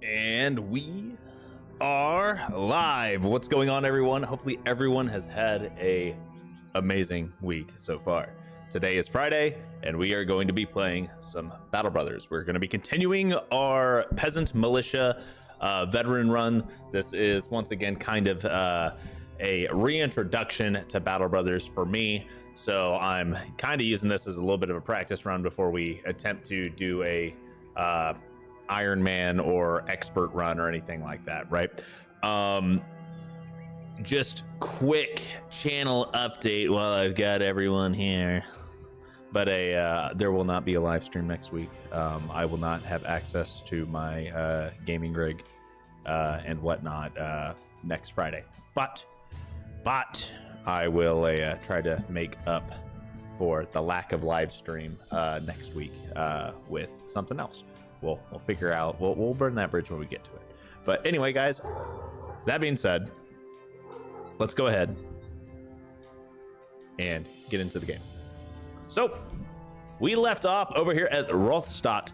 And we are live. What's going on, everyone? Hopefully everyone has had a amazing week so far. Today is Friday, and we are going to be playing some Battle Brothers. We're going to be continuing our Peasant Militia Veteran run. This is, once again, kind of a reintroduction to Battle Brothers for me. So I'm kind of using this as a little bit of a practice run before we attempt to do a Iron Man or expert run or anything like that, right? Just quick channel update while I've got everyone here. But there will not be a live stream next week. I will not have access to my gaming rig and whatnot next Friday. But I will try to make up for the lack of live stream next week with something else. We'll figure out. We'll burn that bridge when we get to it. But anyway, guys, that being said, let's go ahead and get into the game. So we left off over here at Rothstadt.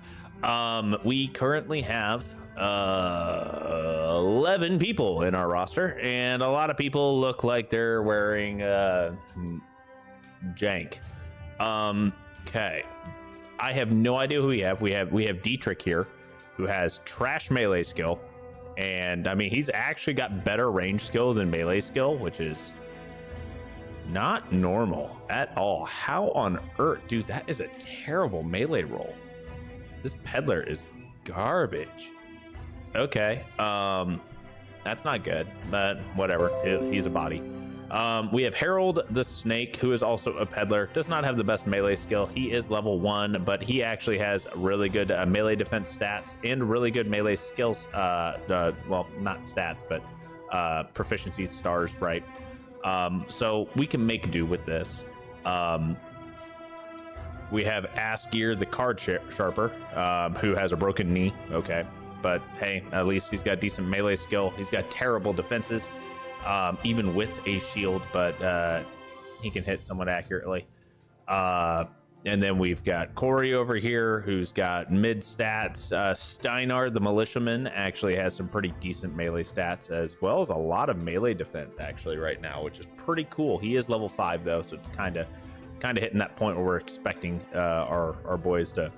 We currently have 11 people in our roster, and a lot of people look like they're wearing jank. Okay. I have no idea who we have. We have Dietrich here, who has trash melee skill, and I mean he's actually got better range skill than melee skill, which is not normal at all. How on earth, dude? That is a terrible melee roll. This peddler is garbage. Okay, that's not good, but whatever. He's a body. We have Harold the Snake, who is also a peddler. Does not have the best melee skill. He is level 1, but he actually has really good melee defense stats and really good melee skills. Well, not stats, but proficiency stars, right? So we can make do with this. We have Askir the Card Sharper, who has a broken knee. Okay, but hey, at least he's got decent melee skill. He's got terrible defenses. Even with a shield, but he can hit somewhat accurately. And then we've got Corey over here, who's got mid stats. Steinar, the militiaman, actually has some pretty decent melee stats, as well as a lot of melee defense actually right now, which is pretty cool. He is level 5 though, so it's kind of hitting that point where we're expecting our boys to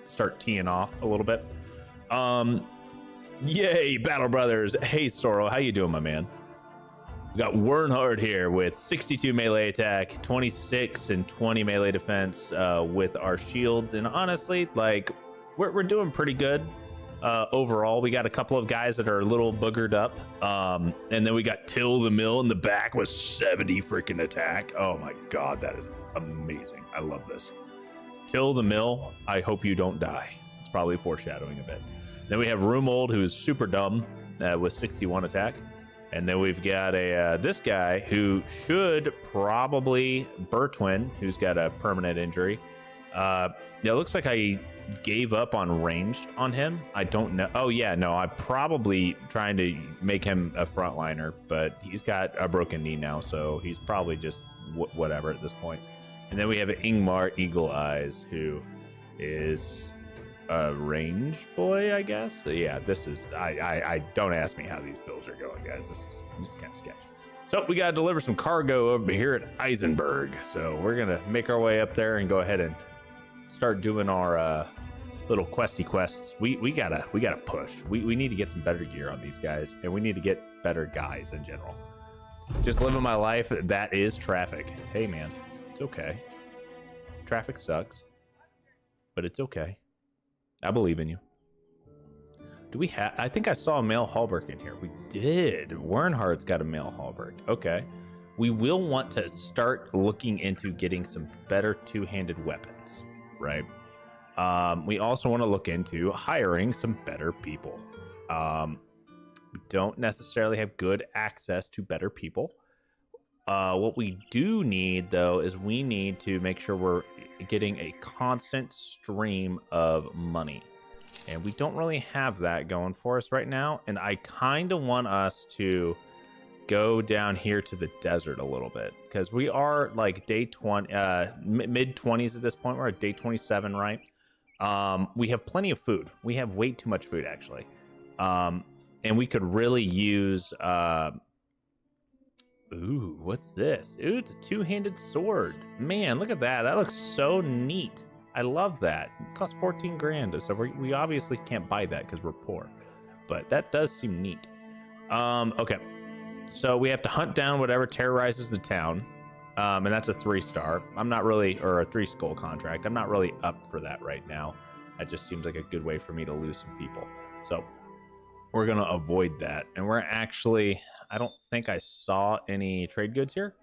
start teeing off a little bit. Yay, Battle Brothers. Hey, Sorrel, how you doing, my man? We got Wernhard here with 62 melee attack, 26 and 20 melee defense with our shields. And honestly, like, we're doing pretty good overall. We got a couple of guys that are a little boogered up. And then we got Till the Mill in the back with 70 freaking attack. Oh my God, that is amazing. I love this. Till the Mill, I hope you don't die. It's probably foreshadowing a bit. Then we have Rumold, who is super dumb with 61 attack. And then we've got this guy who should probably Bertwin, who's got a permanent injury. Yeah, it looks like I gave up on ranged on him. I don't know. Oh, yeah, no, I'm probably trying to make him a frontliner, but he's got a broken knee now, so he's probably just whatever at this point. And then we have Ingmar Eagle Eyes, who is a range boy, I guess. So yeah, this is I don't ask me how these builds are going, guys. This is kind of sketchy. So we got to deliver some cargo over here at Eisenberg, so we're gonna make our way up there and go ahead and start doing our little quests. We gotta push. We need to get some better gear on these guys, and we need to get better guys in general. Just living my life. That is traffic. Hey man, it's okay. Traffic sucks, but it's okay. I believe in you. Do we have... I think I saw a male halberd in here. We did. Wernhard's got a male halberd. Okay. We will want to start looking into getting some better two-handed weapons, right? We also want to look into hiring some better people. We don't necessarily have good access to better people. What we do need, though, is we need to make sure we're getting a constant stream of money. And we don't really have that going for us right now. And I kind of want us to go down here to the desert a little bit, because we are like day 20, mid 20s at this point. We're at day 27, right? We have plenty of food. We have way too much food, actually. And we could really use... Ooh, what's this? Ooh, it's a two-handed sword. Man, look at that. That looks so neat. I love that. It costs 14 grand, so we obviously can't buy that because we're poor. But that does seem neat. Okay. So we have to hunt down whatever terrorizes the town. And that's a 3-star. I'm not really, or a 3-skull contract. I'm not really up for that right now. That just seems like a good way for me to lose some people. So we're going to avoid that. And we're actually, I don't think I saw any trade goods here.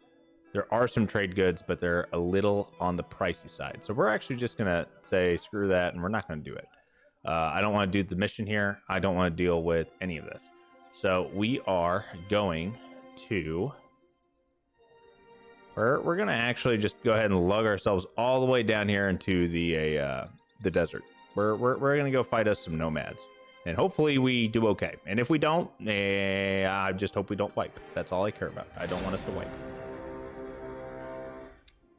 There are some trade goods, but they're a little on the pricey side. So we're actually just going to say, screw that, and we're not going to do it. I don't want to do the mission here. I don't want to deal with any of this. So we are going to... We're going to actually just go ahead and lug ourselves all the way down here into the desert. We're going to go fight us some nomads. And hopefully we do okay. And if we don't, I just hope we don't wipe. That's all I care about. I don't want us to wipe.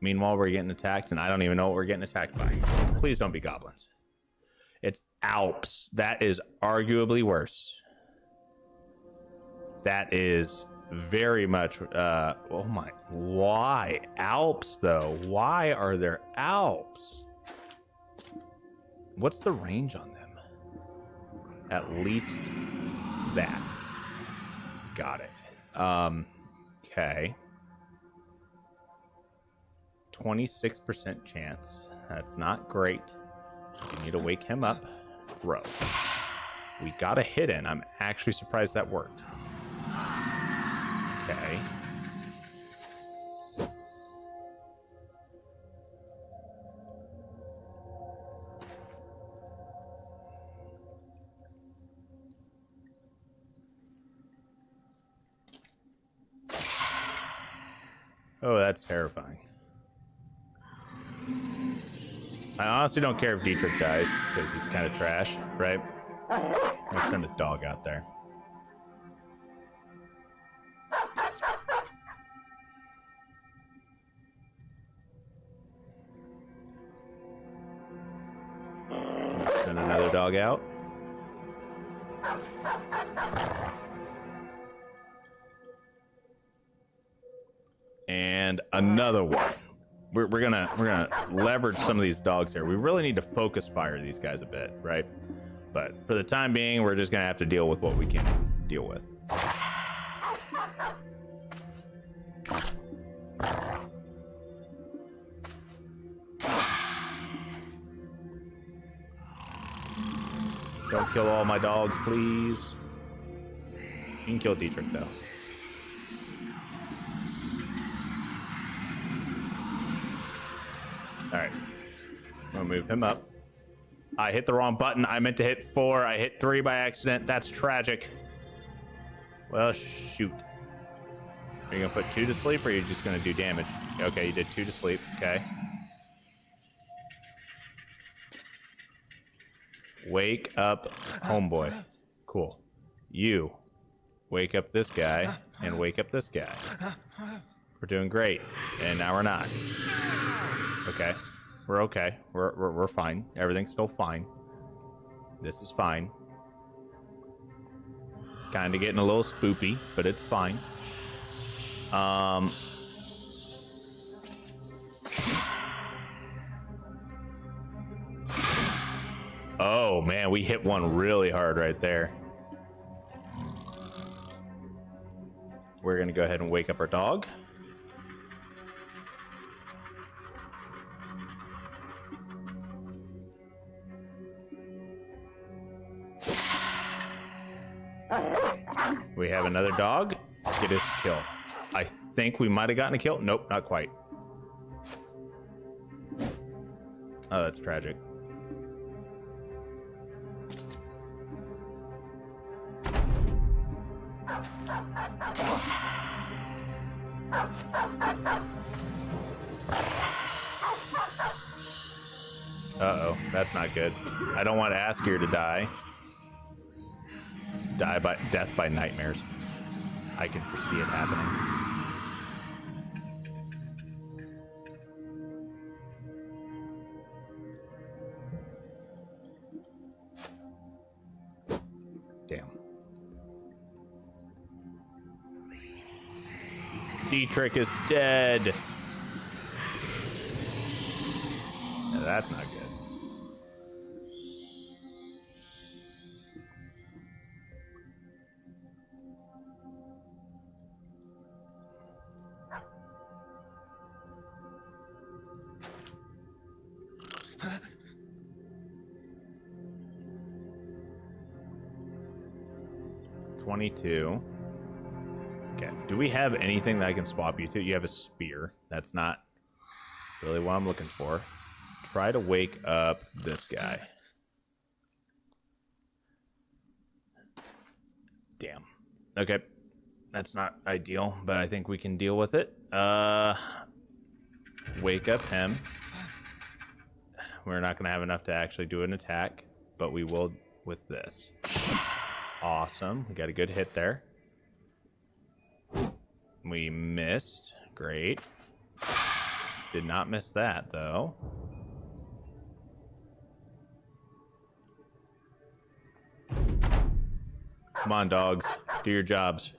Meanwhile, we're getting attacked, and I don't even know what we're getting attacked by. Please don't be goblins. It's Alps. That is arguably worse. That is very much... oh my... Why? Alps, though. Why are there Alps? What's the range on them? At least that. Got it. Okay. 26% chance. That's not great. You need to wake him up. Throw. We got a hit in. I'm actually surprised that worked. Okay. Oh, that's terrifying. I honestly don't care if Dietrich dies, because he's kind of trash, right? I'll send a dog out there. I'll send another dog out. And another one. We're gonna leverage some of these dogs here. We really need to focus fire these guys a bit, right? But for the time being, we're just gonna have to deal with what we can deal with. Don't kill all my dogs, please. You can kill Dietrich, though. Alright. I'm gonna move him up. I hit the wrong button. I meant to hit 4. I hit 3 by accident. That's tragic. Well, shoot. Are you gonna put 2 to sleep, or are you just gonna do damage? Okay, you did 2 to sleep. Okay. Wake up, homeboy. Cool. You wake up this guy and wake up this guy. We're doing great, and now we're not. Okay, we're okay. We're fine. Everything's still fine. This is fine. Kind of getting a little spoopy, but it's fine. Oh man, we hit one really hard right there. We're gonna go ahead and wake up our dog. We have another dog. Get his kill. I think we might have gotten a kill. Nope, not quite. Oh, that's tragic. Uh-oh, that's not good. I don't want Askir to die. Death by nightmares. I can foresee it happening. Damn. Dietrich is dead. Yeah, that's not good. $22. Okay. Do we have anything that I can swap you to? You have a spear. That's not really what I'm looking for. Try to wake up this guy. Damn. Okay. That's not ideal, but I think we can deal with it. Wake up him. We're not going to have enough to actually do an attack, but we will with this. Awesome. We got a good hit there. We missed. Great. Did not miss that, though. Come on, dogs. Do your jobs.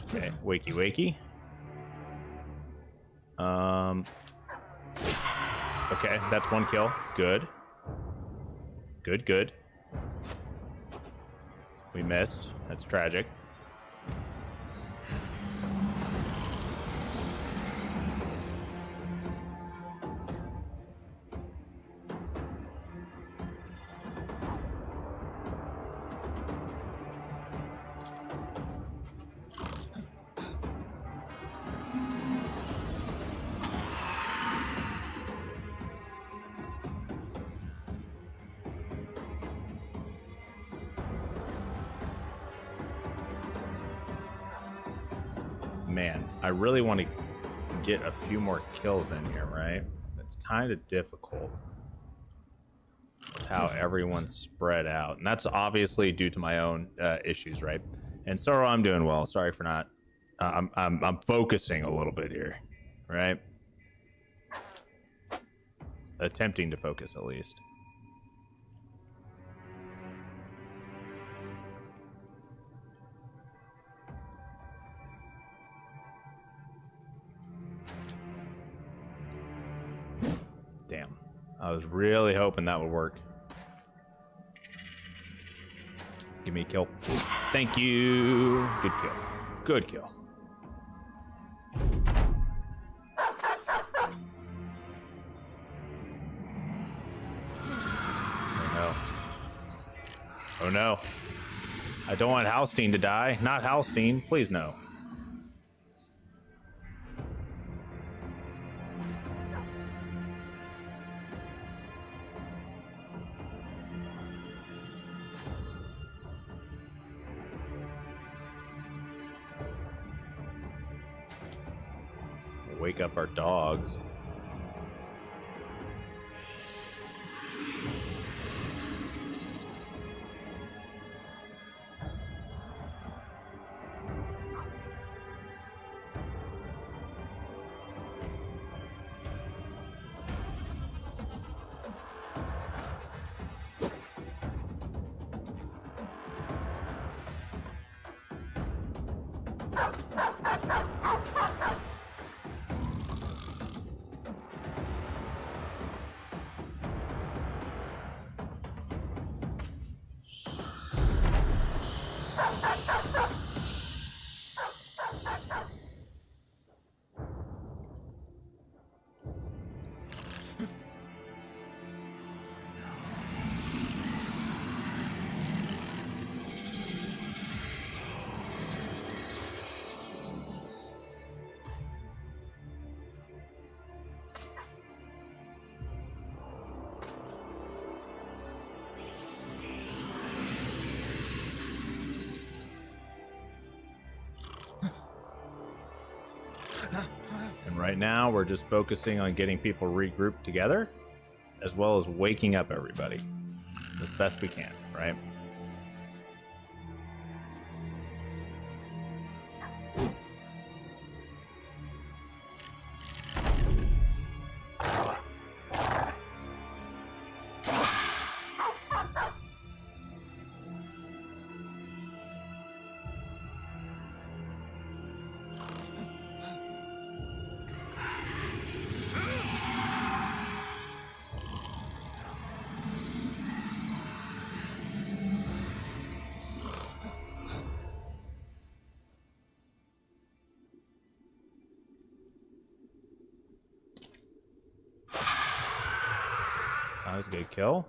Okay, wakey wakey. Okay, that's one kill. Good. Good, good. We missed. That's tragic. Man, I really want to get a few more kills in here, right? It's kind of difficult with how everyone's spread out, and that's obviously due to my own issues, right? And so I'm doing well. Sorry for not. I'm focusing a little bit here, right? Attempting to focus at least. Damn. I was really hoping that would work. Give me a kill. Thank you. Good kill. Good kill. Oh no. Oh no. I don't want Halstein to die. Not Halstein. Please no. Wake up our dogs. And right now, we're just focusing on getting people regrouped together, as well as waking up everybody as best we can, right? That was a good kill.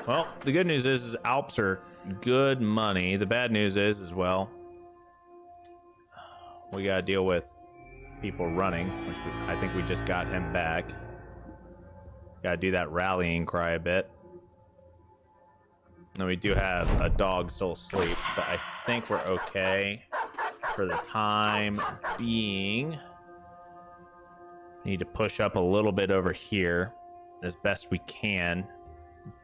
Well, the good news is Alps are good money. The bad news is, as well, we gotta deal with people running, which I think we just got him back. Gotta do that rallying cry a bit. And we do have a dog still asleep, but I think we're okay for the time being. Need to push up a little bit over here as best we can.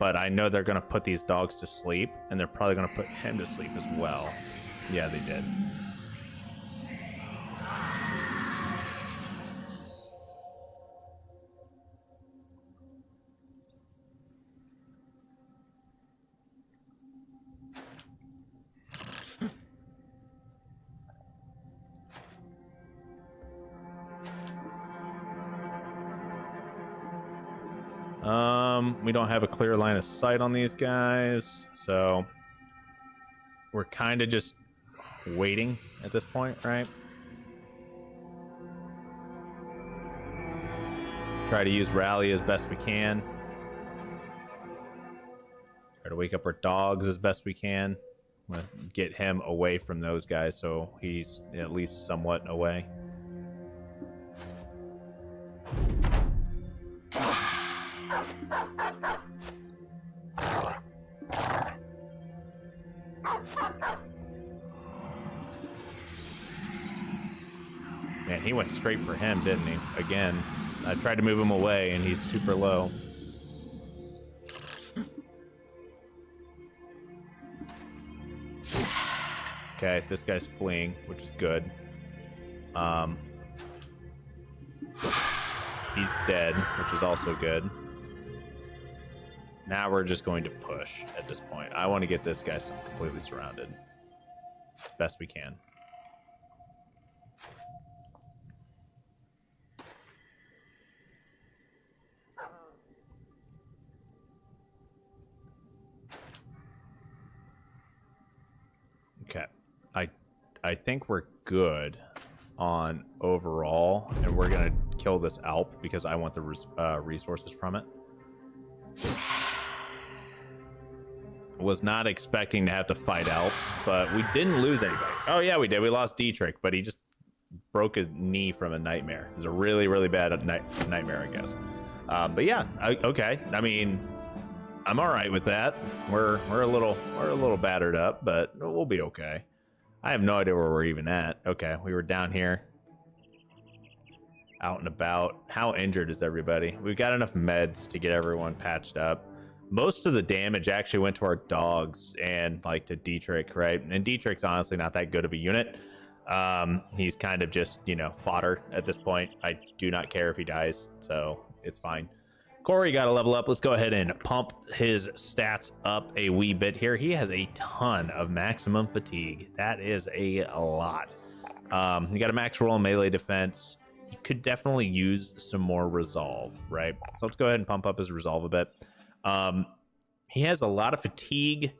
But I know they're going to put these dogs to sleep, and they're probably going to put him to sleep as well. Yeah, they did. We don't have a clear line of sight on these guys, so we're kind of just waiting at this point, right? Try to use rally as best we can. Try to wake up our dogs as best we can. I'm gonna get him away from those guys so he's at least somewhat away. Man, he went straight for him, didn't he? Again, I tried to move him away, and he's super low. Okay, this guy's fleeing, which is good. He's dead, which is also good. Now we're just going to push at this point. I want to get this guy completely surrounded as best we can. Okay, I think we're good on overall, and we're gonna kill this Alp because I want the resources from it. Was not expecting to have to fight Alps, but we didn't lose anybody. Oh yeah, we did. We lost Dietrich, but he just broke a knee from a nightmare. It was a really, really bad nightmare, I guess. But yeah, okay. I mean, I'm all right with that. We're a little battered up, but we'll be okay. I have no idea where we're even at. Okay, we were down here, out and about. How injured is everybody? We've got enough meds to get everyone patched up. Most of the damage actually went to our dogs and like to Dietrich, right? And Dietrich's honestly not that good of a unit. He's kind of just, you know, fodder at this point. I do not care if he dies, so it's fine. Corey got to level up. Let's go ahead and pump his stats up a wee bit here. He has a ton of maximum fatigue. That is a lot. He got a max roll and melee defense. He could definitely use some more resolve, right? So let's go ahead and pump up his resolve a bit. He has a lot of fatigue.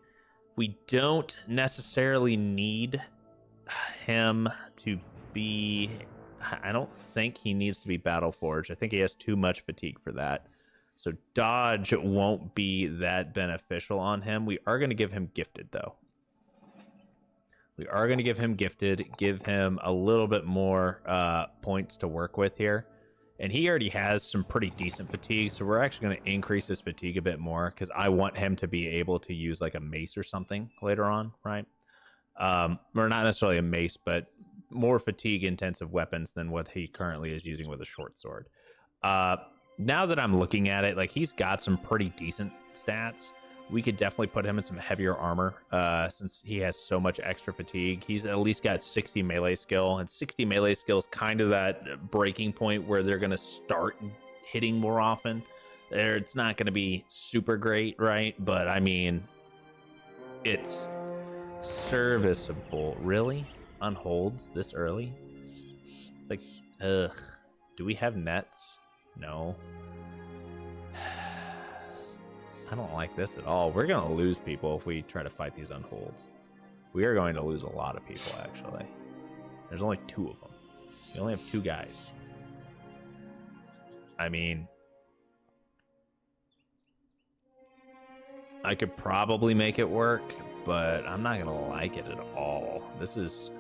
We don't necessarily need him to be... I don't think he needs to be Battle Forged. I think he has too much fatigue for that. So dodge won't be that beneficial on him. We are going to give him gifted, though. We are going to give him gifted, give him a little bit more points to work with here. And he already has some pretty decent fatigue, so we're actually going to increase his fatigue a bit more because I want him to be able to use like a mace or something later on, right? Or not necessarily a mace, but more fatigue-intensive weapons than what he currently is using with a short sword. Now that I'm looking at it, like he's got some pretty decent stats. We could definitely put him in some heavier armor since he has so much extra fatigue. He's at least got 60 melee skill, and 60 melee skill is kind of that breaking point where they're going to start hitting more often. It's not going to be super great, right? But I mean, it's serviceable. Really? Unholds this early? It's like, ugh. Do we have nets? No. I don't like this at all. We're going to lose people if we try to fight these unholds. We are going to lose a lot of people, actually. There's only 2 of them. We only have 2 guys. I mean, I could probably make it work, but I'm not gonna like it at all. This is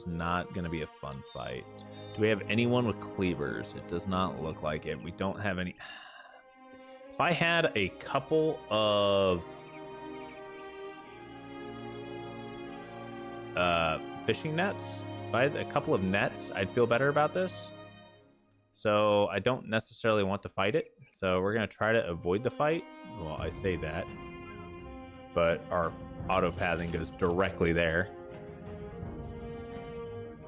not gonna be a fun fight. Do we have anyone with cleavers? It does not look like it. We don't have any. If I had a couple of fishing nets, if I had a couple of nets, I'd feel better about this. So I don't necessarily want to fight it. So we're gonna try to avoid the fight. Well, I say that, but our auto pathing goes directly there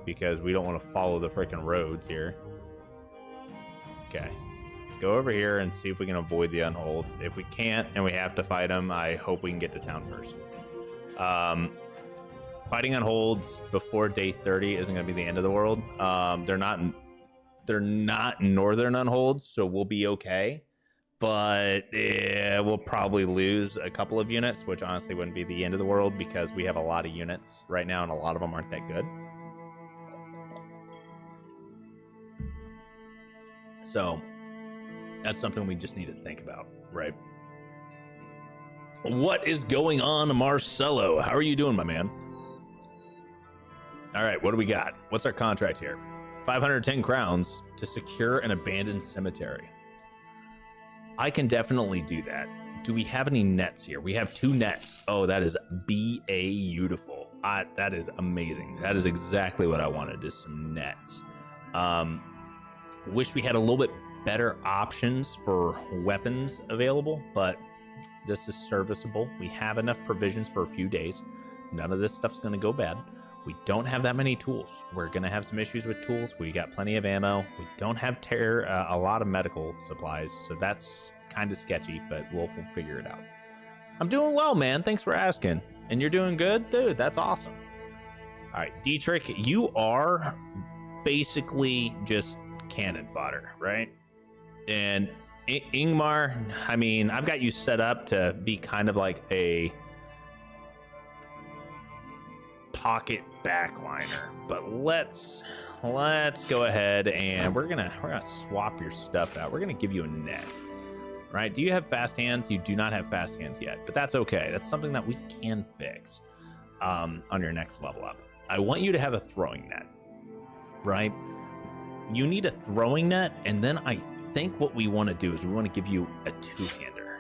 because we don't want to follow the freaking roads here. Okay, let's go over here and see if we can avoid the unholds. If we can't and we have to fight them, I hope we can get to town first. Fighting unholds before day 30 isn't going to be the end of the world. They're not northern unholds, so we'll be okay. But we'll probably lose a couple of units, which honestly wouldn't be the end of the world because we have a lot of units right now and a lot of them aren't that good. So that's something we just need to think about, right? What is going on, Marcelo? How are you doing, my man? All right, what do we got? What's our contract here? 510 crowns to secure an abandoned cemetery. I can definitely do that. Do we have any nets here? We have 2 nets. Oh, that is beautiful. That is amazing. That is exactly what I wanted, is some nets. Wish we had a little bit better options for weapons available, but this is serviceable. We have enough provisions for a few days. None of this stuff's going to go bad. We don't have that many tools. We're going to have some issues with tools. We got plenty of ammo. We don't have a lot of medical supplies, so that's kind of sketchy, but we'll figure it out. I'm doing well, man. Thanks for asking. And you're doing good? Dude, that's awesome. All right, Dietrich, you are basically just cannon fodder, right? And Ingmar, I mean, I've got you set up to be kind of like a pocket backliner, but let's go ahead and we're gonna swap your stuff out. We're gonna give you a net, right? Do you have fast hands? You do not have fast hands yet, but that's okay. That's something that we can fix on your next level up. I want you to have a throwing net, right? You need a throwing net, and then I think what we want to do is we want to give you a 2-hander.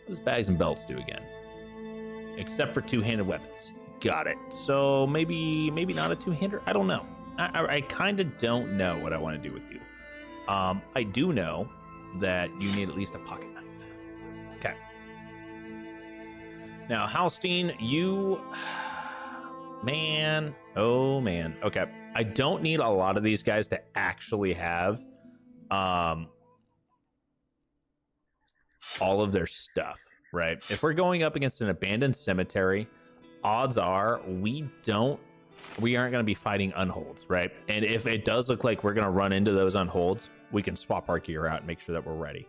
What does bags and belts do again? Except for 2-handed weapons. Got it. So maybe not a 2-hander. I don't know. I kind of don't know what I want to do with you. I do know that you need at least a pocket knife. Okay. Now, Halstein, you... Man. Oh, man. Okay. I don't need a lot of these guys to actually have all of their stuff, right? If we're going up against an abandoned cemetery, odds are we aren't going to be fighting unholds, right? And if it does look like we're going to run into those unholds, we can swap our gear out and make sure that we're ready.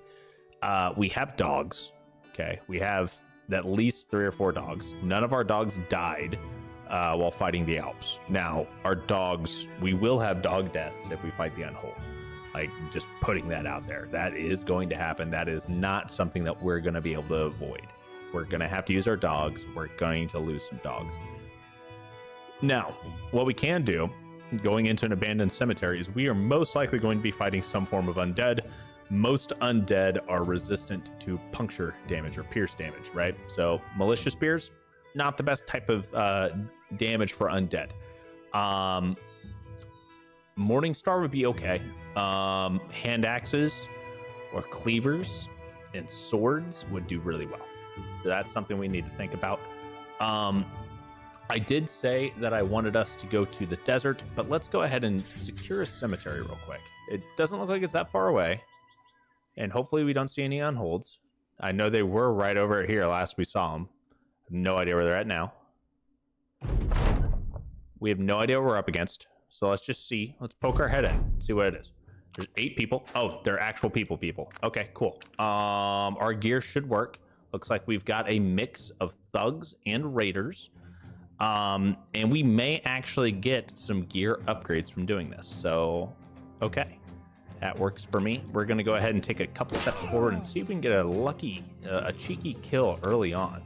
We have dogs, okay? We have at least 3 or 4 dogs. None of our dogs died while fighting the Alps. Now, our dogs, we will have dog deaths if we fight the unholds. Like, just putting that out there. That is going to happen. That is not something that we're going to be able to avoid. We're going to have to use our dogs. We're going to lose some dogs. Now, what we can do, going into an abandoned cemetery, is we are most likely going to be fighting some form of undead. Most undead are resistant to puncture damage or pierce damage, right? So, militia spears, not the best type of damage for undead. Morningstar would be okay. Hand axes or cleavers and swords would do really well. So that's something we need to think about. I did say that I wanted us to go to the desert, but let's go ahead and secure a cemetery real quick. It doesn't look like it's that far away, and hopefully we don't see any unholds. I know they were right over here last we saw them. No idea where they're at now. We have no idea what we're up against. So let's just see. Let's poke our head in, see what it is. There's 8 people. Oh, they're actual people. Okay, cool. Our gear should work. Looks like we've got a mix of thugs and raiders. And we may actually get some gear upgrades from doing this. So, okay. That works for me. We're going to go ahead and take a couple steps forward and see if we can get a cheeky kill early on.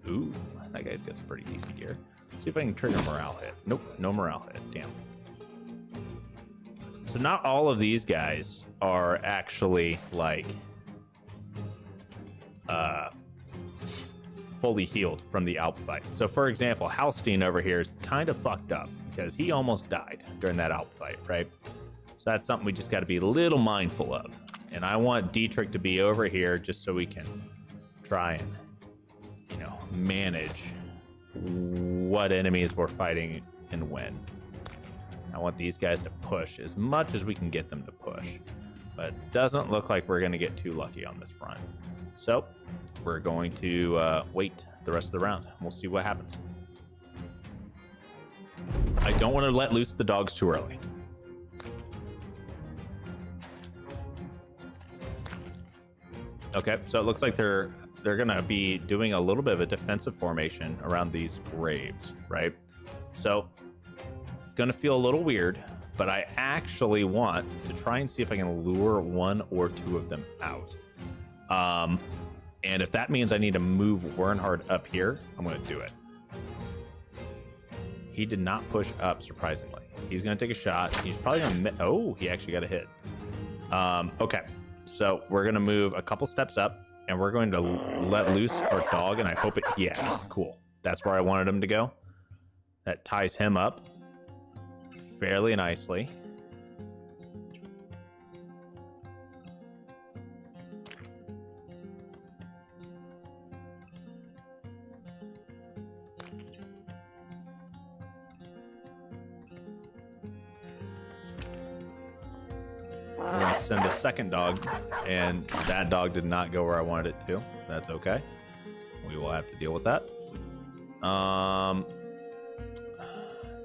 Ooh, that guy's got some pretty decent gear. Let's see if I can trigger morale hit. Nope, no morale hit. Damn. So not all of these guys are actually like fully healed from the Alp fight. So for example, Halstein over here is kind of fucked up because he almost died during that Alp fight, right? So that's something we just got to be a little mindful of. And I want Dietrich to be over here just so we can try and, you know, manage what enemies we're fighting and when. I want these guys to push as much as we can get them to push. But it doesn't look like we're going to get too lucky on this front. So we're going to wait the rest of the round. And we'll see what happens. I don't want to let loose the dogs too early. Okay, so it looks like they're gonna be doing a little bit of a defensive formation around these graves, right? So it's gonna feel a little weird, but I actually want to try and see if I can lure 1 or 2 of them out. And if that means I need to move Wernhard up here, I'm gonna do it. He did not push up, surprisingly. He's gonna take a shot. He's probably gonna oh, he actually got a hit. Okay. So we're going to move a couple steps up and we're going to let loose our dog. And I hope it, yes, cool. That's where I wanted him to go. That ties him up fairly nicely. I'm going to send a second dog, and that dog did not go where I wanted it to. That's okay. We will have to deal with that.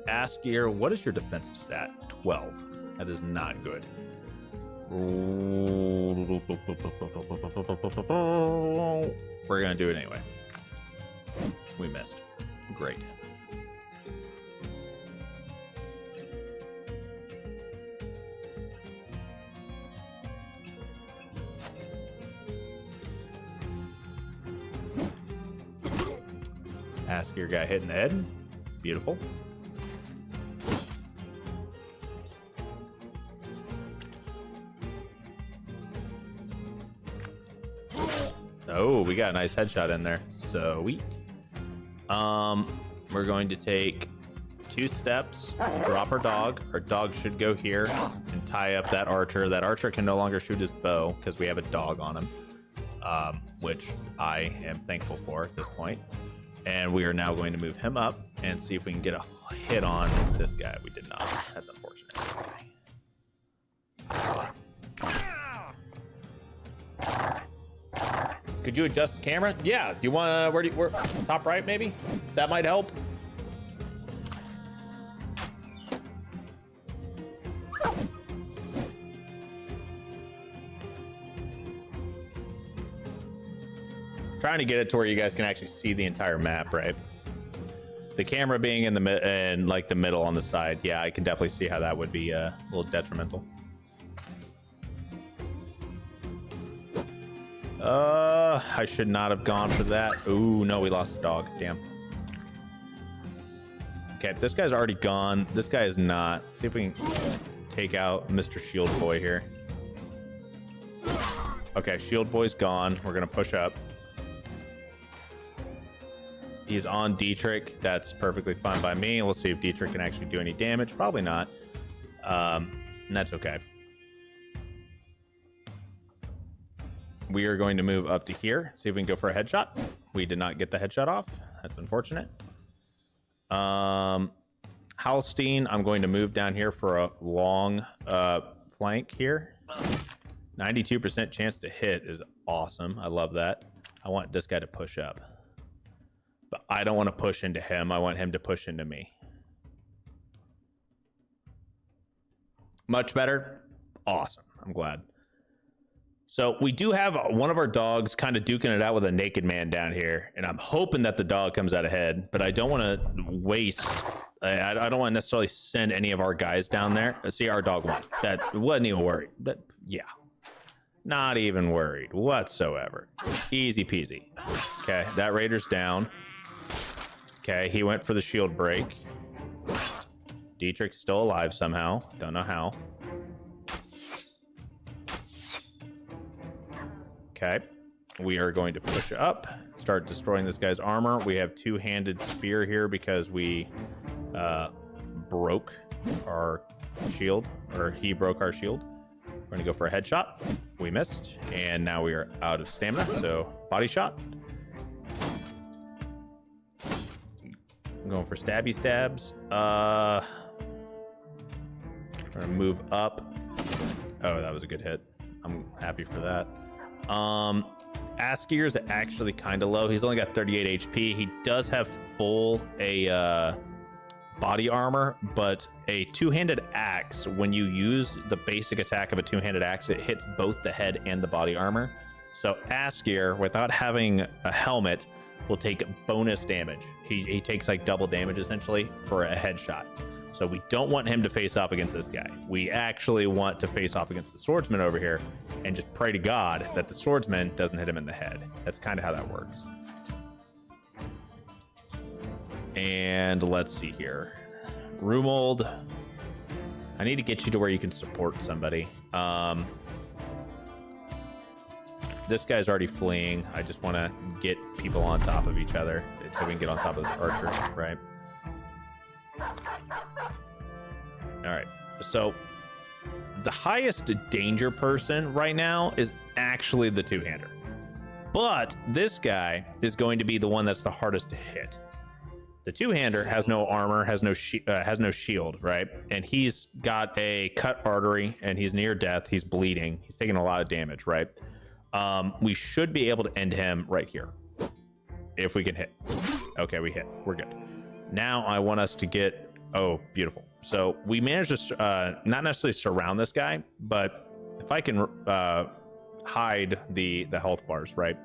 Askir, what is your defensive stat? 12. That is not good. We're going to do it anyway. We missed. Great. Askir got hit in the head. Beautiful. Oh, we got a nice headshot in there. Sweet. We're going to take 2 steps, drop our dog. Our dog should go here and tie up that archer. That archer can no longer shoot his bow because we have a dog on him, which I am thankful for at this point. And we are now going to move him up and see if we can get a hit on this guy. We did not. That's unfortunate. Could you adjust the camera? Yeah. Do you want to, where top right maybe? That might help. Trying to get it to where you guys can actually see the entire map, right? The camera being in the like the middle on the side, yeah, I can definitely see how that would be a little detrimental. I should not have gone for that. Ooh, no, we lost a dog. Damn. Okay, this guy's already gone. This guy is not. Let's see if we can take out Mr. Shield Boy here. Okay, Shield Boy's gone. We're gonna push up. He's on Dietrich. That's perfectly fine by me. We'll see if Dietrich can actually do any damage. Probably not. And that's okay. We are going to move up to here. See if we can go for a headshot. We did not get the headshot off. That's unfortunate. Halstein, I'm going to move down here for a long flank here. 92% chance to hit is awesome. I love that. I want this guy to push up. But I don't want to push into him. I want him to push into me. Much better. Awesome. I'm glad. So we do have one of our dogs kind of duking it out with a naked man down here, and I'm hoping that the dog comes out ahead, but I don't want to waste. I don't want to necessarily send any of our guys down there. See, our dog won. That wasn't even worried. But yeah, not even worried whatsoever. Easy peasy. Okay, that raider's down. Okay, he went for the shield break. Dietrich's still alive somehow. Don't know how. Okay, we are going to push up, start destroying this guy's armor. We have two-handed spear here because we broke our shield, or he broke our shield. We're going to go for a headshot. We missed, and now we are out of stamina, so body shot. I'm going for stabby stabs. We're going to move up. Oh, that was a good hit. I'm happy for that. Askier's actually kind of low. He's only got 38 HP. He does have full body armor, but a two-handed axe, when you use the basic attack of a two-handed axe, it hits both the head and the body armor. So Askier, without having a helmet, will take bonus damage. He takes like double damage essentially for a headshot. So we don't want him to face off against this guy. We actually want to face off against the swordsman over here and just pray to God that the swordsman doesn't hit him in the head. That's kind of how that works. And let's see here. Rumold, I need to get you to where you can support somebody. This guy's already fleeing. I just want to get people on top of each other so we can get on top of this archer, right? All right, so the highest danger person right now is actually the two-hander, but this guy is going to be the one that's the hardest to hit. The two-hander has no armor, has no shield, right? And he's got a cut artery, and he's near death. He's bleeding. He's taking a lot of damage, right? We should be able to end him right here if we can hit. Okay, we hit. We're good. Now I want us to get, oh, beautiful. So we managed to not necessarily surround this guy, but if I can hide the health bars, right?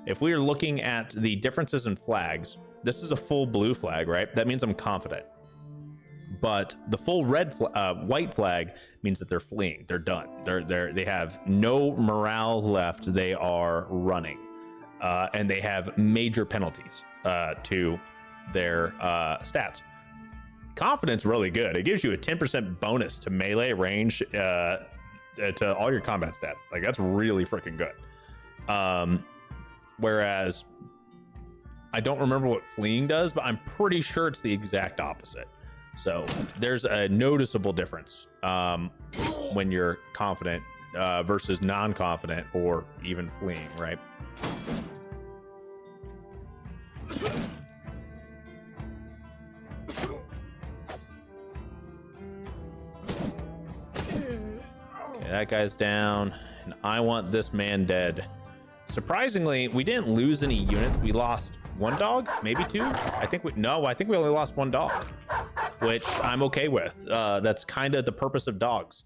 If we are looking at the differences in flags, this is a full blue flag, right? That means I'm confident. But the full white flag means that they're fleeing. They're done. They have no morale left. They are running, and they have major penalties to their stats. Confidence really good. It gives you a 10% bonus to melee range to all your combat stats. Like, that's really freaking good. Whereas I don't remember what fleeing does, but I'm pretty sure it's the exact opposite. So there's a noticeable difference when you're confident versus non-confident or even fleeing, right? Okay, that guy's down, and I want this man dead. Surprisingly, we didn't lose any units. We lost one dog, maybe two. I think we only lost one dog, which I'm okay with. That's kind of the purpose of dogs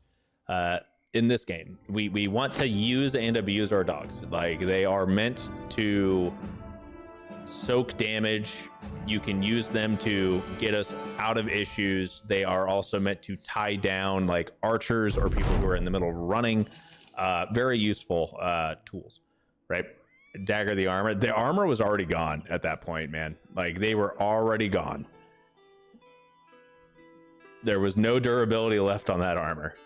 in this game. We want to use and abuse our dogs. Like, they are meant to soak damage. You can use them to get us out of issues. They are also meant to tie down like archers or people who are in the middle of running. Very useful tools, right? Dagger the armor. The armor was already gone at that point, man. Like, they were already gone. There was no durability left on that armor.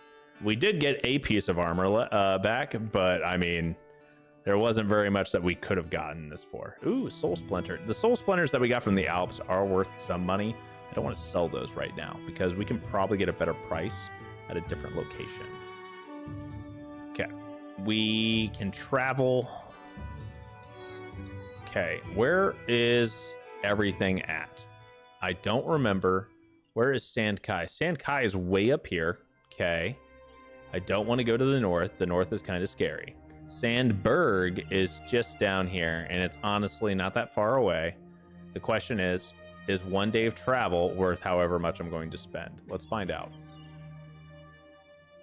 We did get a piece of armor back, but I mean, there wasn't very much that we could have gotten this for. Ooh, soul splinter. The soul splinters that we got from the Alps are worth some money. I don't want to sell those right now because we can probably get a better price at a different location. Okay, we can travel. Okay, where is everything at? I don't remember. Where is Sandkai? Sandkai is way up here. Okay. I don't want to go to the north. The north is kind of scary. Sandberg is just down here, and it's honestly not that far away. The question is one day of travel worth however much I'm going to spend? Let's find out.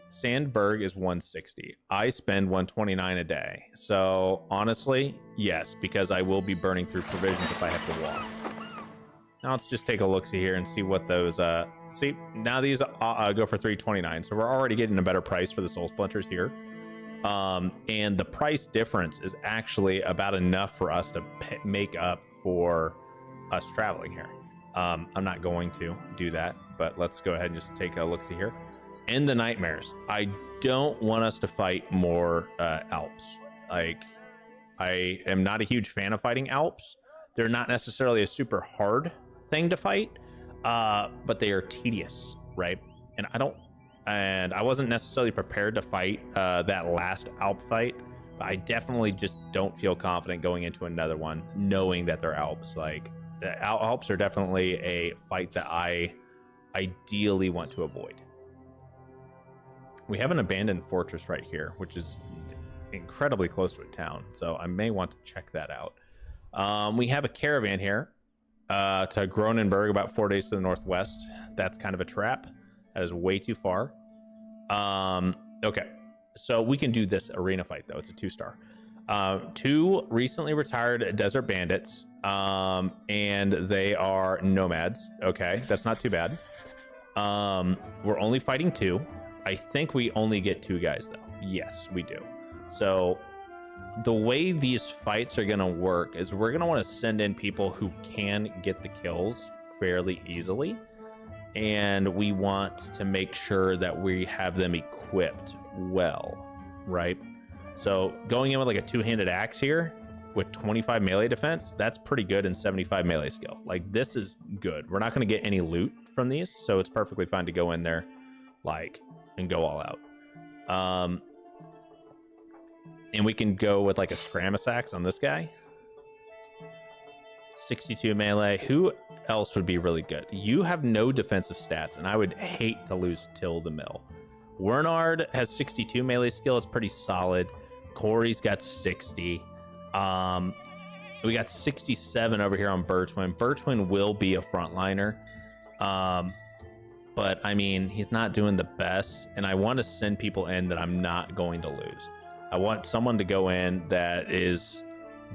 Sandberg is 160. I spend 129 a day. So honestly, yes, because I will be burning through provisions if I have to walk. Now let's just take a look-see here and see what those see. Now these go for 329. So we're already getting a better price for the soul splinters here. And the price difference is actually about enough for us to make up for us traveling here. I'm not going to do that, but let's go ahead and just take a look-see here. In the nightmares, I don't want us to fight more Alps. Like, I am not a huge fan of fighting Alps. They're not necessarily a super hard thing to fight, but they are tedious, right? And I wasn't necessarily prepared to fight that last Alp fight, but I definitely just don't feel confident going into another one knowing that they're Alps. Like, the Alps are definitely a fight that I ideally want to avoid. We have an abandoned fortress right here, which is incredibly close to a town, so I may want to check that out. We have a caravan here to Gronenberg, about 4 days to the northwest. That's kind of a trap. That is way too far. Okay, so we can do this arena fight, though. It's a 2-star. 2 recently retired desert bandits, and they are nomads. Okay, that's not too bad. We're only fighting 2. I think we only get 2 guys, though. Yes, we do. So the way these fights are going to work is we're going to want to send in people who can get the kills fairly easily. And we want to make sure that we have them equipped well, right? So going in with like a 2-handed axe here with 25 melee defense, that's pretty good, and 75 melee skill. Like, this is good. We're not going to get any loot from these, so it's perfectly fine to go in there like and go all out. And we can go with like a Scramus axe on this guy. 62 melee. Who else would be really good? You have no defensive stats, and I would hate to lose Till the Mill. Wernard has 62 melee skill. It's pretty solid. Corey's got 60. We got 67 over here on Birchwin. Birchwin will be a frontliner. But I mean, he's not doing the best, and I want to send people in that I'm not going to lose. I want someone to go in that is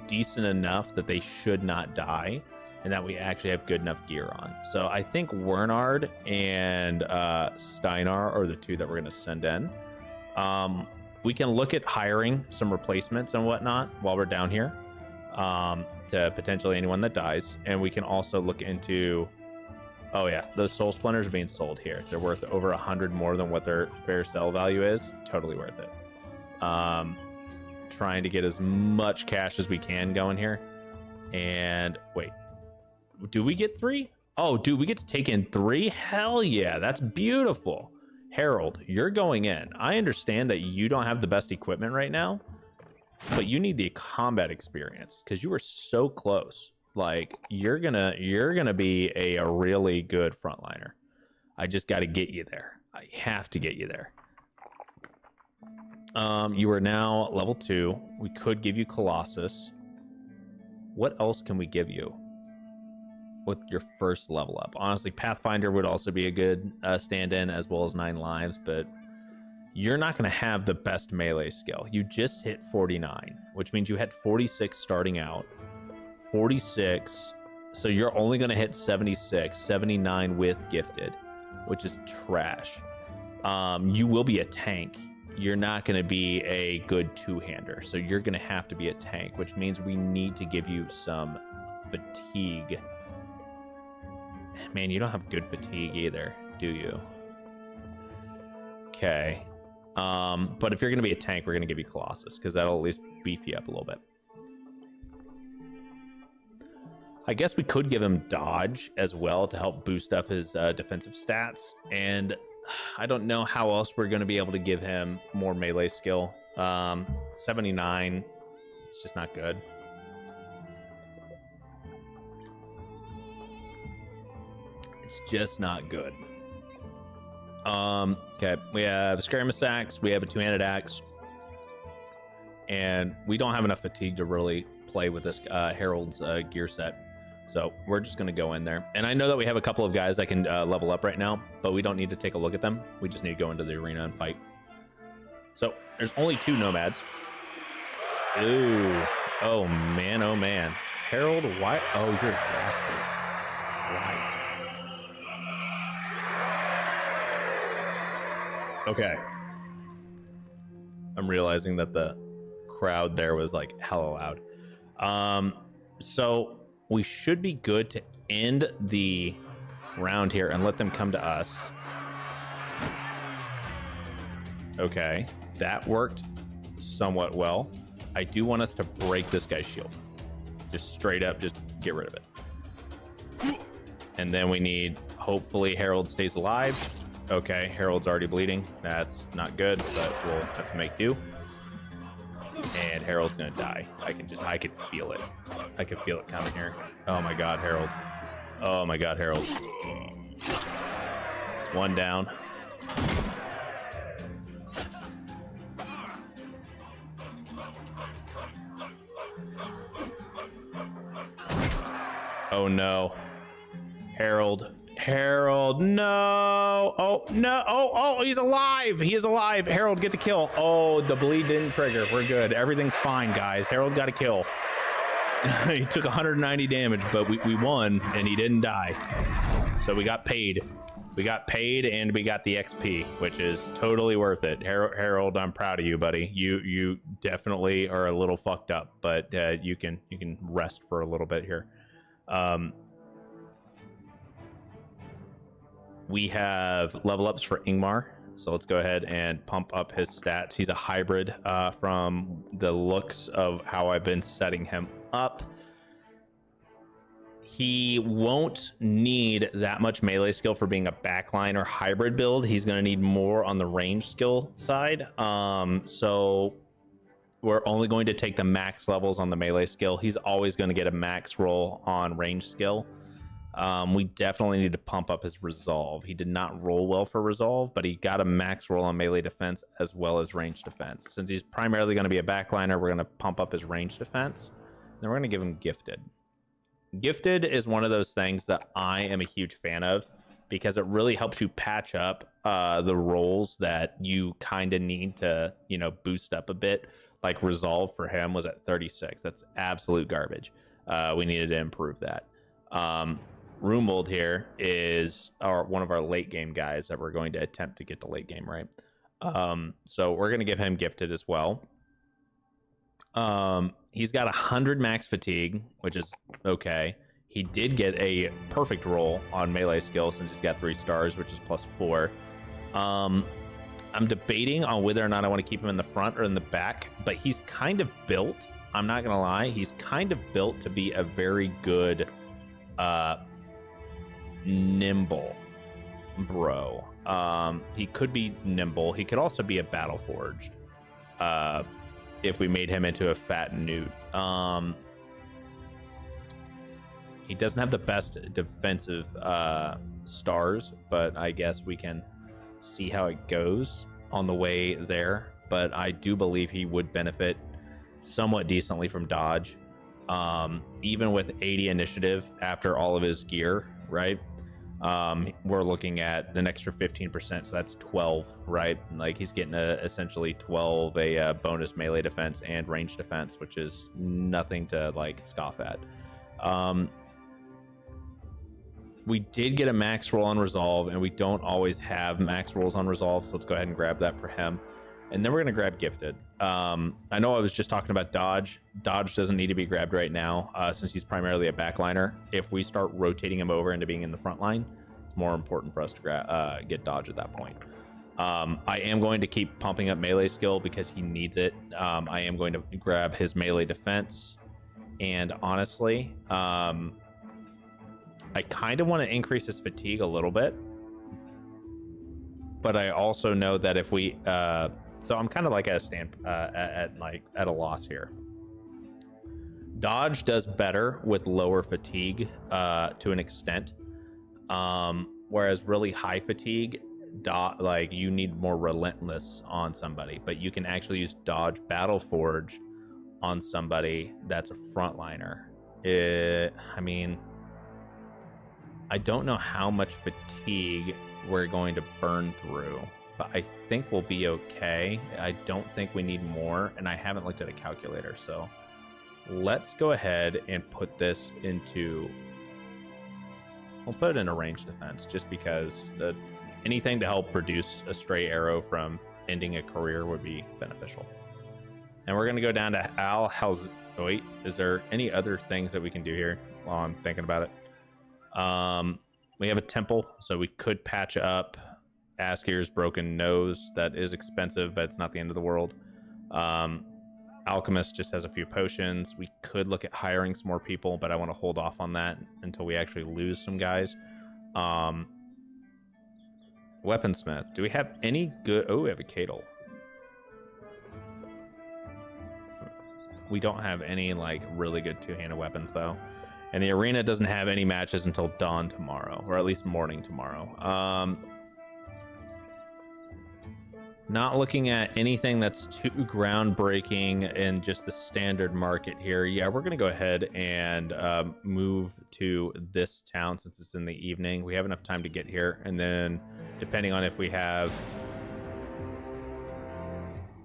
decent enough that they should not die, and that we actually have good enough gear on. So I think Wernard and Steinar are the 2 that we're going to send in. We can look at hiring some replacements and whatnot while we're down here, to potentially anyone that dies. And we can also look into, oh yeah, those soul splinters are being sold here. They're worth over 100 more than what their fair sell value is. Totally worth it. Trying to get as much cash as we can going here. And wait, do we get 3? Oh, dude, we get to take in 3? Hell yeah, that's beautiful. Harold, you're going in. I understand that you don't have the best equipment right now, but you need the combat experience because you were so close. Like, you're gonna be a really good frontliner. I just got to get you there. I have to get you there. You are now level 2. We could give you Colossus. What else can we give you with your first level up? Honestly, Pathfinder would also be a good stand-in, as well as 9 lives, but you're not going to have the best melee skill. You just hit 49, which means you had 46 starting out. 46, so you're only going to hit 76, 79 with gifted, which is trash. You will be a tank. You're not going to be a good 2-hander, so you're going to have to be a tank, which means we need to give you some fatigue. Man, you don't have good fatigue either, do you? Okay. But if you're going to be a tank, we're going to give you Colossus, because that'll at least beef you up a little bit. I guess we could give him dodge as well to help boost up his defensive stats, and I don't know how else we're going to be able to give him more melee skill. 79, it's just not good. It's just not good. Okay, we have a Scaramus axe, we have a 2-handed axe, and we don't have enough fatigue to really play with this Herald's gear set. So we're just going to go in there. And I know that we have a couple of guys that can level up right now, but we don't need to take a look at them. We just need to go into the arena and fight. So there's only 2 nomads. Ooh. Oh, man. Oh, man. Harold, why? Oh, you're a dastard. Right. Okay. I'm realizing that the crowd there was like hella loud. So we should be good to end the round here and let them come to us. Okay, that worked somewhat well. I do want us to break this guy's shield. Just straight up, just get rid of it. And then we need, hopefully Harold stays alive. Okay, Harold's already bleeding. That's not good, but we'll have to make do. And Harold's gonna die. I can feel it. I can feel it coming here. Oh my God, Harold. Oh my God, Harold. 1 down. Oh no. Harold, no. Oh no. Oh, he's alive. He is alive. Harold, get the kill. Oh, the bleed didn't trigger. We're good. Everything's fine, guys. Harold got a kill. He took 190 damage, but we won and he didn't die. So we got paid. We got paid and we got the XP, which is totally worth it. Harold, I'm proud of you, buddy. You definitely are a little fucked up, but you can rest for a little bit here. We have level ups for Ingmar, so let's go ahead and pump up his stats. He's a hybrid from the looks of how I've been setting him up. He won't need that much melee skill for being a backline or hybrid build. He's going to need more on the range skill side. So we're only going to take the max levels on the melee skill. He's always going to get a max roll on range skill. We definitely need to pump up his resolve. He did not roll well for resolve, but he got a max roll on melee defense as well as range defense. Since he's primarily going to be a backliner, we're going to pump up his range defense. Then we're going to give him gifted. Gifted is one of those things that I am a huge fan of because it really helps you patch up the rolls that you kind of need to, boost up a bit. Like resolve for him was at 36. That's absolute garbage. We needed to improve that. Roombold here is one of our late game guys that we're going to attempt to get to late game, right? So we're going to give him gifted as well. He's got 100 max fatigue, which is okay. He did get a perfect roll on melee skill since he's got 3 stars, which is +4. I'm debating on whether or not I want to keep him in the front or in the back, but he's kind of built. I'm not going to lie. He's kind of built to be a very good nimble bro. He could be nimble. He could also be a battle forged if we made him into a fat newt. He doesn't have the best defensive stars, but I guess we can see how it goes on the way there. But I do believe he would benefit somewhat decently from dodge, even with 80 initiative after all of his gear, right? We're looking at an extra 15%, so that's 12, right? Like he's getting essentially 12 a bonus melee defense and range defense, which is nothing to like scoff at. We did get a max roll on resolve, and we don't always have max rolls on resolve, so let's go ahead and grab that for him. And then we're going to grab gifted. I know I was just talking about dodge. Dodge doesn't need to be grabbed right now since he's primarily a backliner. If we start rotating him over into being in the front line, it's more important for us to get dodge at that point. I am going to keep pumping up melee skill because he needs it. I am going to grab his melee defense. And honestly, I kind of want to increase his fatigue a little bit. But I also know that if we... so I'm kind of like at a loss here. Dodge does better with lower fatigue to an extent, whereas really high fatigue, like you need more relentless on somebody. But you can actually use dodge battle forge on somebody that's a frontliner. I mean, I don't know how much fatigue we're going to burn through but I think we'll be okay. I don't think we need more, and I haven't looked at a calculator, so let's go ahead and put this into... We'll put it in a ranged defense, just because anything to help reduce a stray arrow from ending a career would be beneficial. And we're going to go down to Al Hal's... Oh, wait, is there any other things that we can do here while I'm thinking about it? We have a temple, so we could patch up Askir's broken nose. That is expensive, but it's not the end of the world. Alchemist just has a few potions. We could look at hiring some more people, but I want to hold off on that until we actually lose some guys. Weaponsmith. Do we have any good... Oh, we have a Cadle. We don't have any, like, really good two-handed weapons, though. And the arena doesn't have any matches until dawn tomorrow, or at least morning tomorrow. Not looking at anything that's too groundbreaking in just the standard market here. Yeah, we're going to go ahead and move to this town since it's in the evening. We have enough time to get here, and then depending on if we have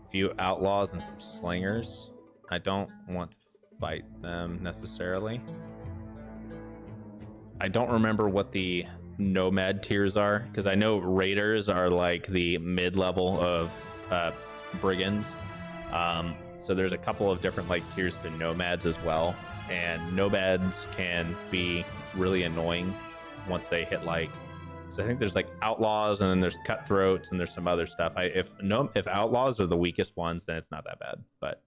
a few outlaws and some slingers, I don't want to fight them necessarily. I don't remember what the nomad tiers are, because I know raiders are like the mid-level of brigands. So there's a couple of different like tiers to nomads as well, and nomads can be really annoying once they hit like... So I think there's like outlaws, and then there's cutthroats, and there's some other stuff. If outlaws are the weakest ones, then it's not that bad, but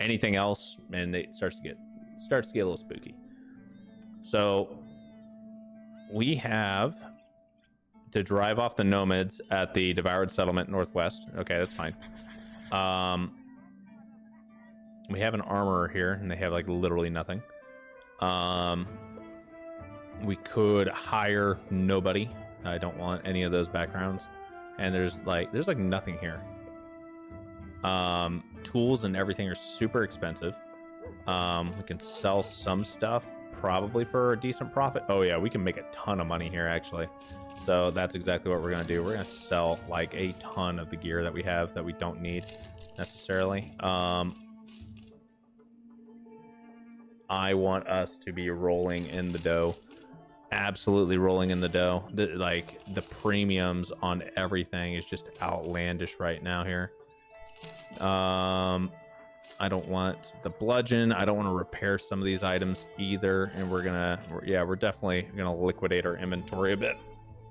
anything else, and it starts to get a little spooky. So we have to drive off the nomads at the devoured settlement northwest. Okay, that's fine. We have an armorer here, and they have like literally nothing. We could hire nobody. I don't want any of those backgrounds. And there's like nothing here. Tools and everything are super expensive. We can sell some stuff probably for a decent profit. Oh yeah, we can make a ton of money here actually. So that's exactly what we're gonna do. We're gonna sell like a ton of the gear that we have that we don't need necessarily. I want us to be rolling in the dough. Absolutely rolling in the dough. The premiums on everything is just outlandish right now here. I don't want the bludgeon. I don't want to repair some of these items either, and we're definitely gonna liquidate our inventory a bit,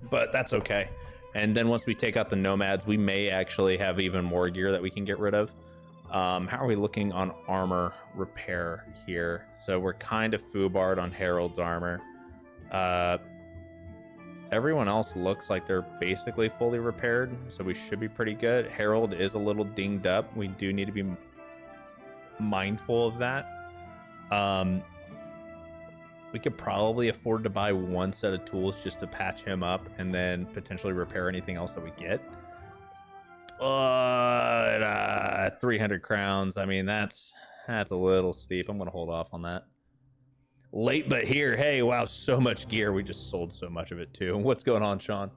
but that's okay. And then once we take out the nomads, we may actually have even more gear that we can get rid of. How are we looking on armor repair here? So we're kind of foobarred on Harold's armor. Everyone else looks like they're basically fully repaired, so we should be pretty good. Harold is a little dinged up. We do need to be mindful of that. We could probably afford to buy one set of tools just to patch him up and then potentially repair anything else that we get. But 300 crowns, I mean, that's a little steep. I'm gonna hold off on that. Late but here. Hey, wow, so much gear. We just sold so much of it too. What's going on, Sean?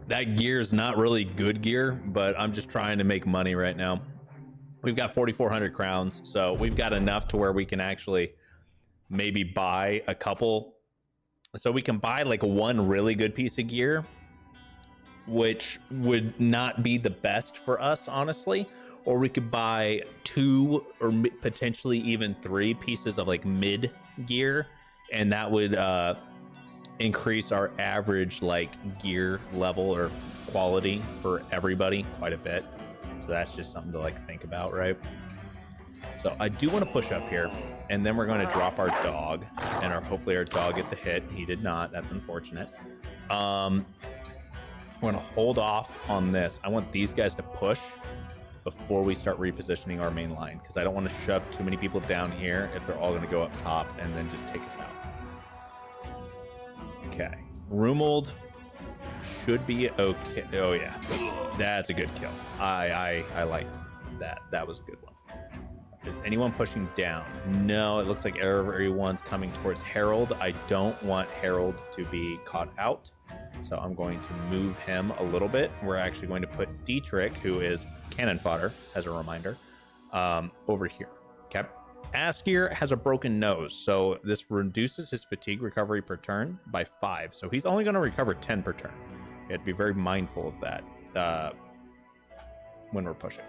That gear is not really good gear, but I'm just trying to make money right now. We've got 4,400 crowns, so we've got enough to where we can actually maybe buy a couple. So we can buy like one really good piece of gear, which would not be the best for us, honestly. Or we could buy 2 or potentially even 3 pieces of like mid gear, and that would increase our average like gear level or quality for everybody quite a bit. So that's just something to like think about, right? So I do want to push up here, and then we're going to drop our dog, and hopefully our dog gets a hit. He did not. That's unfortunate. We're going to hold off on this. I want these guys to push before we start repositioning our main line, because I don't want to shove too many people down here if they're all going to go up top and then just take us out. Okay, Rumold should be okay. Oh yeah, that's a good kill. I liked that. That was a good one. Is anyone pushing down? No, it looks like everyone's coming towards Harold. I don't want Harold to be caught out, so I'm going to move him a little bit. We're actually going to put Dietrich, who is cannon fodder, as a reminder, over here. Okay. Askir has a broken nose, so this reduces his fatigue recovery per turn by 5. So he's only going to recover 10 per turn. You have to be very mindful of that when we're pushing.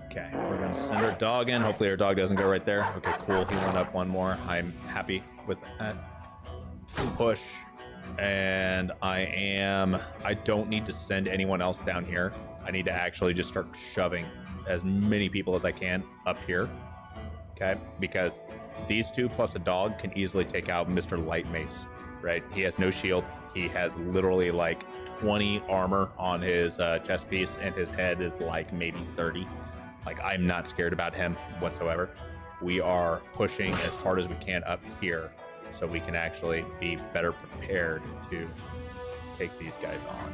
Okay, we're going to send our dog in. Hopefully our dog doesn't go right there. Okay, cool. He went up one more. I'm happy with that. Push. And I don't need to send anyone else down here. I need to actually just start shoving as many people as I can up here. Okay, because these two plus a dog can easily take out Mr. Light Mace, right? He has no shield. He has literally like 20 armor on his chest piece, and his head is like maybe 30. Like, I'm not scared about him whatsoever. We are pushing as hard as we can up here so we can actually be better prepared to take these guys on.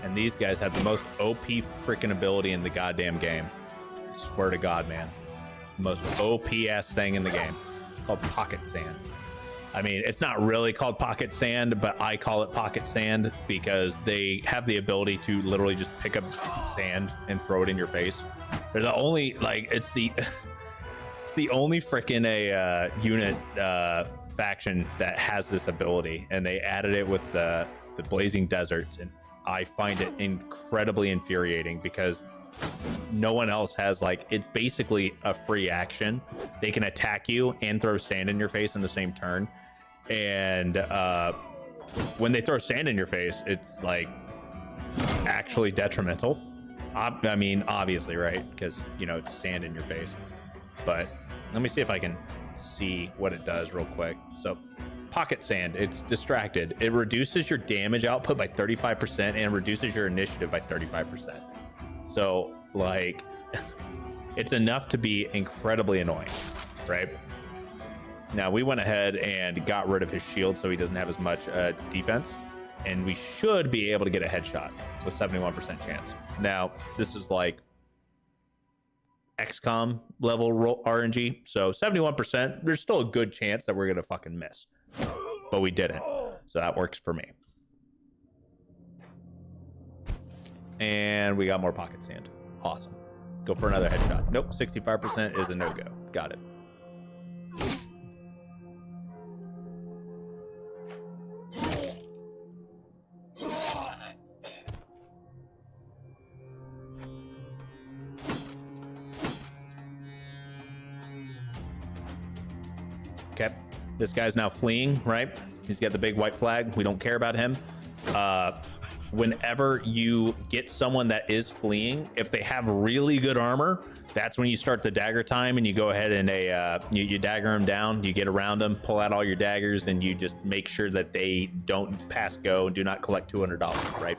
And these guys have the most OP freaking ability in the goddamn game. I swear to God, man. The most OP ass thing in the game. It's called Pocket Sand. I mean, it's not really called Pocket Sand, but I call it Pocket Sand because they have the ability to literally just pick up sand and throw it in your face. They're the only, like, it's the only freaking unit faction that has this ability, and they added it with the Blazing Deserts, and I find it incredibly infuriating because no one else has, like, it's basically a free action. They can attack you and throw sand in your face in the same turn, and when they throw sand in your face, it's like actually detrimental. I mean, obviously, right? Because, you know, it's sand in your face. But let me see if I can see what it does real quick. So Pocket Sand, it's distracted. It reduces your damage output by 35% and reduces your initiative by 35%. So, like, it's enough to be incredibly annoying, right? Now, we went ahead and got rid of his shield so he doesn't have as much defense, and we should be able to get a headshot with 71% chance. Now, this is like XCOM level RNG, so 71%, there's still a good chance that we're gonna fucking miss, but we didn't, so that works for me. And we got more Pocket Sand. Awesome. Go for another headshot. Nope, 65% is a no-go. Got it. Okay, this guy's now fleeing, right? He's got the big white flag. We don't care about him. Whenever you get someone that is fleeing, if they have really good armor, that's when you start the dagger time, and you go ahead and you dagger them down. You get around them, pull out all your daggers, and you just make sure that they don't pass go and do not collect $200, right?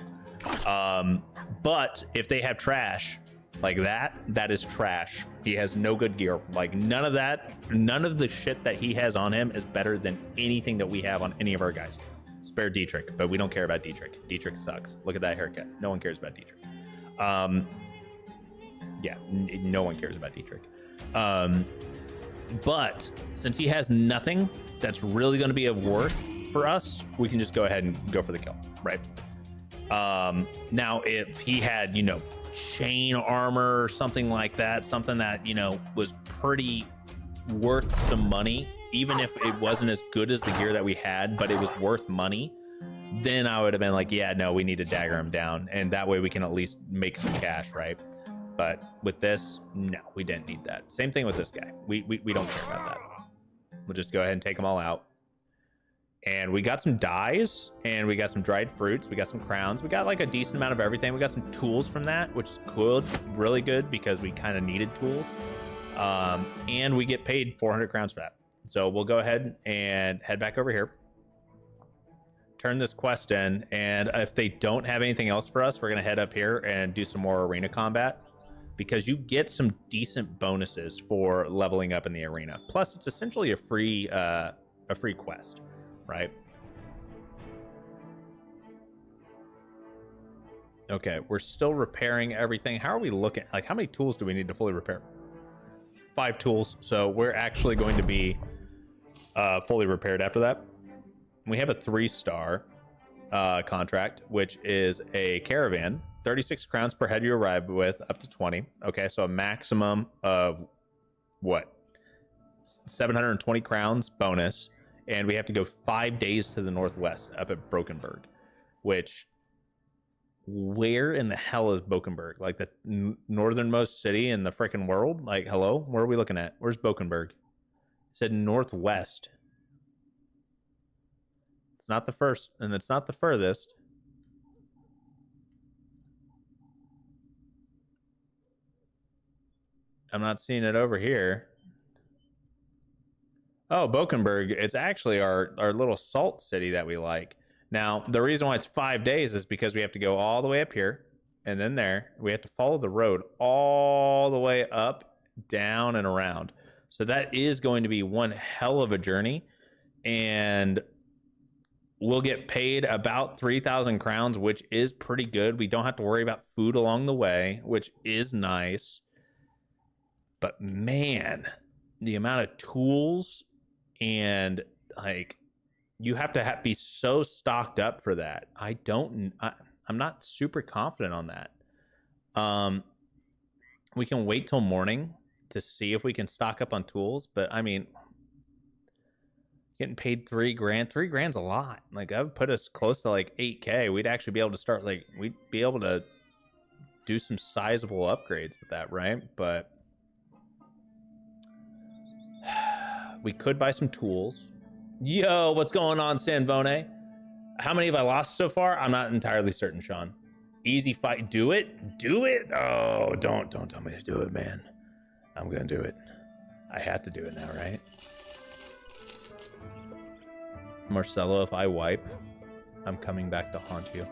But if they have trash like that is trash. He has no good gear. Like, none of the shit that he has on him is better than anything that we have on any of our guys. Spare Dietrich, but we don't care about Dietrich. Dietrich sucks. Look at that haircut. No one cares about Dietrich. Yeah, no one cares about Dietrich. But since he has nothing that's really going to be of worth for us, we can just go ahead and go for the kill, right? Now, if he had, you know, chain armor or something like that, something that, you know, was pretty worth some money, even if it wasn't as good as the gear that we had, but it was worth money, then I would have been like, yeah, no, we need to dagger him down, and that way we can at least make some cash, right? But with this, no, we didn't need that. Same thing with this guy. We don't care about that. We'll just go ahead and take them all out. And we got some dyes, and we got some dried fruits, we got some crowns, we got like a decent amount of everything. We got some tools from that, which is good, really good, because we kind of needed tools. And we get paid 400 crowns for that. So we'll go ahead and head back over here. turn this quest in, and if they don't have anything else for us, we're gonna head up here and do some more arena combat, because you get some decent bonuses for leveling up in the arena. Plus, it's essentially a free quest, right? Okay, we're still repairing everything. How are we looking? Like, how many tools do we need to fully repair? 5 tools. So we're actually going to be fully repaired after that. We have a 3-star contract, which is a caravan. 36 crowns per head you arrive with, up to 20. Okay, so a maximum of what? 720 crowns bonus. And we have to go 5 days to the northwest up at Brokenberg, which... Where in the hell is Bokenberg? Like the northernmost city in the freaking world? Like, hello? Where are we looking at? Where's Bokenberg? It said northwest. It's not the first, and it's not the furthest. I'm not seeing it over here. Oh, Bokenberg. It's actually our little salt city that we like. Now, the reason why it's 5 days is because we have to go all the way up here and then there. We have to follow the road all the way up, down, and around. So that is going to be one hell of a journey. And we'll get paid about 3,000 crowns, which is pretty good. We don't have to worry about food along the way, which is nice. But man, the amount of tools and like... You have to be so stocked up for that. I'm not super confident on that. We can wait till morning to see if we can stock up on tools, but I mean, getting paid 3 grand. 3 grand's a lot. Like, that would put us close to like 8K. We'd actually be able to start, like, we'd be able to do some sizable upgrades with that, right? But we could buy some tools. Yo, what's going on, Sanvone? How many have I lost so far? I'm not entirely certain, Sean. Easy fight. Do it? Do it? Oh, don't tell me to do it, man. I'm gonna do it. I have to do it now, right? Marcelo, if I wipe, I'm coming back to haunt you.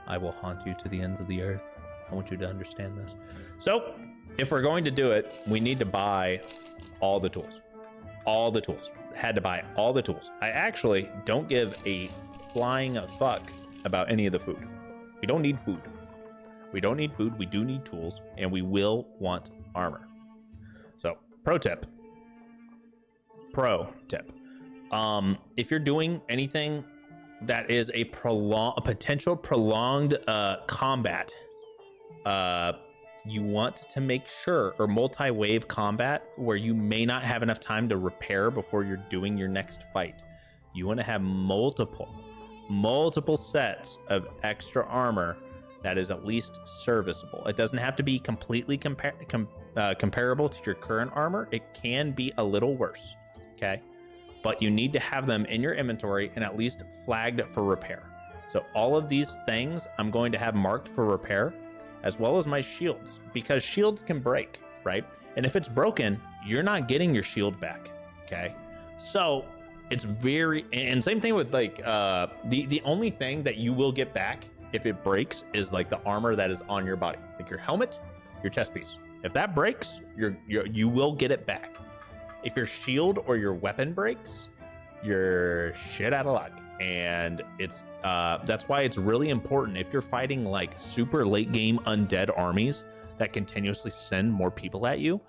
I will haunt you to the ends of the earth. I want you to understand this. So, if we're going to do it, we need to buy all the tools. All the tools. Had to buy all the tools. I actually don't give a flying fuck about any of the food. We don't need food. We don't need food. We do need tools, and we will want armor. So, pro tip. If you're doing anything that is a potential prolonged combat, you want to make sure, or multi-wave combat, where you may not have enough time to repair before you're doing your next fight. You want to have multiple sets of extra armor that is at least serviceable. It doesn't have to be completely comparable to your current armor. It can be a little worse, okay? But you need to have them in your inventory and at least flagged for repair. So all of these things I'm going to have marked for repair, as well as my shields, because shields can break, right? And if it's broken, you're not getting your shield back, okay? So it's very, and same thing with like, the only thing that you will get back if it breaks is like the armor that is on your body, like your helmet, your chest piece. If that breaks, you will get it back. If your shield or your weapon breaks, you're shit out of luck. And it's that's why it's really important if you're fighting like super late game undead armies that continuously send more people at you.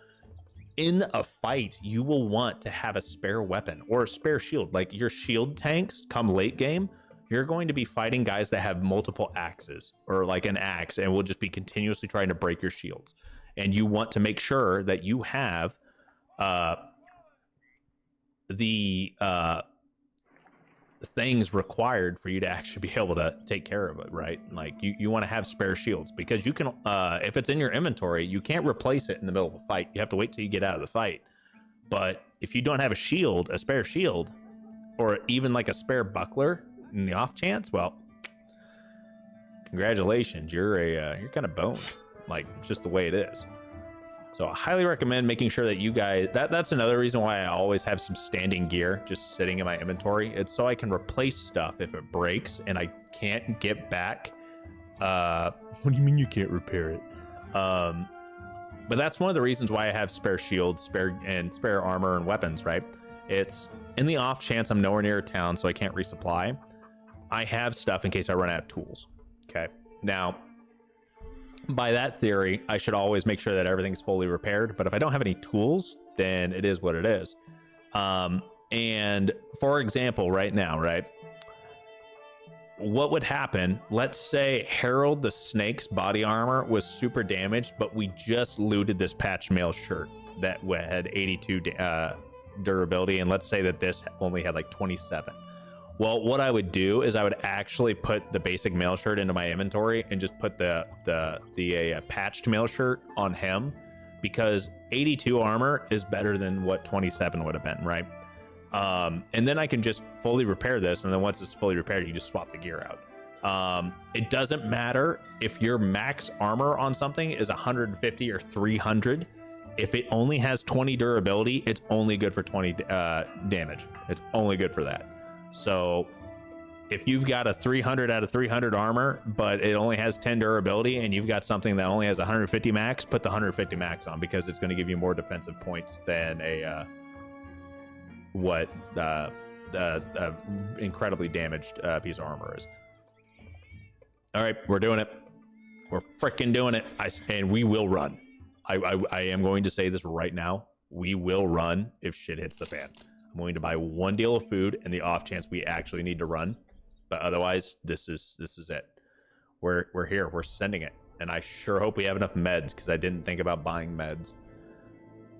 In a fight, you will want to have a spare weapon or a spare shield. Like your shield tanks come late game, you're going to be fighting guys that have multiple axes or like an axe and will just be continuously trying to break your shields. And you want to make sure that you have the things required for you to actually be able to take care of it, right? Like you want to have spare shields, because you can if it's in your inventory, you can't replace it in the middle of a fight. You have to wait till you get out of the fight. But if you don't have a shield, a spare shield, or even like a spare buckler in the off chance, well, congratulations, you're kind of boned. Like, it's just the way it is. So I highly recommend making sure that you guys, that's another reason why I always have some standing gear just sitting in my inventory. It's so I can replace stuff if it breaks and I can't get back. What do you mean you can't repair it? But that's one of the reasons why I have spare shields, spare armor and weapons, right? It's in the off chance I'm nowhere near a town, so I can't resupply. I have stuff in case I run out of tools. Okay. Now, by that theory, I should always make sure that everything's fully repaired. But if I don't have any tools, then it is what it is. And for example, right now, right? What would happen? Let's say Harold the Snake's body armor was super damaged, but we just looted this patch mail shirt that had 82 durability, and let's say that this only had like 27. Well, what I would do is I would actually put the basic mail shirt into my inventory and just put the patched mail shirt on him, because 82 armor is better than what 27 would have been, right? And then I can just fully repair this, and then once it's fully repaired, you just swap the gear out. It doesn't matter if your max armor on something is 150 or 300. If it only has 20 durability, it's only good for 20 damage. It's only good for that. So if you've got a 300 out of 300 armor, but it only has 10 durability, and you've got something that only has 150 max, put the 150 max on, because it's going to give you more defensive points than a incredibly damaged piece of armor is. All right, we're doing it. We're freaking doing it. And we will run. I am going to say this right now. We will run if shit hits the fan. I'm going to buy one deal of food in the off chance we actually need to run, but otherwise this is it. We're here. We're sending it, and I sure hope we have enough meds, because I didn't think about buying meds.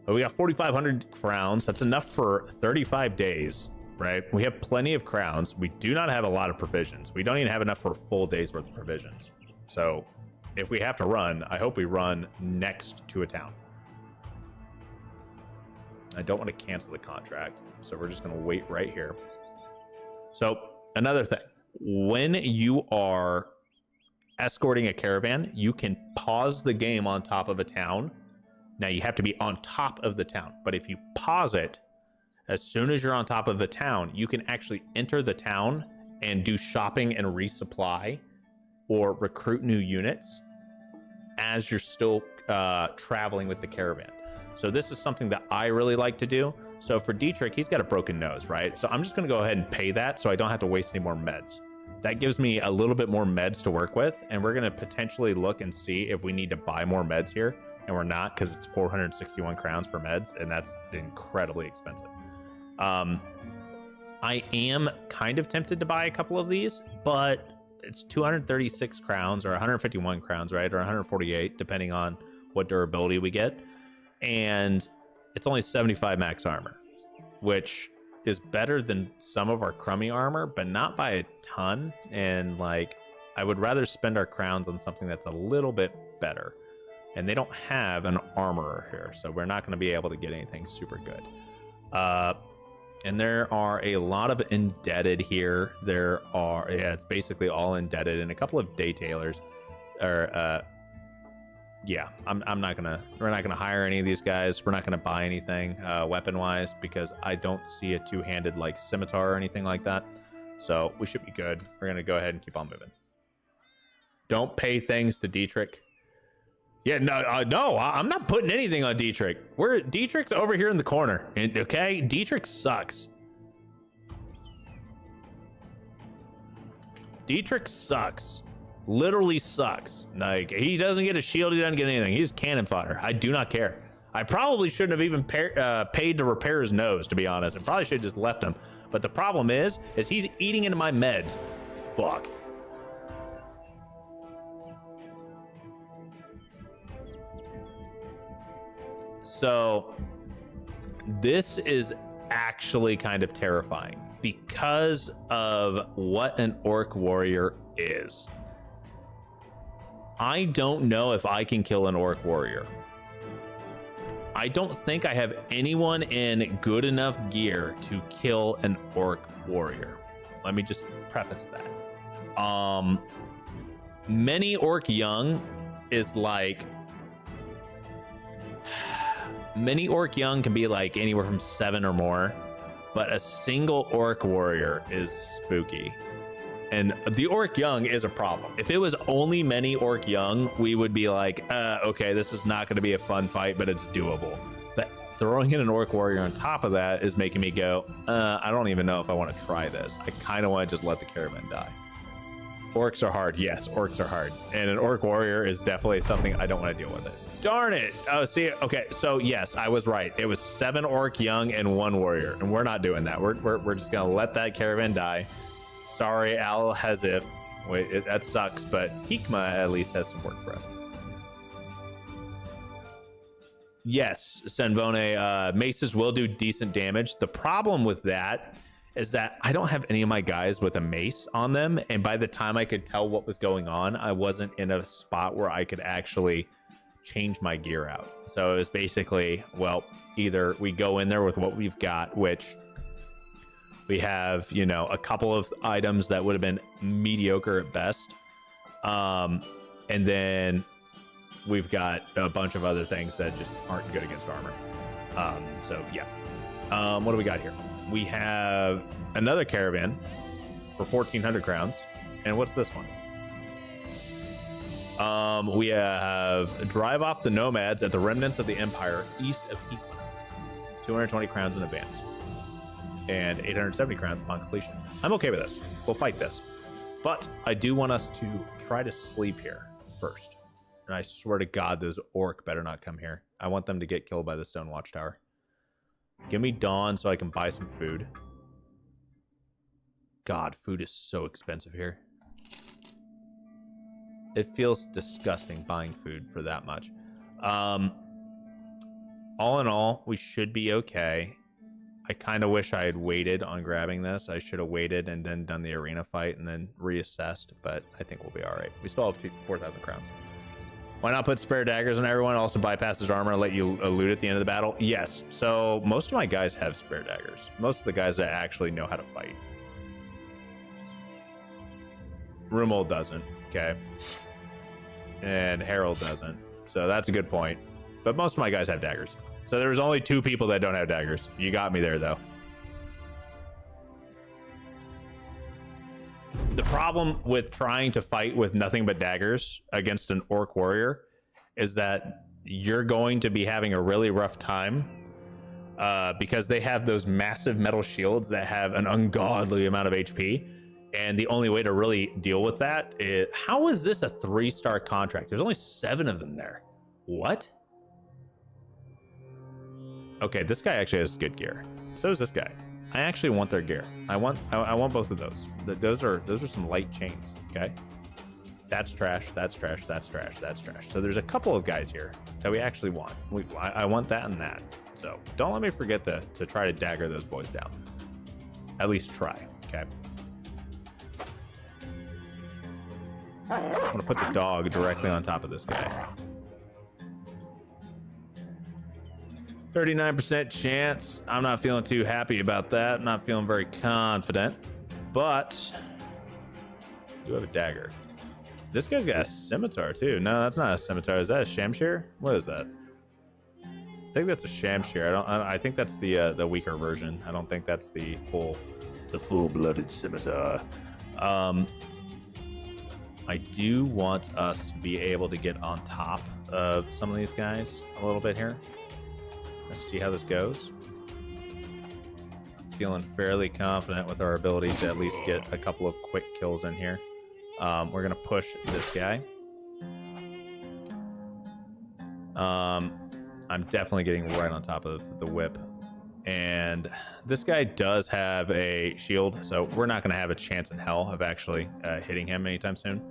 But we got 4,500 crowns. That's enough for 35 days, right? We have plenty of crowns. We do not have a lot of provisions. We don't even have enough for a full day's worth of provisions. So if we have to run, I hope we run next to a town. I don't want to cancel the contract, so we're just going to wait right here. So another thing, when you are escorting a caravan, you can pause the game on top of a town. Now you have to be on top of the town, but if you pause it, as soon as you're on top of the town, you can actually enter the town and do shopping and resupply or recruit new units as you're still traveling with the caravan. So this is something that I really like to do. So for Dietrich, he's got a broken nose, right? So I'm just going to go ahead and pay that so I don't have to waste any more meds. That gives me a little bit more meds to work with, and we're going to potentially look and see if we need to buy more meds here, and we're not, because it's 461 crowns for meds, and that's incredibly expensive. I am kind of tempted to buy a couple of these, but it's 236 crowns or 151 crowns, right? Or 148, depending on what durability we get. And it's only 75 max armor, which is better than some of our crummy armor, but not by a ton. And like, I would rather spend our crowns on something that's a little bit better. And they don't have an armorer here, so we're not going to be able to get anything super good. And there are a lot of indebted here. There are, yeah, it's basically all indebted, and a couple of day tailors. Or yeah, we're not gonna hire any of these guys. We're not gonna buy anything weapon wise, because I don't see a two-handed like scimitar or anything like that. So we should be good. We're gonna go ahead and keep on moving. Don't pay things to Dietrich. Yeah, no, I'm not putting anything on Dietrich. Dietrich's over here in the corner, and okay, Dietrich sucks. Dietrich sucks. Literally sucks. Like, he doesn't get a shield, he doesn't get anything. He's cannon fodder. I do not care. I probably shouldn't have even paid to repair his nose, to be honest. I probably should have just left him. But the problem is he's eating into my meds. Fuck. So this is actually kind of terrifying because of what an orc warrior is. I don't know if I can kill an orc warrior. I don't think I have anyone in good enough gear to kill an orc warrior. Let me just preface that. Many orc young is like Mini orc young can be like anywhere from 7 or more, but a single orc warrior is spooky. And the orc young is a problem. If it was only many orc young, we would be like, okay, this is not going to be a fun fight, but it's doable. But throwing in an orc warrior on top of that is making me go, I don't even know if I want to try this. I kind of want to just let the caravan die. Orcs are hard. Yes, orcs are hard. And an orc warrior is definitely something I don't want to deal with it. Darn it. Oh, see, okay. So yes, I was right. It was 7 orc young and 1 warrior. And we're not doing that. We're just going to let that caravan die. Sorry, Al Hazif. Wait, that sucks, but Hikma at least has some work for us. Yes, Senvone, maces will do decent damage. The problem with that is that I don't have any of my guys with a mace on them, and by the time I could tell what was going on, I wasn't in a spot where I could actually change my gear out. So it was basically, well, either we go in there with what we've got, which we have, you know, a couple of items that would have been mediocre at best, and then we've got a bunch of other things that just aren't good against armor. So yeah. What do we got here? We have another caravan for 1,400 crowns. And what's this one? We have drive off the nomads at the remnants of the empire east of Hikma. 220 crowns in advance. And 870 crowns upon completion. I'm okay with this. We'll fight this. But I do want us to try to sleep here first. And I swear to God, those orc better not come here. I want them to get killed by the stone watchtower. Give me dawn so I can buy some food. God, food is so expensive here. It feels disgusting buying food for that much. All in all, we should be okay. I kind of wish I had waited on grabbing this. I should have waited and then done the arena fight and then reassessed, but I think we'll be all right. We still have 4,000 crowns. Why not put spare daggers on everyone? Also bypasses armor and let you loot at the end of the battle? Yes. So most of my guys have spare daggers. Most of the guys that actually know how to fight. Rumold doesn't. Okay. And Harold doesn't. So that's a good point. But most of my guys have daggers. So there's only 2 people that don't have daggers. You got me there, though. The problem with trying to fight with nothing but daggers against an orc warrior is that you're going to be having a really rough time because they have those massive metal shields that have an ungodly amount of HP. And the only way to really deal with that is, how is this a 3-star contract? There's only 7 of them there. What? Okay, this guy actually has good gear. So does this guy. I actually want their gear. I want both of those. Those are some light chains. Okay, that's trash. That's trash. That's trash. That's trash. So there's a couple of guys here that we actually want. I want that and that. So don't let me forget to try to dagger those boys down. At least try. Okay. I'm gonna put the dog directly on top of this guy. 39% chance. I'm not feeling too happy about that. I'm not feeling very confident, but I do have a dagger. This guy's got a scimitar too. No, that's not a scimitar. Is that a shamshir? What is that? I think that's a shamshir. I think that's the weaker version. I don't think that's the full-blooded scimitar. I do want us to be able to get on top of some of these guys a little bit here. Let's see how this goes. Feeling fairly confident with our ability to at least get a couple of quick kills in here. We're gonna push this guy. I'm definitely getting right on top of the whip. And this guy does have a shield, so we're not gonna have a chance in hell of actually hitting him anytime soon.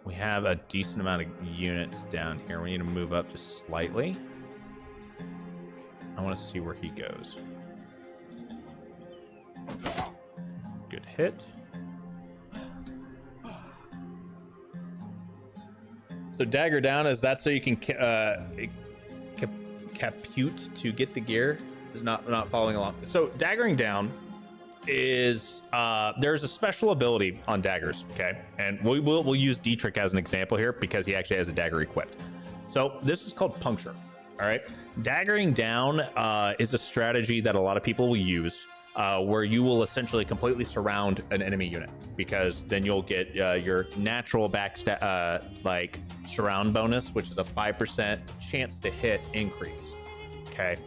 We have a decent amount of units down here. We need to move up just slightly. I want to see where he goes. Good hit. So dagger down, is that so you can capute to get the gear? Is not following along. So daggering down is there's a special ability on daggers, okay, and we'll use Dietrich as an example here because he actually has a dagger equipped. So this is called puncture. All right. Daggering down is a strategy that a lot of people will use, where you will essentially completely surround an enemy unit, because then you'll get your natural like surround bonus, which is a 5% chance to hit increase. Okay.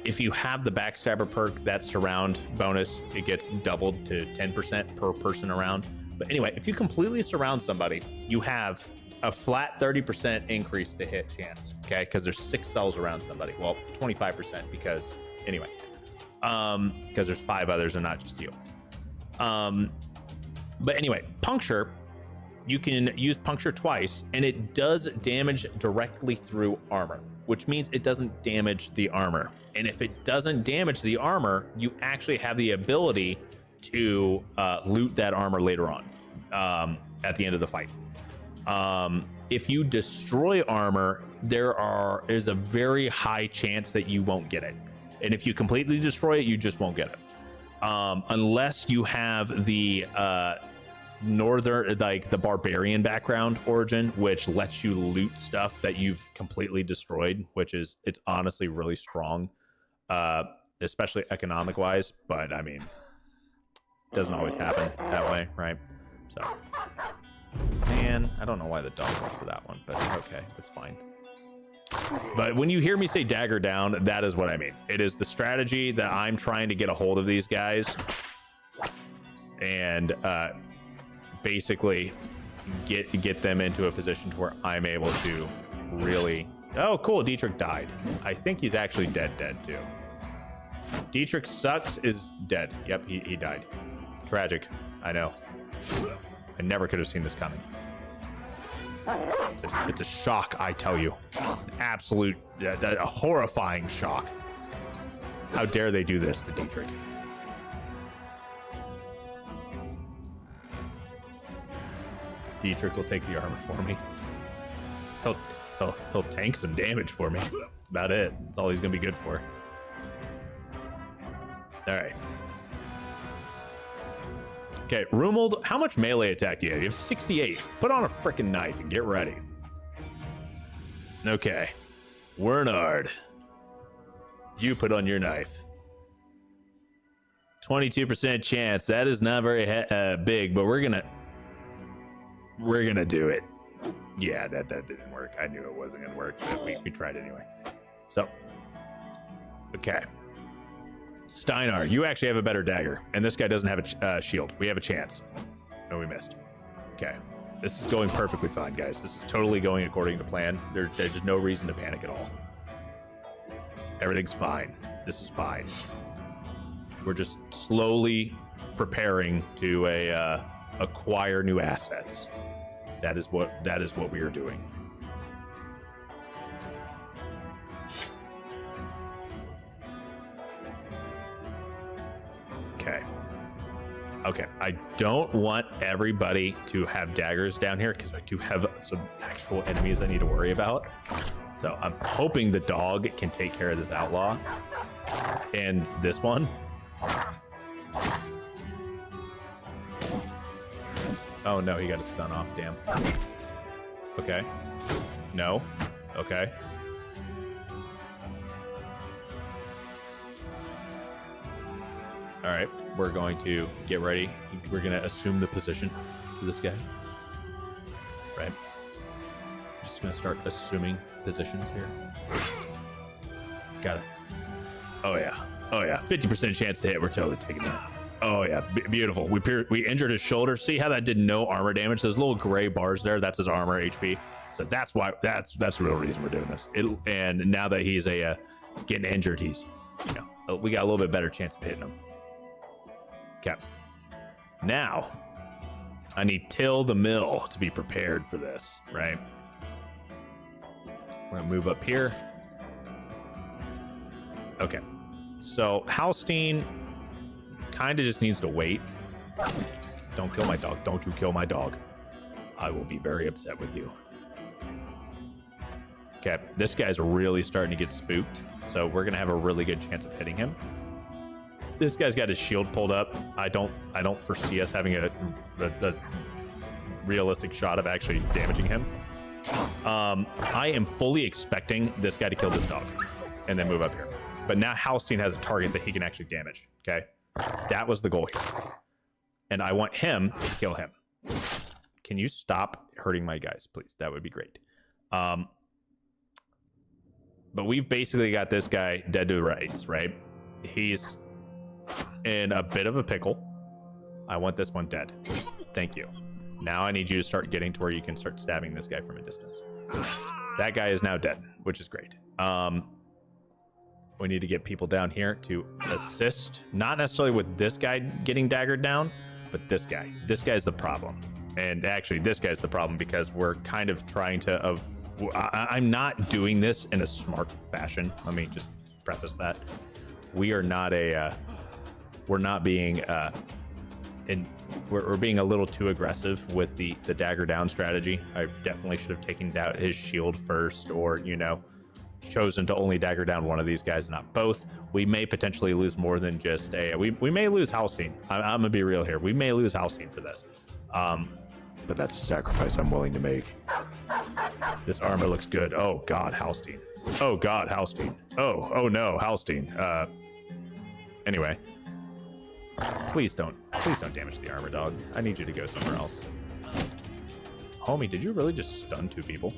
If you have the backstabber perk, that surround bonus, it gets doubled to 10% per person around. But anyway, if you completely surround somebody, you have a flat 30% increase to hit chance, okay? Because there's 6 cells around somebody. Well, 25% because, anyway, because there's 5 others and not just you. But anyway, puncture, you can use puncture twice, and it does damage directly through armor, which means it doesn't damage the armor. And if it doesn't damage the armor, you actually have the ability to loot that armor later on at the end of the fight. If you destroy armor, there's a very high chance that you won't get it. And if you completely destroy it, you just won't get it. Unless you have the northern, like the barbarian background origin, which lets you loot stuff that you've completely destroyed, it's honestly really strong, especially economic wise, but I mean, it doesn't always happen that way, right? So, man, I don't know why the dog went for that one, but okay, it's fine. But when you hear me say dagger down, that is what I mean. It is the strategy that I'm trying to get a hold of these guys and basically get them into a position to where I'm able to really... Oh, cool, Dietrich died. I think he's actually dead too. Dietrich sucks is dead. Yep, he died. Tragic, I know. I never could have seen this coming. It's a shock, I tell you. An absolute, a horrifying shock. How dare they do this to Dietrich? Dietrich will take the armor for me. He'll tank some damage for me. That's about it. That's all he's gonna be good for. All right. Okay, Rumald, how much melee attack do you have? You have 68. Put on a freaking knife and get ready. Okay. Wernard, you put on your knife. 22% chance. That is not very big, but we're gonna do it. Yeah, that didn't work. I knew it wasn't gonna work, but we tried anyway. So, okay. Steinar, you actually have a better dagger, and this guy doesn't have a shield. We have a chance. No, we missed. Okay. This is going perfectly fine, guys. This is totally going according to plan. There's just no reason to panic at all. Everything's fine. This is fine. We're just slowly preparing to acquire new assets. That is what we are doing. Okay, I don't want everybody to have daggers down here because I do have some actual enemies I need to worry about. So I'm hoping the dog can take care of this outlaw and this one. Oh no, he got a stun off, damn. Okay. No. Okay. All right, we're going to get ready. We're going to assume the position for this guy. Right. Just going to start assuming positions here. Got it. Oh, yeah. Oh, yeah. 50% chance to hit. We're totally taking that. Oh, yeah. Beautiful. We injured his shoulder. See how that did no armor damage? Those little gray bars there, that's his armor HP. So that's why, that's the real reason we're doing this. And now that he's getting injured, he's, we got a little bit better chance of hitting him. Okay. Now, I need Till the Mill to be prepared for this, right? We're gonna move up here. Okay. So Halstein kind of just needs to wait. Don't kill my dog. Don't you kill my dog. I will be very upset with you. Okay, this guy's really starting to get spooked, so we're gonna have a really good chance of hitting him. This guy's got his shield pulled up. I don't foresee us having a realistic shot of actually damaging him. I am fully expecting this guy to kill this dog and then move up here. But now Halstein has a target that he can actually damage. Okay, that was the goal here, and I want him to kill him. Can you stop hurting my guys, please? That would be great. But we've basically got this guy dead to rights, right? He's in a bit of a pickle. I want this one dead. Thank you. Now I need you to start getting to where you can start stabbing this guy from a distance. That guy is now dead, which is great. We need to get people down here to assist, not necessarily with this guy getting daggered down, but this guy. This guy's the problem. And actually, this guy's the problem because we're kind of trying to... I'm not doing this in a smart fashion. Let me just preface that. We are not a... we're not being... we're being a little too aggressive with the dagger down strategy. I definitely should have taken out his shield first, or, you know, chosen to only dagger down one of these guys, not both. We may potentially lose more than just a... We may lose Halstein. I'm gonna be real here. We may lose Halstein for this. But that's a sacrifice I'm willing to make. This armor looks good. Oh God, Halstein. Oh God, Halstein. Oh no, Halstein. Anyway. Please don't damage the armor, dog. I need you to go somewhere else. Homie, did you really just stun 2 people?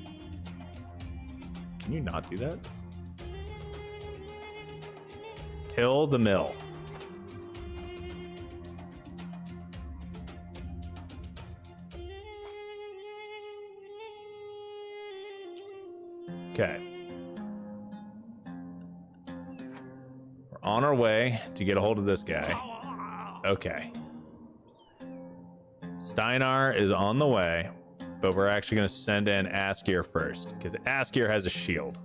Can you not do that? Till the mill. Okay. We're on our way to get a hold of this guy. Okay. Steinar is on the way, but we're actually going to send in Askir first, because Askir has a shield.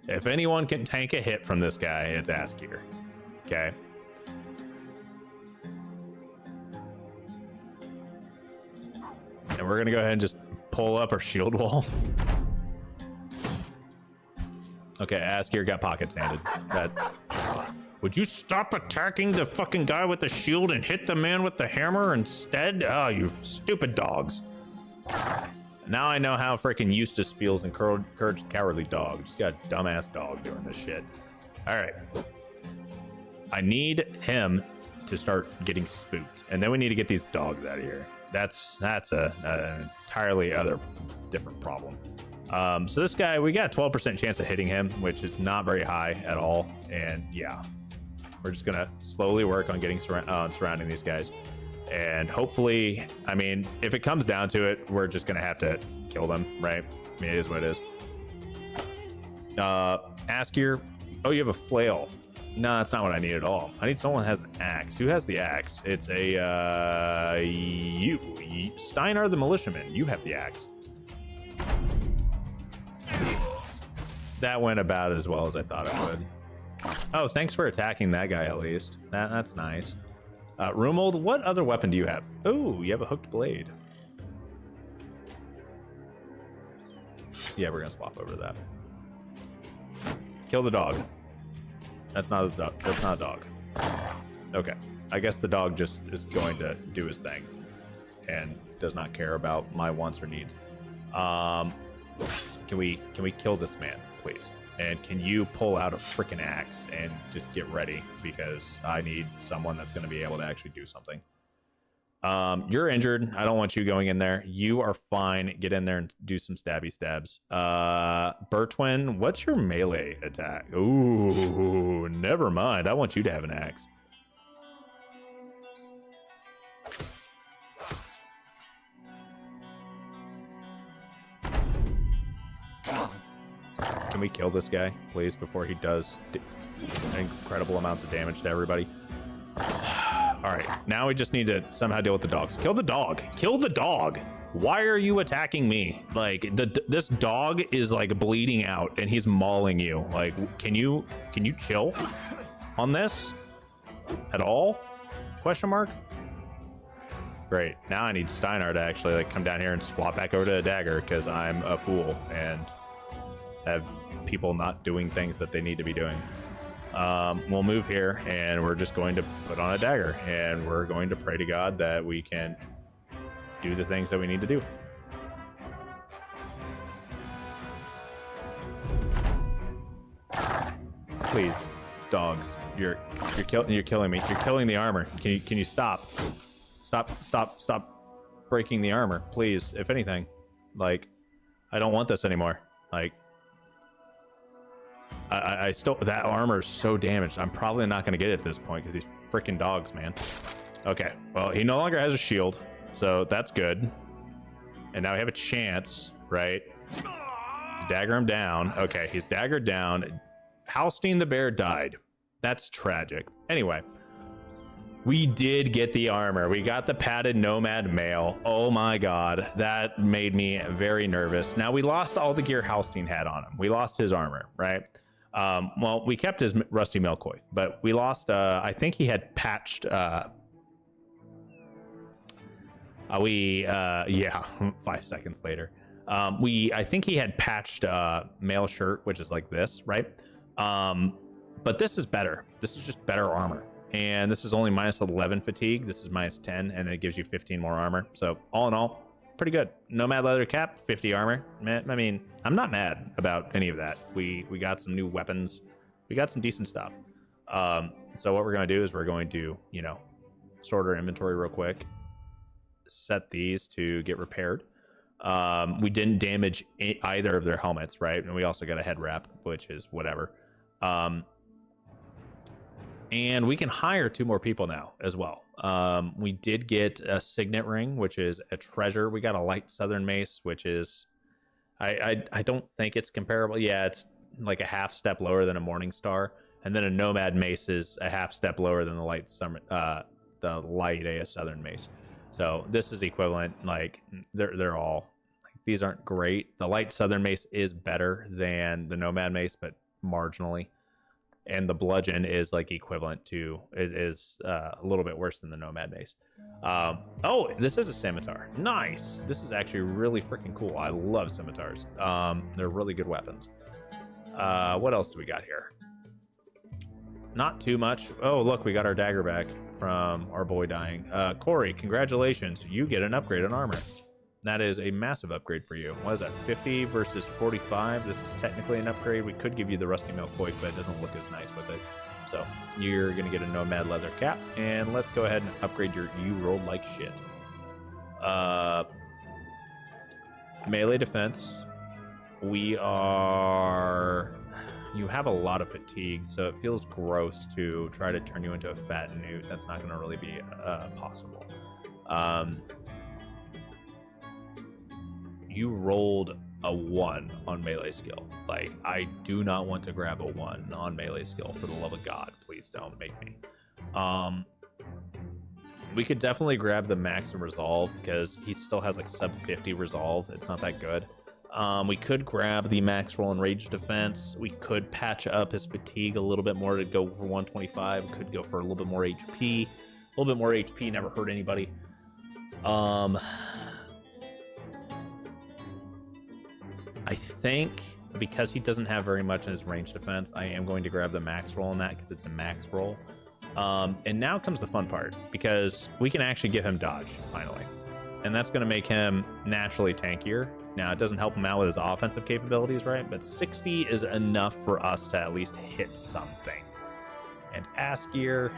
If anyone can tank a hit from this guy, it's Askir. Okay. And we're going to go ahead and just pull up our shield wall. Okay, Askir got pockets handed. That's... Would you stop attacking the fucking guy with the shield and hit the man with the hammer instead? Oh, you stupid dogs. Now I know how freaking Eustace feels in Courage the Cowardly Dog. Just got a dumbass dog doing this shit. All right. I need him to start getting spooked. And then we need to get these dogs out of here. That's an entirely other different problem. So this guy, we got a 12% chance of hitting him, which is not very high at all. And yeah, we're just gonna slowly work on getting surrounding these guys. And hopefully, I mean, if it comes down to it, we're just gonna have to kill them, right? I mean, it is what it is. Askir, oh, you have a flail. No, that's not what I need at all. I need someone who has an axe. Who has the axe? It's a you, Steinar the militiaman. You have the axe. That went about as well as I thought it would. Oh, thanks for attacking that guy at least. That's nice. Rumold, what other weapon do you have? Oh, you have a hooked blade. Yeah, we're gonna swap over to that. Kill the dog. That's not a dog. That's not a dog. Okay, I guess the dog just is going to do his thing and does not care about my wants or needs. Can we kill this man, please? And can you pull out a freaking axe and just get ready, because I need someone that's going to be able to actually do something. You're injured. I don't want you going in there. You are fine. Get in there and do some stabby stabs. Bertwin, what's your melee attack? Ooh, never mind. I want you to have an axe. Can we kill this guy, please, before he does incredible amounts of damage to everybody? All right, now we just need to somehow deal with the dogs. Kill the dog. Kill the dog. Why are you attacking me? Like, this dog is like bleeding out and he's mauling you. Like, can you chill on this at all? Question mark. Great. Now I need Steinar to actually like come down here and swap back over to a dagger, because I'm a fool and have people not doing things that they need to be doing. We'll move here and we're just going to put on a dagger and we're going to pray to God that we can do the things that we need to do. please, dogs. You're killing me. You're killing the armor. Can you stop? Stop breaking the armor, please. If anything, like, I don't want this anymore. Like, I still, that armor is so damaged. I'm probably not going to get it at this point because these freaking dogs, man. Okay, well, he no longer has a shield, so that's good. And now we have a chance, right? To dagger him down. Okay, he's daggered down. Halstein the bear died. That's tragic. Anyway, we did get the armor. We got the padded nomad mail. Oh my god, that made me very nervous. Now, we lost all the gear Halstein had on him. We lost his armor, right? Well, we kept his rusty Melkoith, but we lost, I think he had patched, yeah, 5 seconds later. I think he had patched mail shirt, which is like this, right? But this is better. This is just better armor. And this is only minus 11 fatigue. This is minus 10, and it gives you 15 more armor. So all in all, pretty good. Nomad leather cap, 50 armor. I mean, I'm not mad about any of that. We got some new weapons. We got some decent stuff. So what we're going to do is we're going to, you know, sort our inventory real quick. Set these to get repaired. We didn't damage either of their helmets, right? And we also got a head wrap, which is whatever. And we can hire 2 more people now as well. We did get a signet ring, which is a treasure. We got a light southern mace, which is, I don't think it's comparable. Yeah, it's like a half step lower than a morning star. And then a nomad mace is a half step lower than the light southern mace. So this is equivalent. Like they're all, like, these aren't great. The light southern mace is better than the nomad mace, but marginally. And the bludgeon is like equivalent to, it is a little bit worse than the nomad mace. Oh, this is a scimitar. Nice. This is actually really freaking cool. I love scimitars. They're really good weapons. What else do we got here? Not too much. Oh, look, we got our dagger back from our boy dying. Corey, congratulations. You get an upgrade on armor. That is a massive upgrade for you. What is that, 50 versus 45? This is technically an upgrade. We could give you the rusty Melkoith, but it doesn't look as nice with it. So you're going to get a nomad leather cap, and let's go ahead and upgrade your you rolled like shit. Melee defense. You have a lot of fatigue, so it feels gross to try to turn you into a fat newt. That's not going to really be possible. You rolled a 1 on melee skill. Like, I do not want to grab a 1 on melee skill. For the love of God, please don't make me. We could definitely grab the max and resolve because he still has like sub 50 resolve. It's not that good. We could grab the max roll and rage defense. We could patch up his fatigue a little bit more to go for 125. We could go for a little bit more HP. A little bit more HP never hurt anybody. I think because he doesn't have very much in his range defense, I am going to grab the max roll on that because it's a max roll. And now comes the fun part, because we can actually give him dodge finally. And that's going to make him naturally tankier. Now, it doesn't help him out with his offensive capabilities, right? But 60 is enough for us to at least hit something. And Askir,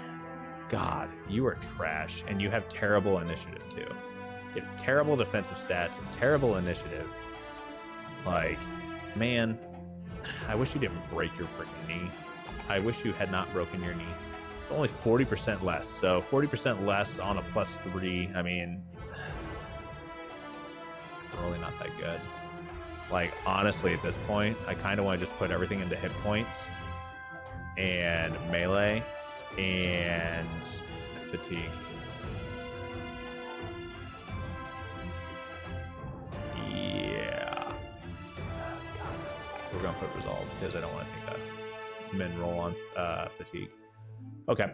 God, you are trash. And you have terrible initiative, too. You have terrible defensive stats and terrible initiative. Like, man, I wish you didn't break your freaking knee. I wish you had not broken your knee. It's only 40% less. So 40% less on a +3. I mean, it's really not that good. Like, honestly, at this point, I kind of want to just put everything into hit points and melee and fatigue. We're going to put resolve because I don't want to take that min roll on fatigue. Okay.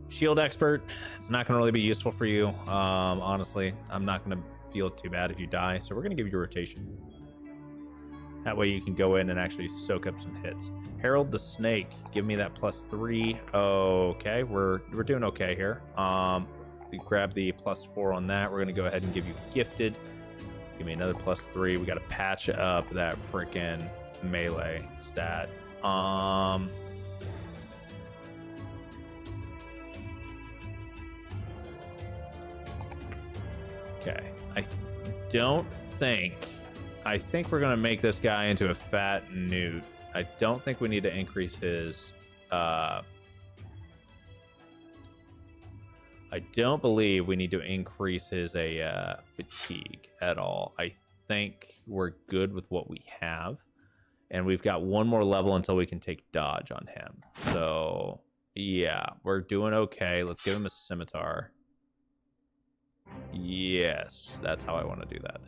Shield expert. It's not going to really be useful for you. Honestly, I'm not going to feel too bad if you die. So we're going to give you rotation. That way you can go in and actually soak up some hits. Herald the Snake. Give me that +3. Okay. We're doing okay here. We grab the +4 on that. We're going to go ahead and give you gifted. Give me another +3. We got to patch up that freaking melee stat. Okay, don't think. I think we're gonna make this guy into a fat newt. I don't think we need to increase his. I don't believe we need to increase his fatigue at all. I think we're good with what we have, and we've got one more level until we can take dodge on him. So yeah, we're doing okay. Let's give him a scimitar. Yes, that's how I want to do that.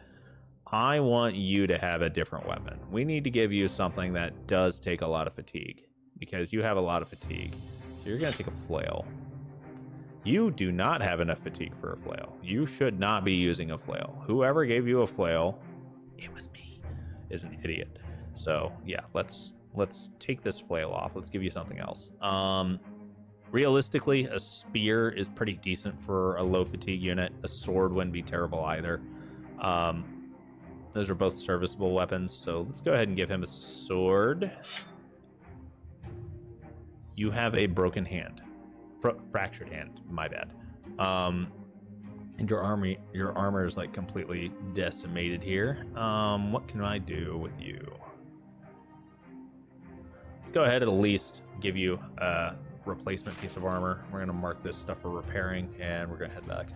I want you to have a different weapon. We need to give you something that does take a lot of fatigue, because you have a lot of fatigue. So you're going to take a flail. You do not have enough fatigue for a flail. You should not be using a flail. Whoever gave you a flail, it was me, is an idiot. So yeah, let's take this flail off. Let's give you something else. Realistically, a spear is pretty decent for a low fatigue unit. A sword wouldn't be terrible either. Those are both serviceable weapons, so let's go ahead and give him a sword. You have a broken hand. Fractured hand, my bad. And your armor is like completely decimated here. What can I do with you? Let's go ahead and at least give you a replacement piece of armor. We're gonna mark this stuff for repairing, and we're gonna head back.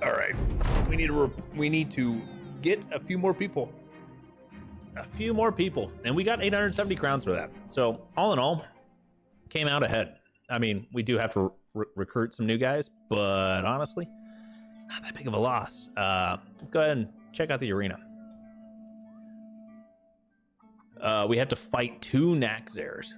All right, we need to get a few more people. A few more people, and we got 870 crowns for that. So all in all, came out ahead. I mean, we do have to recruit some new guys, but honestly, it's not that big of a loss. Let's go ahead and check out the arena. We have to fight 2 Naxxairs.